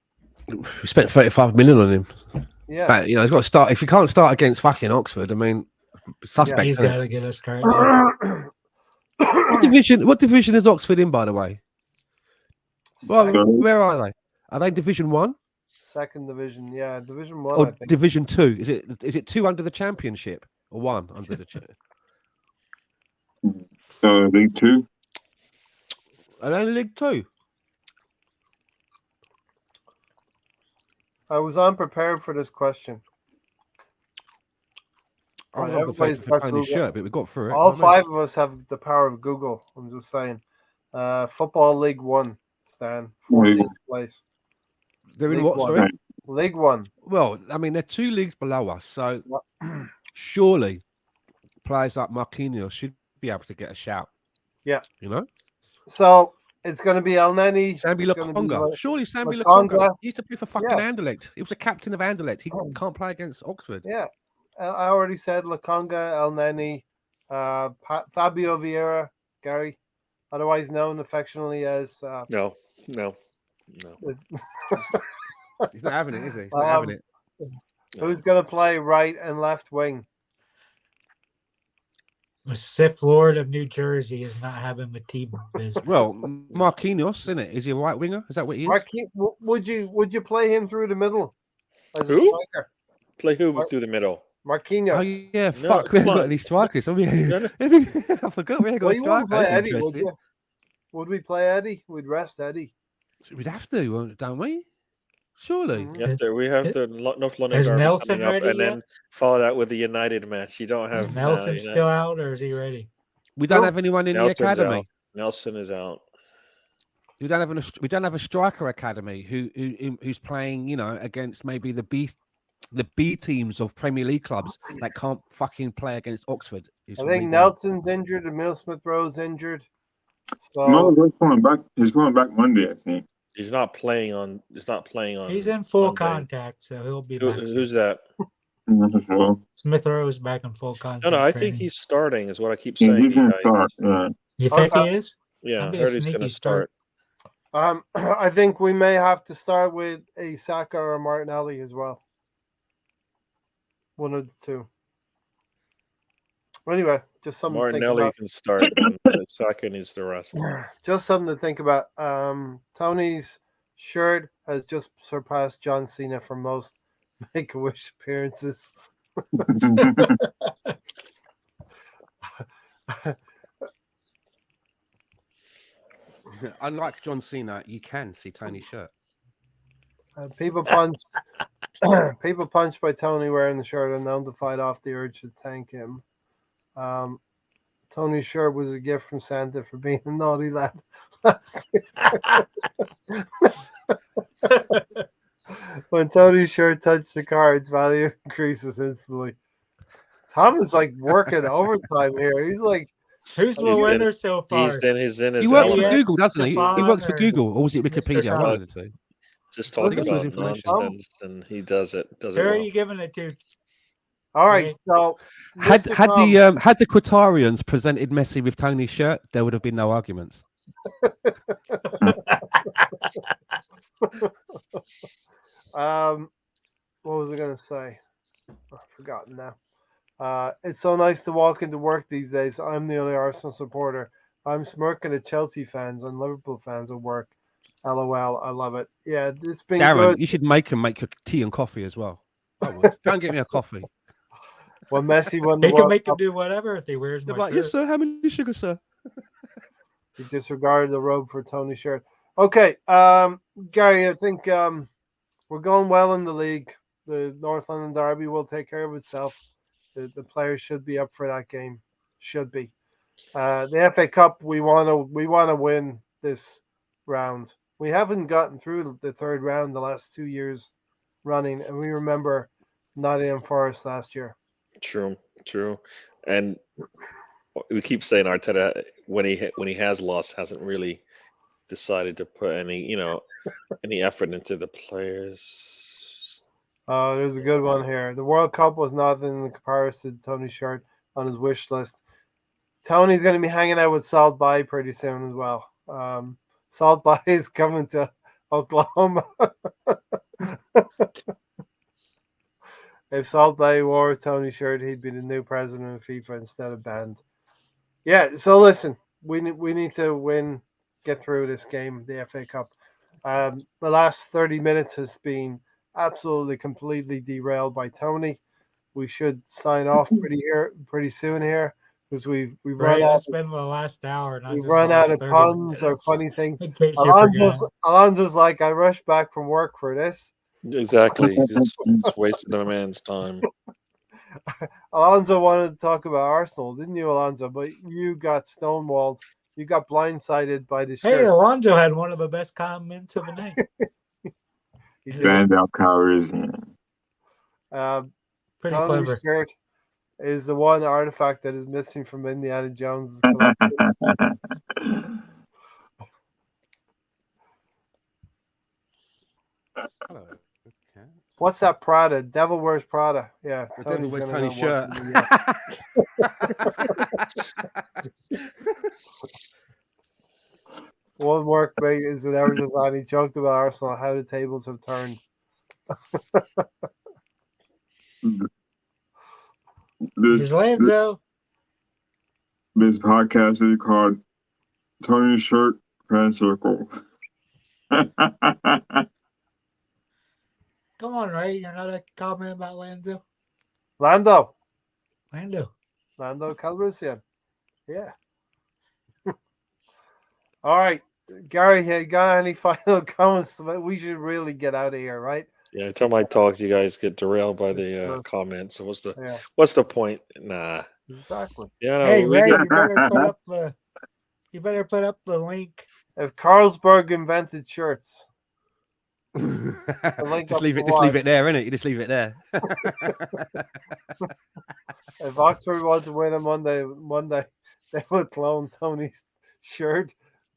Speaker 4: We spent 35 million on him.
Speaker 1: yeah.
Speaker 4: But, he's got to start. If he can't start against fucking Oxford, I mean, suspect.
Speaker 2: He's
Speaker 4: isn't it?
Speaker 2: got to get a start. Yeah.
Speaker 4: What division is Oxford in, by the way? Well,
Speaker 5: Second.
Speaker 4: where are they? Are they Division 1
Speaker 1: Second division, yeah. Division 1,
Speaker 4: or
Speaker 1: I think.
Speaker 4: Division 2? Is it 2 under the Championship or 1 under the Championship?
Speaker 5: League Two.
Speaker 4: Are they in League 2?
Speaker 1: I was unprepared for this question.
Speaker 4: I'm
Speaker 1: Right,
Speaker 4: not
Speaker 1: everybody's
Speaker 4: prepared for
Speaker 1: got
Speaker 4: playing his
Speaker 1: Google.
Speaker 4: shirt, but we got through it.
Speaker 1: All
Speaker 4: I mean,
Speaker 1: five of us have the power of Google. I'm just saying. Football League 1, Stan. 14th place.
Speaker 4: they're in
Speaker 1: League
Speaker 4: what?
Speaker 1: One.
Speaker 4: Sorry.
Speaker 1: League 1.
Speaker 4: Well, I mean, they're 2 leagues below us, so
Speaker 1: What-
Speaker 4: surely players like Marquinhos should be able to get a shout.
Speaker 1: Yeah.
Speaker 4: So
Speaker 1: it's going to be El Neni.
Speaker 4: Sambi
Speaker 1: It's gonna be
Speaker 4: Lokonga. Surely Sambi
Speaker 1: Lokonga.
Speaker 4: Lokonga. He used to play for fucking
Speaker 1: Yeah.
Speaker 4: Anderlecht. He was the captain of Anderlecht. He can't play against Oxford.
Speaker 1: Yeah. I already said Lakonga, El Neni, Fabio Vieira, Gary, otherwise known affectionately as.
Speaker 3: No.
Speaker 4: He's not having it, is he? He's not having it.
Speaker 1: Who's going to play right and left wing?
Speaker 2: The Sith Lord of New Jersey is not having the team business.
Speaker 4: Well, Marquinhos, isn't it? Is he a right winger? Is that what he is?
Speaker 1: Would you play him through the middle as
Speaker 3: Who?
Speaker 1: a striker?
Speaker 3: Play who through the middle?
Speaker 1: Marquinhos.
Speaker 4: Oh yeah,
Speaker 3: No,
Speaker 4: fuck. We haven't
Speaker 3: come
Speaker 4: got
Speaker 3: on.
Speaker 4: any strikers. I mean,
Speaker 3: No, no.
Speaker 4: I forgot we ain't got
Speaker 1: Well,
Speaker 4: a
Speaker 1: you wouldn't
Speaker 4: striker.
Speaker 1: play
Speaker 4: That's
Speaker 1: Eddie, would
Speaker 4: interesting.
Speaker 1: you? Would we play Eddie? We'd rest Eddie.
Speaker 4: We'd have to, don't we? Surely.
Speaker 1: Mhm.
Speaker 3: Yes, we have the North London
Speaker 2: Is
Speaker 3: Derby
Speaker 2: Nelson
Speaker 3: coming up,
Speaker 2: ready
Speaker 3: and then
Speaker 2: yet?
Speaker 3: follow that with the United match. You don't have
Speaker 2: Is Nelson
Speaker 3: you know,
Speaker 2: still out, or is he ready?
Speaker 4: We don't
Speaker 1: Who?
Speaker 4: have anyone in
Speaker 3: Nelson's
Speaker 4: the academy.
Speaker 3: out. Nelson is out.
Speaker 4: We don't have a striker academy who's playing, against maybe the B the B teams of Premier League clubs that can't fucking play against Oxford. Is
Speaker 1: I think
Speaker 4: really
Speaker 1: Nelson's injured and Emile Smith-Rowe's injured.
Speaker 5: No,
Speaker 1: So
Speaker 5: he's going back. He's going back Monday, I think.
Speaker 3: He's not playing on. He's not playing on.
Speaker 2: He's in full
Speaker 3: Monday.
Speaker 2: contact, so he'll be back.
Speaker 3: Who's that?
Speaker 2: Smith Rowe is back in full contact.
Speaker 3: No, I
Speaker 2: training.
Speaker 3: think he's starting. Is what I keep
Speaker 5: Yeah,
Speaker 3: saying.
Speaker 5: he's
Speaker 3: to you
Speaker 5: going
Speaker 3: guys.
Speaker 5: to start. Yeah.
Speaker 2: You think
Speaker 1: Okay.
Speaker 2: he is?
Speaker 3: Yeah, I
Speaker 2: That'd be a
Speaker 3: heard he's going to
Speaker 2: sneaky start.
Speaker 3: start.
Speaker 1: I think we may have to start with a Saka or Martinelli as well. One of the two. Anyway, just something to think
Speaker 3: Martinelli
Speaker 1: about.
Speaker 3: can start, and Saka needs the rest.
Speaker 1: Just something to think about. Tony's shirt has just surpassed John Cena for most Make-A-Wish appearances.
Speaker 4: Unlike John Cena, you can see Tony's shirt.
Speaker 1: People punched by Tony wearing the shirt are known to fight off the urge to thank him. Tony's shirt was a gift from Santa for being a naughty lad last year. When Tony's shirt touched the car, its value increases instantly. Tom is like working overtime here. He's like,
Speaker 2: Who's the winner so far?
Speaker 3: He's in his
Speaker 4: He works for
Speaker 3: element.
Speaker 4: Google, doesn't he? He
Speaker 2: Stefan
Speaker 4: works for
Speaker 2: or
Speaker 4: Google, or was it
Speaker 2: Mr.
Speaker 4: Wikipedia?
Speaker 2: Tom?
Speaker 4: One of the two.
Speaker 3: Just talking
Speaker 4: Look at his
Speaker 3: about
Speaker 4: information.
Speaker 3: nonsense, and he does it. Does
Speaker 2: Who
Speaker 3: it
Speaker 2: are
Speaker 3: well.
Speaker 2: you giving it to?
Speaker 1: all right,
Speaker 2: Right.
Speaker 1: so
Speaker 4: Had
Speaker 1: Mr.
Speaker 4: had
Speaker 1: Tom-
Speaker 4: the Qatarians presented Messi with Tony's shirt, there would have been no arguments.
Speaker 1: what was I going to say? I've forgotten now. It's so nice to walk into work these days. I'm the only Arsenal supporter. I'm smirking at Chelsea fans and Liverpool fans at work. LOL, I love it. Yeah, it's been
Speaker 4: Darren,
Speaker 1: good.
Speaker 4: you should make him make your tea and coffee as well. I would. Go and get me a coffee.
Speaker 1: When Messi won the
Speaker 2: He can
Speaker 1: World
Speaker 2: make him
Speaker 1: Cup,
Speaker 2: do whatever if he wears
Speaker 4: They're
Speaker 2: my
Speaker 4: like,
Speaker 2: shirt.
Speaker 4: yes, sir. How many sugar, sir?
Speaker 1: he disregarded the robe for Tony's shirt. Okay, Gary, I think we're going well in the league. The North London Derby will take care of itself. The players should be up for that game. Should be. The FA Cup, we want to win this round. We haven't gotten through the third round the last 2 years running, and we remember Nottingham Forest last year.
Speaker 3: True, and we keep saying Arteta when he has lost hasn't really decided to put any effort into the players.
Speaker 1: There's a good one here. The World Cup was nothing in comparison to Tony's shirt on his wish list. Tony's going to be hanging out with Salt Bay pretty soon as well. Salt Bay is coming to Oklahoma. If Salt Bay wore Tony's shirt, he'd be the new president of FIFA instead of banned. Yeah, so listen, we need to win, get through this game, the FA Cup. The last 30 minutes has been absolutely completely derailed by Tony. We should sign off pretty soon here because we've run out.
Speaker 2: It's been the last hour. Not
Speaker 1: We've
Speaker 2: just
Speaker 1: run
Speaker 2: the
Speaker 1: out
Speaker 2: last
Speaker 1: of
Speaker 2: 30
Speaker 1: puns or
Speaker 2: minutes.
Speaker 1: funny things.
Speaker 2: In case you forgot.
Speaker 1: Alonso's like, I rushed back from work for this.
Speaker 3: Exactly, just wasting a man's time.
Speaker 1: Alonso wanted to talk about Arsenal, didn't you, Alonso? But you got stonewalled. You got blindsided by the
Speaker 2: Hey,
Speaker 1: shirt.
Speaker 2: Alonso had one of the best comments of the night.
Speaker 1: He did.
Speaker 5: Standout covers.
Speaker 2: Pretty
Speaker 1: Tony's
Speaker 2: clever.
Speaker 1: shirt is the one artifact that is missing from Indiana Jones' collection. What's that Prada? Devil Wears Prada. Yeah.
Speaker 4: I don't know where's
Speaker 1: gonna
Speaker 4: Tony's
Speaker 1: go
Speaker 4: shirt.
Speaker 1: watch the, One workmate is an Everton fan. He joked about Arsenal, how the tables have turned.
Speaker 2: There's Lanzo.
Speaker 5: This podcast is called Tony's Shirt Fan Circle.
Speaker 2: Come on, Ray. You're not a comment about Lanzo?
Speaker 1: Lando Calrissian. Yeah. All right. Gary, you got any final comments? We should really get out of here, right?
Speaker 3: Yeah, every time I talk, you guys get derailed by the comments. So what's the point? Nah.
Speaker 1: Exactly.
Speaker 3: Yeah, no,
Speaker 2: Hey,
Speaker 3: we
Speaker 2: Ray,
Speaker 3: get-
Speaker 2: you better put up the link.
Speaker 1: If Carlsberg invented shirts, link
Speaker 4: just
Speaker 1: up
Speaker 4: leave
Speaker 1: to
Speaker 4: it. Just leave
Speaker 1: watch.
Speaker 4: it there, innit? You just leave it there.
Speaker 1: If Oxford want to win on Monday, they would clone Tony's shirt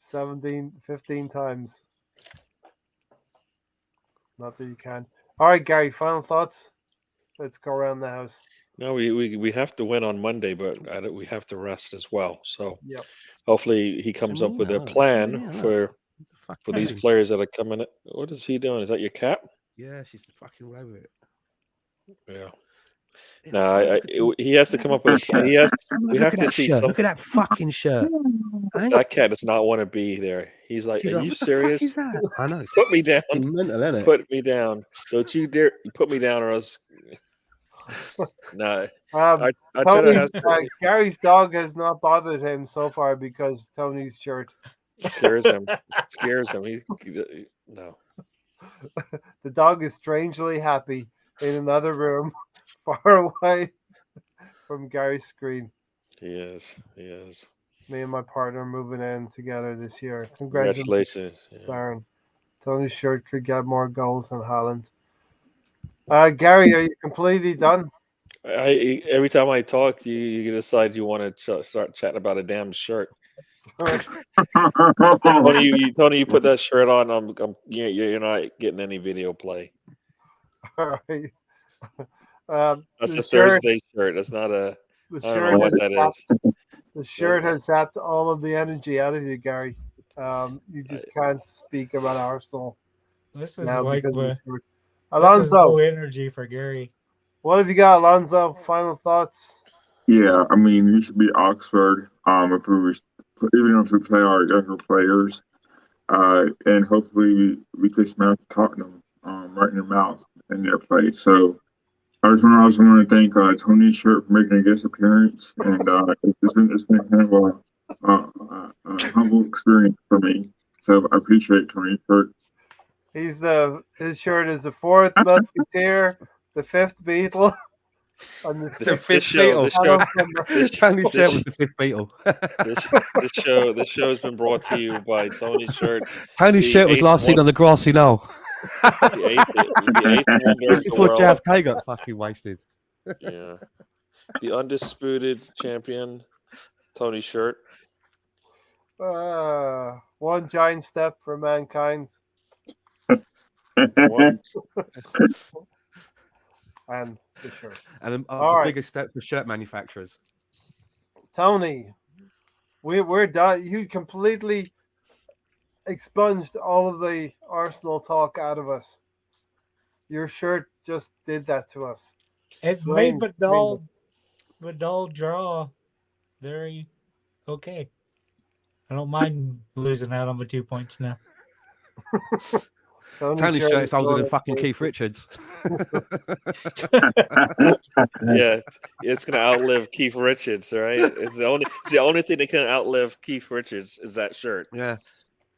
Speaker 1: 15 times. Not that you can. All right, Gary, final thoughts? Let's go around the house.
Speaker 3: No, we have to win on Monday, but we have to rest as well. So
Speaker 1: Yep.
Speaker 3: hopefully he comes up with a plan for these players that are coming. What is he doing? Is that your cat?
Speaker 4: Yeah, she's fucking away with it.
Speaker 3: Yeah. No, he has to come up with a plan. We have to see something.
Speaker 4: Look at that fucking shirt.
Speaker 3: That cat does not want to be there. He's like,
Speaker 4: She's
Speaker 3: "Are
Speaker 4: like,
Speaker 3: you
Speaker 4: what the
Speaker 3: serious?
Speaker 4: fuck is that? I know.
Speaker 3: Put me down.
Speaker 4: Mental, isn't it?
Speaker 3: Put me down. Don't you dare put me down, or else." No, I tell you,
Speaker 1: Gary's dog has not bothered him so far because Tony's shirt
Speaker 3: scares him. Scares him. No.
Speaker 1: The dog is strangely happy in another room, far away from Gary's screen.
Speaker 3: He is.
Speaker 1: Me and my partner moving in together this year.
Speaker 3: Congratulations,
Speaker 1: Darren. Tony's shirt could get more goals than Haaland. Gary, are you completely done?
Speaker 3: Every time I talk to you, you decide you want to start chatting about a damn shirt. Tony, you put that shirt on. You're not getting any video play.
Speaker 1: All right.
Speaker 3: That's a Thursday shirt. That's not a. I don't know what that is.
Speaker 1: The shirt has zapped all of the energy out of you, Gary. You just can't speak about Arsenal.
Speaker 2: This is like
Speaker 1: Alonso,
Speaker 2: energy for Gary.
Speaker 1: What have you got, Alonso? Final thoughts?
Speaker 5: Yeah, I mean, we should be Oxford. Even if we play our younger players, and hopefully we can smash Tottenham right in the mouth in their play. So I just want to thank Tony Shirt for making a guest appearance, and it's been kind of a humble experience for me. So I appreciate Tony Shirt.
Speaker 1: His shirt is the fourth Musketeer, the fifth Beatle, and the fifth
Speaker 3: Beatle.
Speaker 4: Tony's shirt was the fifth Beatle.
Speaker 3: This show has been brought to you by Tony's Shirt.
Speaker 4: Tony's shirt was last seen on the grassy knoll.
Speaker 3: The eighth wonder of the
Speaker 4: before
Speaker 3: world.
Speaker 4: JFK got fucking wasted.
Speaker 3: Yeah, the undisputed champion, Tony's Shirt.
Speaker 1: One giant step for mankind. And the shirt.
Speaker 4: And the biggest step for shirt manufacturers.
Speaker 1: Tony, we're done. You completely expunged all of the Arsenal talk out of us. Your shirt just did that to us.
Speaker 2: It made Vidal draw very okay. I don't mind losing out on the 2 points now.
Speaker 4: Tony's shirt is older than fucking Keith Richards.
Speaker 3: Yeah, it's gonna outlive Keith Richards, right? It's the only thing that can outlive Keith Richards is that shirt.
Speaker 4: Yeah,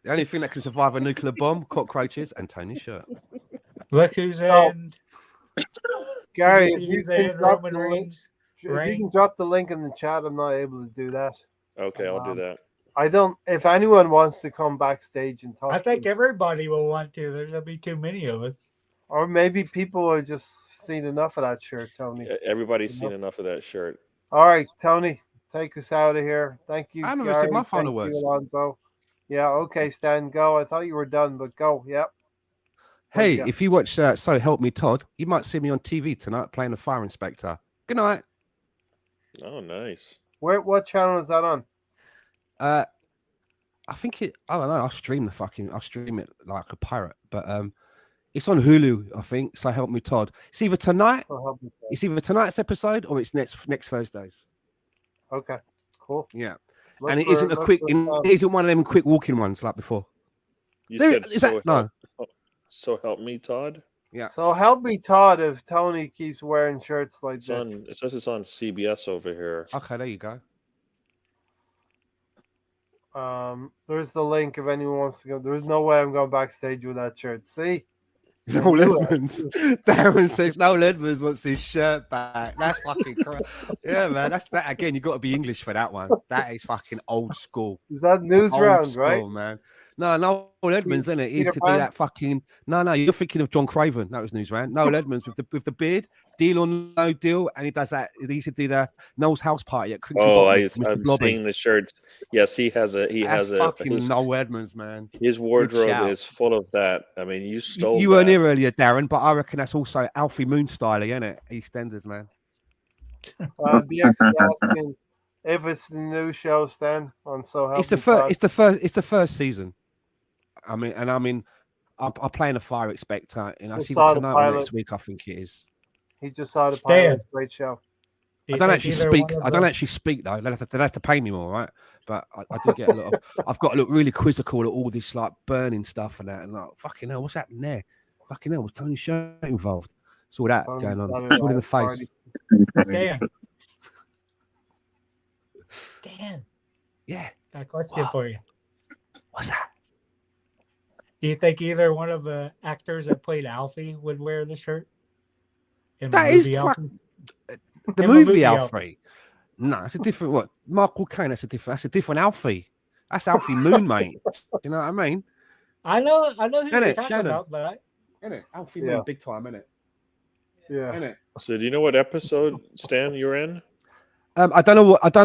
Speaker 4: the only thing that can survive a nuclear bomb, cockroaches, and Tony's shirt.
Speaker 2: Look who's in.
Speaker 1: Gary, if you can drop the link in the chat, I'm not able to do that.
Speaker 3: Okay, I'll do that.
Speaker 1: If anyone wants to come backstage and talk,
Speaker 2: I think everybody will want to. There'll be too many of us.
Speaker 1: Or maybe people are just seen enough of that shirt, Tony.
Speaker 3: Everybody's seen enough of that shirt.
Speaker 1: All right, Tony, take us out of here. Thank you.
Speaker 4: I never said my final words.
Speaker 1: Alonso. Yeah, okay, Stan, go. I thought you were done, but go. Yep.
Speaker 4: Hey, if you watch So Help Me Todd, you might see me on TV tonight playing a fire inspector. Good night.
Speaker 3: Oh, nice.
Speaker 1: What channel is that on?
Speaker 4: I think I don't know. I'll stream it like a pirate, but it's on Hulu, I think. So Help Me Todd. It's either tonight. It's either tonight's episode or it's next Thursdays.
Speaker 1: Okay, cool.
Speaker 4: Yeah, and it isn't a quick. It isn't one of them quick walking ones like before.
Speaker 3: You said so help me, Todd.
Speaker 1: Yeah. So help me, Todd. If Tony keeps wearing shirts like this,
Speaker 3: it says it's on CBS over here.
Speaker 4: Okay, there you go.
Speaker 1: There's the link if anyone wants to go. There's no way I'm going backstage with that shirt. See?
Speaker 4: Noel Edmonds. Darren says Noel Edmonds wants his shirt back. That's fucking crap. Yeah, man. That's that again. You got to be English for that one. That is fucking old school.
Speaker 1: Is that news round, right?
Speaker 4: Man. No, Noel Edmonds, isn't it? He
Speaker 1: Peter
Speaker 4: used to do
Speaker 1: Pan?
Speaker 4: that fucking. No, you're thinking of John Craven. That was news, right? Noel Edmonds with the beard, Deal or No Deal, and he does that. He used to do the Noel's house party at Crinkly
Speaker 3: Oh,
Speaker 4: Bottom with Mr.
Speaker 3: I'm
Speaker 4: Blobby.
Speaker 3: seeing the shirts. Yes, he has
Speaker 4: That's fucking Noel Edmonds, man.
Speaker 3: his wardrobe
Speaker 4: shout.
Speaker 3: is full of that. I mean, you stole
Speaker 4: You weren't
Speaker 3: that.
Speaker 4: here earlier, Darren, but I reckon that's also Alfie Moon style, isn't it? EastEnders, man.
Speaker 1: DX is asking if it's the new show, Stan, on So Help
Speaker 4: It's the
Speaker 1: Me
Speaker 4: first.
Speaker 1: God.
Speaker 4: It's the first season. I'm playing a fire expector, and I
Speaker 1: Just
Speaker 4: see
Speaker 1: saw
Speaker 4: it
Speaker 1: the
Speaker 4: tonight or
Speaker 1: pilot.
Speaker 4: next week. I think it is.
Speaker 1: He just saw the
Speaker 2: Stan.
Speaker 1: pilot. Great show.
Speaker 2: Do
Speaker 4: I
Speaker 2: you
Speaker 4: don't
Speaker 2: think
Speaker 4: actually
Speaker 2: either
Speaker 4: speak.
Speaker 2: one of
Speaker 4: I don't
Speaker 2: the-
Speaker 4: actually speak though. They have to pay me more, right? But I do get a lot of. I've got to look really quizzical at all this like burning stuff and that, and like fucking hell, what's happening there? Fucking hell, was Tony Shirt involved? It's all that
Speaker 1: Tony
Speaker 4: going on.
Speaker 1: Saturday
Speaker 4: It's all in the
Speaker 1: Night Party.
Speaker 4: face.
Speaker 2: Stan,
Speaker 4: Yeah.
Speaker 2: got a question
Speaker 4: What?
Speaker 2: for you.
Speaker 4: What's that?
Speaker 2: Do you think either one of the actors that played Alfie would wear the shirt? In the
Speaker 4: That is
Speaker 2: movie Alfie?
Speaker 4: the
Speaker 2: In the
Speaker 4: movie
Speaker 2: movie
Speaker 4: Alfie. No, it's a different what? Michael Caine. That's a different Alfie. That's Alfie Moon, mate. You know what I mean?
Speaker 2: I know who
Speaker 4: Innit,
Speaker 2: you're talking
Speaker 4: Shannon?
Speaker 2: about, but
Speaker 4: Innit? Alfie
Speaker 1: Yeah.
Speaker 4: Moon, big time, innit?
Speaker 1: Yeah.
Speaker 4: Innit?
Speaker 3: So, do you know what episode, Stan, you're in?
Speaker 4: I don't know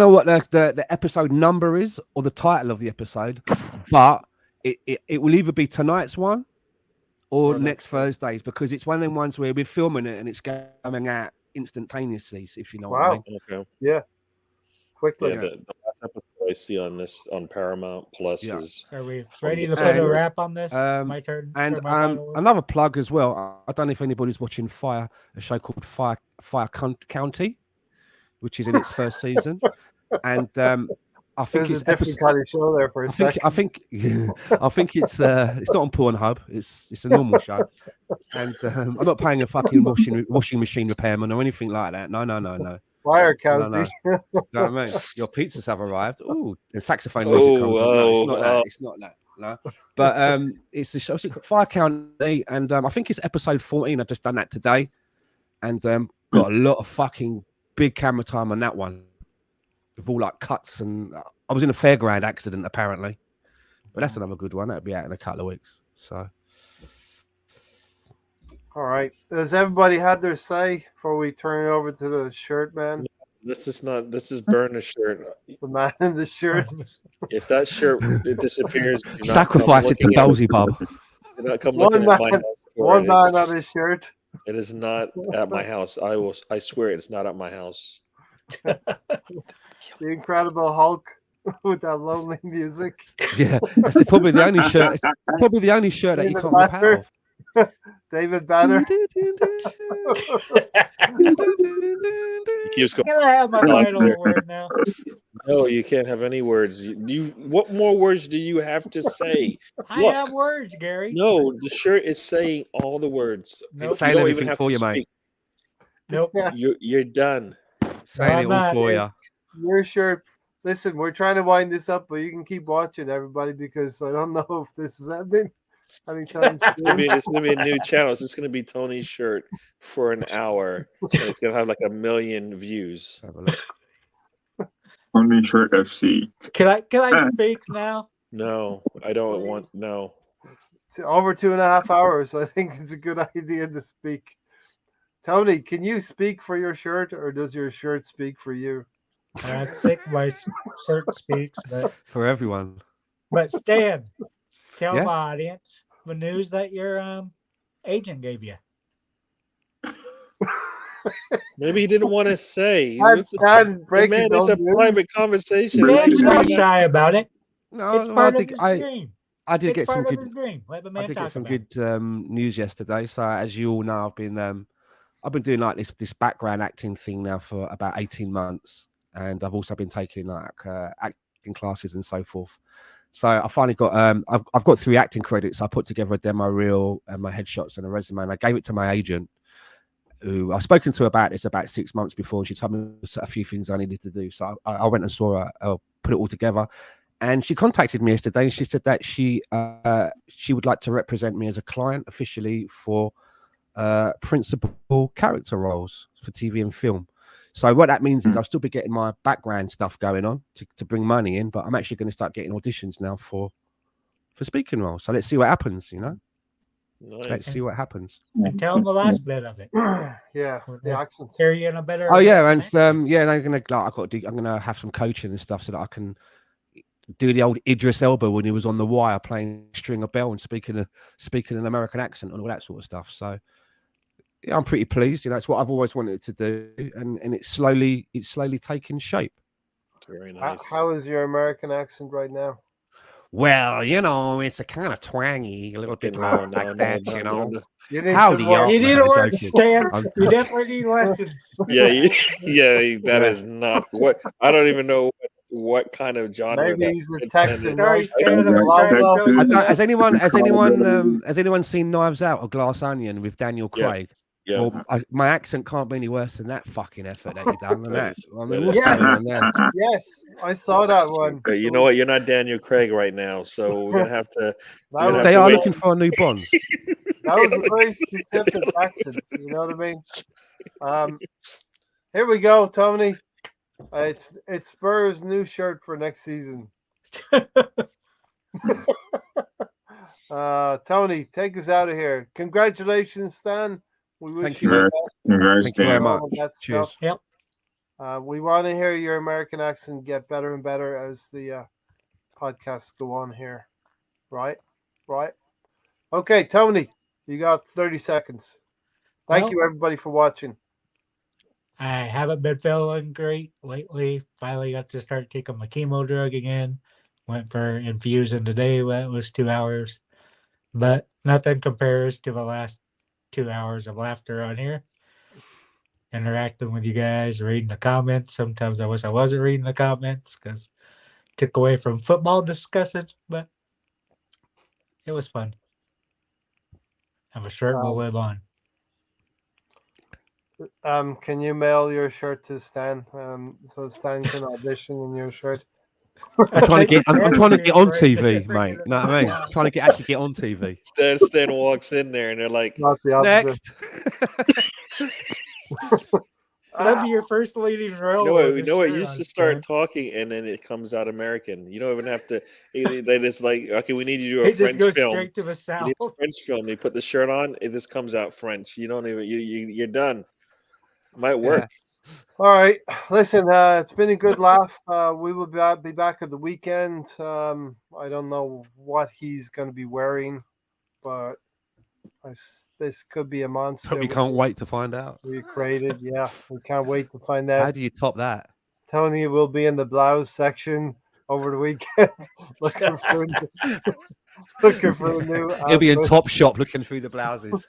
Speaker 4: what the episode number is or the title of the episode, but it will either be tonight's one or
Speaker 1: Or
Speaker 4: next Thursday's, because it's one of them ones where we're filming it and it's coming out instantaneously, if you know what I
Speaker 1: Wow.
Speaker 4: mean.
Speaker 3: Okay.
Speaker 1: Yeah. Quickly.
Speaker 3: Yeah, the last episode I see on Paramount Plus
Speaker 4: Yeah.
Speaker 3: is
Speaker 2: are we
Speaker 3: From
Speaker 2: ready
Speaker 3: the
Speaker 2: to put a
Speaker 4: And,
Speaker 2: wrap on this? My turn.
Speaker 4: And
Speaker 2: or my final word?
Speaker 4: another plug as well. I don't know if anybody's watching a show called Fire County, which is in its first season, and I think
Speaker 1: There's
Speaker 4: it's
Speaker 1: a different kind of show there for a second.
Speaker 4: I think it's not on Pornhub. It's a normal show, and I'm not paying a fucking washing machine repairman or anything like that. No.
Speaker 1: Fire
Speaker 4: No,
Speaker 1: County.
Speaker 4: You know what I mean? Your pizzas have arrived. Ooh, and saxophone music comes on. No, it's not that. It's not that. No, but it's a show. It's called Fire County, and I think it's episode 14. I've just done that today, and got a lot of fucking big camera time on that one, with all like cuts, and I was in a fairground accident apparently, but that's another good one. That'll be out in a couple of weeks. So
Speaker 1: All right. Has everybody had their say before we turn it over to the shirt man?
Speaker 3: this is burn the shirt.
Speaker 1: The man in the shirt.
Speaker 3: If that shirt disappears, do not come
Speaker 4: sacrifice it to
Speaker 3: looking at-
Speaker 4: Dolzy Bob.
Speaker 3: Do not come
Speaker 1: One
Speaker 3: looking at my
Speaker 1: man-
Speaker 3: house. for
Speaker 1: One
Speaker 3: it.
Speaker 1: man
Speaker 3: It's-
Speaker 1: on his shirt.
Speaker 3: It is not at my house. I swear it's not at my house.
Speaker 1: The Incredible Hulk with that lonely music.
Speaker 4: Yeah, that's probably the only shirt. It's probably the only shirt that you can't rip out of.
Speaker 1: David Banner.
Speaker 3: He keeps going.
Speaker 2: Can I have my final word now?
Speaker 3: No, you can't have any words. What more words do you have to say?
Speaker 2: I
Speaker 3: Look.
Speaker 2: have words, Gary.
Speaker 3: No, the shirt is saying all the words.
Speaker 2: Nope.
Speaker 4: It's saying
Speaker 3: don't
Speaker 4: everything for you, mate.
Speaker 2: Nope.
Speaker 3: You're done.
Speaker 4: Saying
Speaker 2: I'm
Speaker 4: it all
Speaker 2: not,
Speaker 4: for
Speaker 2: dude.
Speaker 4: you.
Speaker 1: Your shirt. Listen, we're trying to wind this up, but you can keep watching, everybody, because I don't know if this is ending anytime
Speaker 3: It's
Speaker 1: soon.
Speaker 3: gonna be a new channel. It's just gonna be Tony's shirt for an hour, and it's gonna have like 1 million views.
Speaker 4: Have a look.
Speaker 5: Only shirt FC.
Speaker 2: Can I speak now?
Speaker 3: No, I don't want. No,
Speaker 1: It's over 2.5 hours. I think it's a good idea to speak. Tony, can you speak for your shirt, or does your shirt speak for you?
Speaker 2: I think my shirt speaks,
Speaker 4: For everyone.
Speaker 2: but Stan, tell
Speaker 4: Yeah?
Speaker 2: my audience the news that your agent gave you.
Speaker 3: maybe he didn't want to say.
Speaker 1: And Stan
Speaker 3: The
Speaker 1: break
Speaker 3: man,
Speaker 1: his
Speaker 3: it's a
Speaker 1: own news.
Speaker 3: private conversation.
Speaker 2: Stan's not shy about it.
Speaker 4: No,
Speaker 2: It's
Speaker 4: no,
Speaker 2: part of his dream.
Speaker 4: I did
Speaker 2: It's
Speaker 4: get some
Speaker 2: part of
Speaker 4: good.
Speaker 2: his dream. Let the
Speaker 4: I
Speaker 2: man
Speaker 4: did
Speaker 2: talk
Speaker 4: get some
Speaker 2: about it.
Speaker 4: good news yesterday. So as you all know, I've been doing like this background acting thing now for about 18 months, and I've also been taking like acting classes and so forth. So I finally got I've got 3 acting credits. I put together a demo reel and my headshots and a resume, and I gave it to my agent, who I've spoken to about this about 6 months before. And she told me a few things I needed to do. So I went and saw her, put it all together. And she contacted me yesterday, and she said that she would like to represent me as a client officially for principal character roles for TV and film. So what that means is I'll still be getting my background stuff going on to bring money in, but I'm actually going to start getting auditions now for for speaking roles. So let's see what happens. Let's
Speaker 3: Nice.
Speaker 4: see what happens.
Speaker 2: And tell them the last bit of it.
Speaker 1: Yeah, the accent.
Speaker 2: Hear you in a better.
Speaker 4: Oh yeah,
Speaker 2: American
Speaker 4: and
Speaker 2: accent.
Speaker 4: yeah, I'm gonna have some coaching and stuff so that I can do the old Idris Elba when he was on The Wire playing Stringer Bell and speaking an American accent and all that sort of stuff. So yeah, I'm pretty pleased. It's what I've always wanted to do, and it's slowly taking shape.
Speaker 3: Very nice.
Speaker 1: How is your American accent right now?
Speaker 4: Well, it's a kind of twangy, a little bit like that.
Speaker 1: You need
Speaker 4: Howdy,
Speaker 1: to work.
Speaker 4: y'all.
Speaker 2: You need to work,
Speaker 4: Joking.
Speaker 2: Stan.
Speaker 4: I'm-
Speaker 2: You definitely need lessons.
Speaker 3: Yeah, that is not what I don't even know what kind of genre.
Speaker 1: Maybe he's a Texan,
Speaker 2: Sorry,
Speaker 1: right?
Speaker 2: Stan. I was trying to show you.
Speaker 4: Has anyone seen Knives Out or Glass Onion with Daniel
Speaker 3: Yeah.
Speaker 4: Craig?
Speaker 3: Yeah.
Speaker 4: Well, my accent can't be any worse than that fucking effort that you done. Than that. I mean,
Speaker 3: that
Speaker 4: what's
Speaker 1: is-
Speaker 4: going on there?
Speaker 1: Yes, I saw that one.
Speaker 3: But you know what? You're not Daniel Craig right now, so we're gonna have to.
Speaker 1: That was,
Speaker 4: They are
Speaker 3: wait.
Speaker 4: looking for a new Bond.
Speaker 1: that was a very specific accent. You know what I mean? Here we go, Tony. It's Spurs' new shirt for next season. Tony, take us out of here. Congratulations, Stan. We wish
Speaker 4: Thank
Speaker 1: you
Speaker 4: you.
Speaker 1: the best.
Speaker 4: Thank you very much.
Speaker 1: All of that
Speaker 4: Cheers.
Speaker 1: stuff.
Speaker 2: Yep.
Speaker 1: We want to hear your American accent get better and better as the podcasts go on here. Right? Okay, Tony, you got 30 seconds. Thank
Speaker 2: Well-
Speaker 1: you, everybody, for watching.
Speaker 2: I haven't been feeling great lately. Finally got to start taking my chemo drug again. Went for infusion today. That was 2 hours. But nothing compares to the last 2 hours of laughter on here. Interacting with you guys, reading the comments. Sometimes I wish I wasn't reading the comments because it took away from football discussion, but it was fun. And the shirt will live on.
Speaker 1: Can you mail your shirt to Stan so Stan can audition in your shirt?
Speaker 4: I'm trying to get on
Speaker 2: Right.
Speaker 4: TV, mate. You know what I mean? Trying to actually get on TV.
Speaker 3: Stan walks in there and they're like,
Speaker 1: Not the opposite.
Speaker 4: Next.
Speaker 2: That'd be your first leading role.
Speaker 3: you know what? You used to start talking and then it comes out American. You don't even have to. They just like, okay, we need you to do
Speaker 2: He
Speaker 3: a
Speaker 2: just
Speaker 3: French
Speaker 2: goes
Speaker 3: film.
Speaker 2: straight to the
Speaker 3: You
Speaker 2: south.
Speaker 3: need a French film. You put the shirt on, it just comes out French. You don't even. You're done. Might work.
Speaker 1: All right. Listen, it's been a good laugh. We will be back at the weekend. I don't know what he's going to be wearing, but this could be a monster.
Speaker 4: We can't wait to find out.
Speaker 1: We created. Yeah, we can't wait to find
Speaker 4: How
Speaker 1: out.
Speaker 4: do you top that?
Speaker 1: Tony will be in the blouse section over the weekend looking for a new
Speaker 4: He'll be in
Speaker 1: outfit.
Speaker 4: Top Shop looking through the blouses.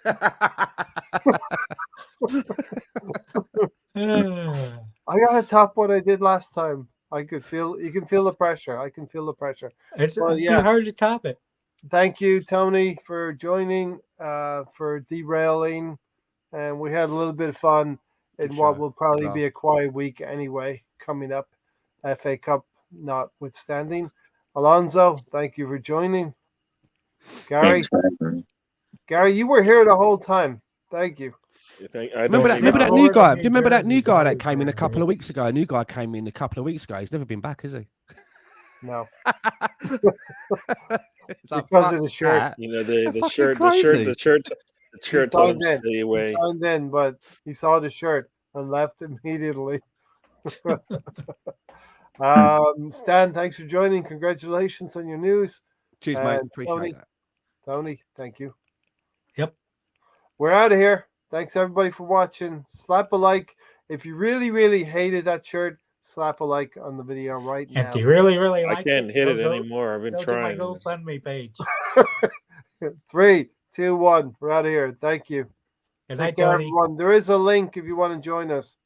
Speaker 1: I gotta top what I did last time. You can feel the pressure. I can feel the pressure.
Speaker 2: It's
Speaker 1: Well,
Speaker 2: too
Speaker 1: yeah.
Speaker 2: hard to top it.
Speaker 1: Thank you, Tony, for joining, for derailing, and we had a little bit of fun in
Speaker 4: Good
Speaker 1: what
Speaker 4: show.
Speaker 1: will probably
Speaker 4: Good
Speaker 1: be a quiet week anyway, coming up, FA Cup notwithstanding. Alonso, thank you for joining. Gary, you were here the whole time. Thank you.
Speaker 4: Remember that
Speaker 2: even-
Speaker 4: new guy?
Speaker 2: New
Speaker 4: Do you remember that new
Speaker 2: Jersey's
Speaker 4: guy that
Speaker 2: always
Speaker 4: came in a
Speaker 2: very
Speaker 4: couple
Speaker 2: good.
Speaker 4: of weeks ago? A new guy came in a couple of weeks ago. He's never been back, has he?
Speaker 1: No,
Speaker 4: It's like,
Speaker 1: because
Speaker 4: fuck
Speaker 1: of the shirt.
Speaker 4: that.
Speaker 3: You know the
Speaker 4: Fucking
Speaker 3: shirt
Speaker 1: He
Speaker 3: told him
Speaker 1: signed
Speaker 3: to
Speaker 1: in.
Speaker 3: stay
Speaker 1: He
Speaker 3: away.
Speaker 1: signed in, but he saw the shirt and left immediately. Stan, thanks for joining. Congratulations on your news.
Speaker 4: Cheers, mate.
Speaker 1: And
Speaker 4: Appreciate
Speaker 1: Tony,
Speaker 4: that.
Speaker 1: Tony, thank you.
Speaker 2: Yep.
Speaker 1: We're out of here. Thanks everybody for watching. Slap a like. If you really, really hated that shirt, slap a like on the video right now.
Speaker 2: If you really, really
Speaker 3: I
Speaker 2: like
Speaker 3: can't
Speaker 2: it,
Speaker 3: hit it
Speaker 2: go
Speaker 3: anymore. I've been
Speaker 2: to my
Speaker 3: trying.
Speaker 2: GoFundMe page.
Speaker 1: 3, 2, 1. We're out of here. Thank you.
Speaker 2: Good
Speaker 1: Take
Speaker 2: night,
Speaker 1: care,
Speaker 2: Tony.
Speaker 1: everyone. There is a link if you want to join us.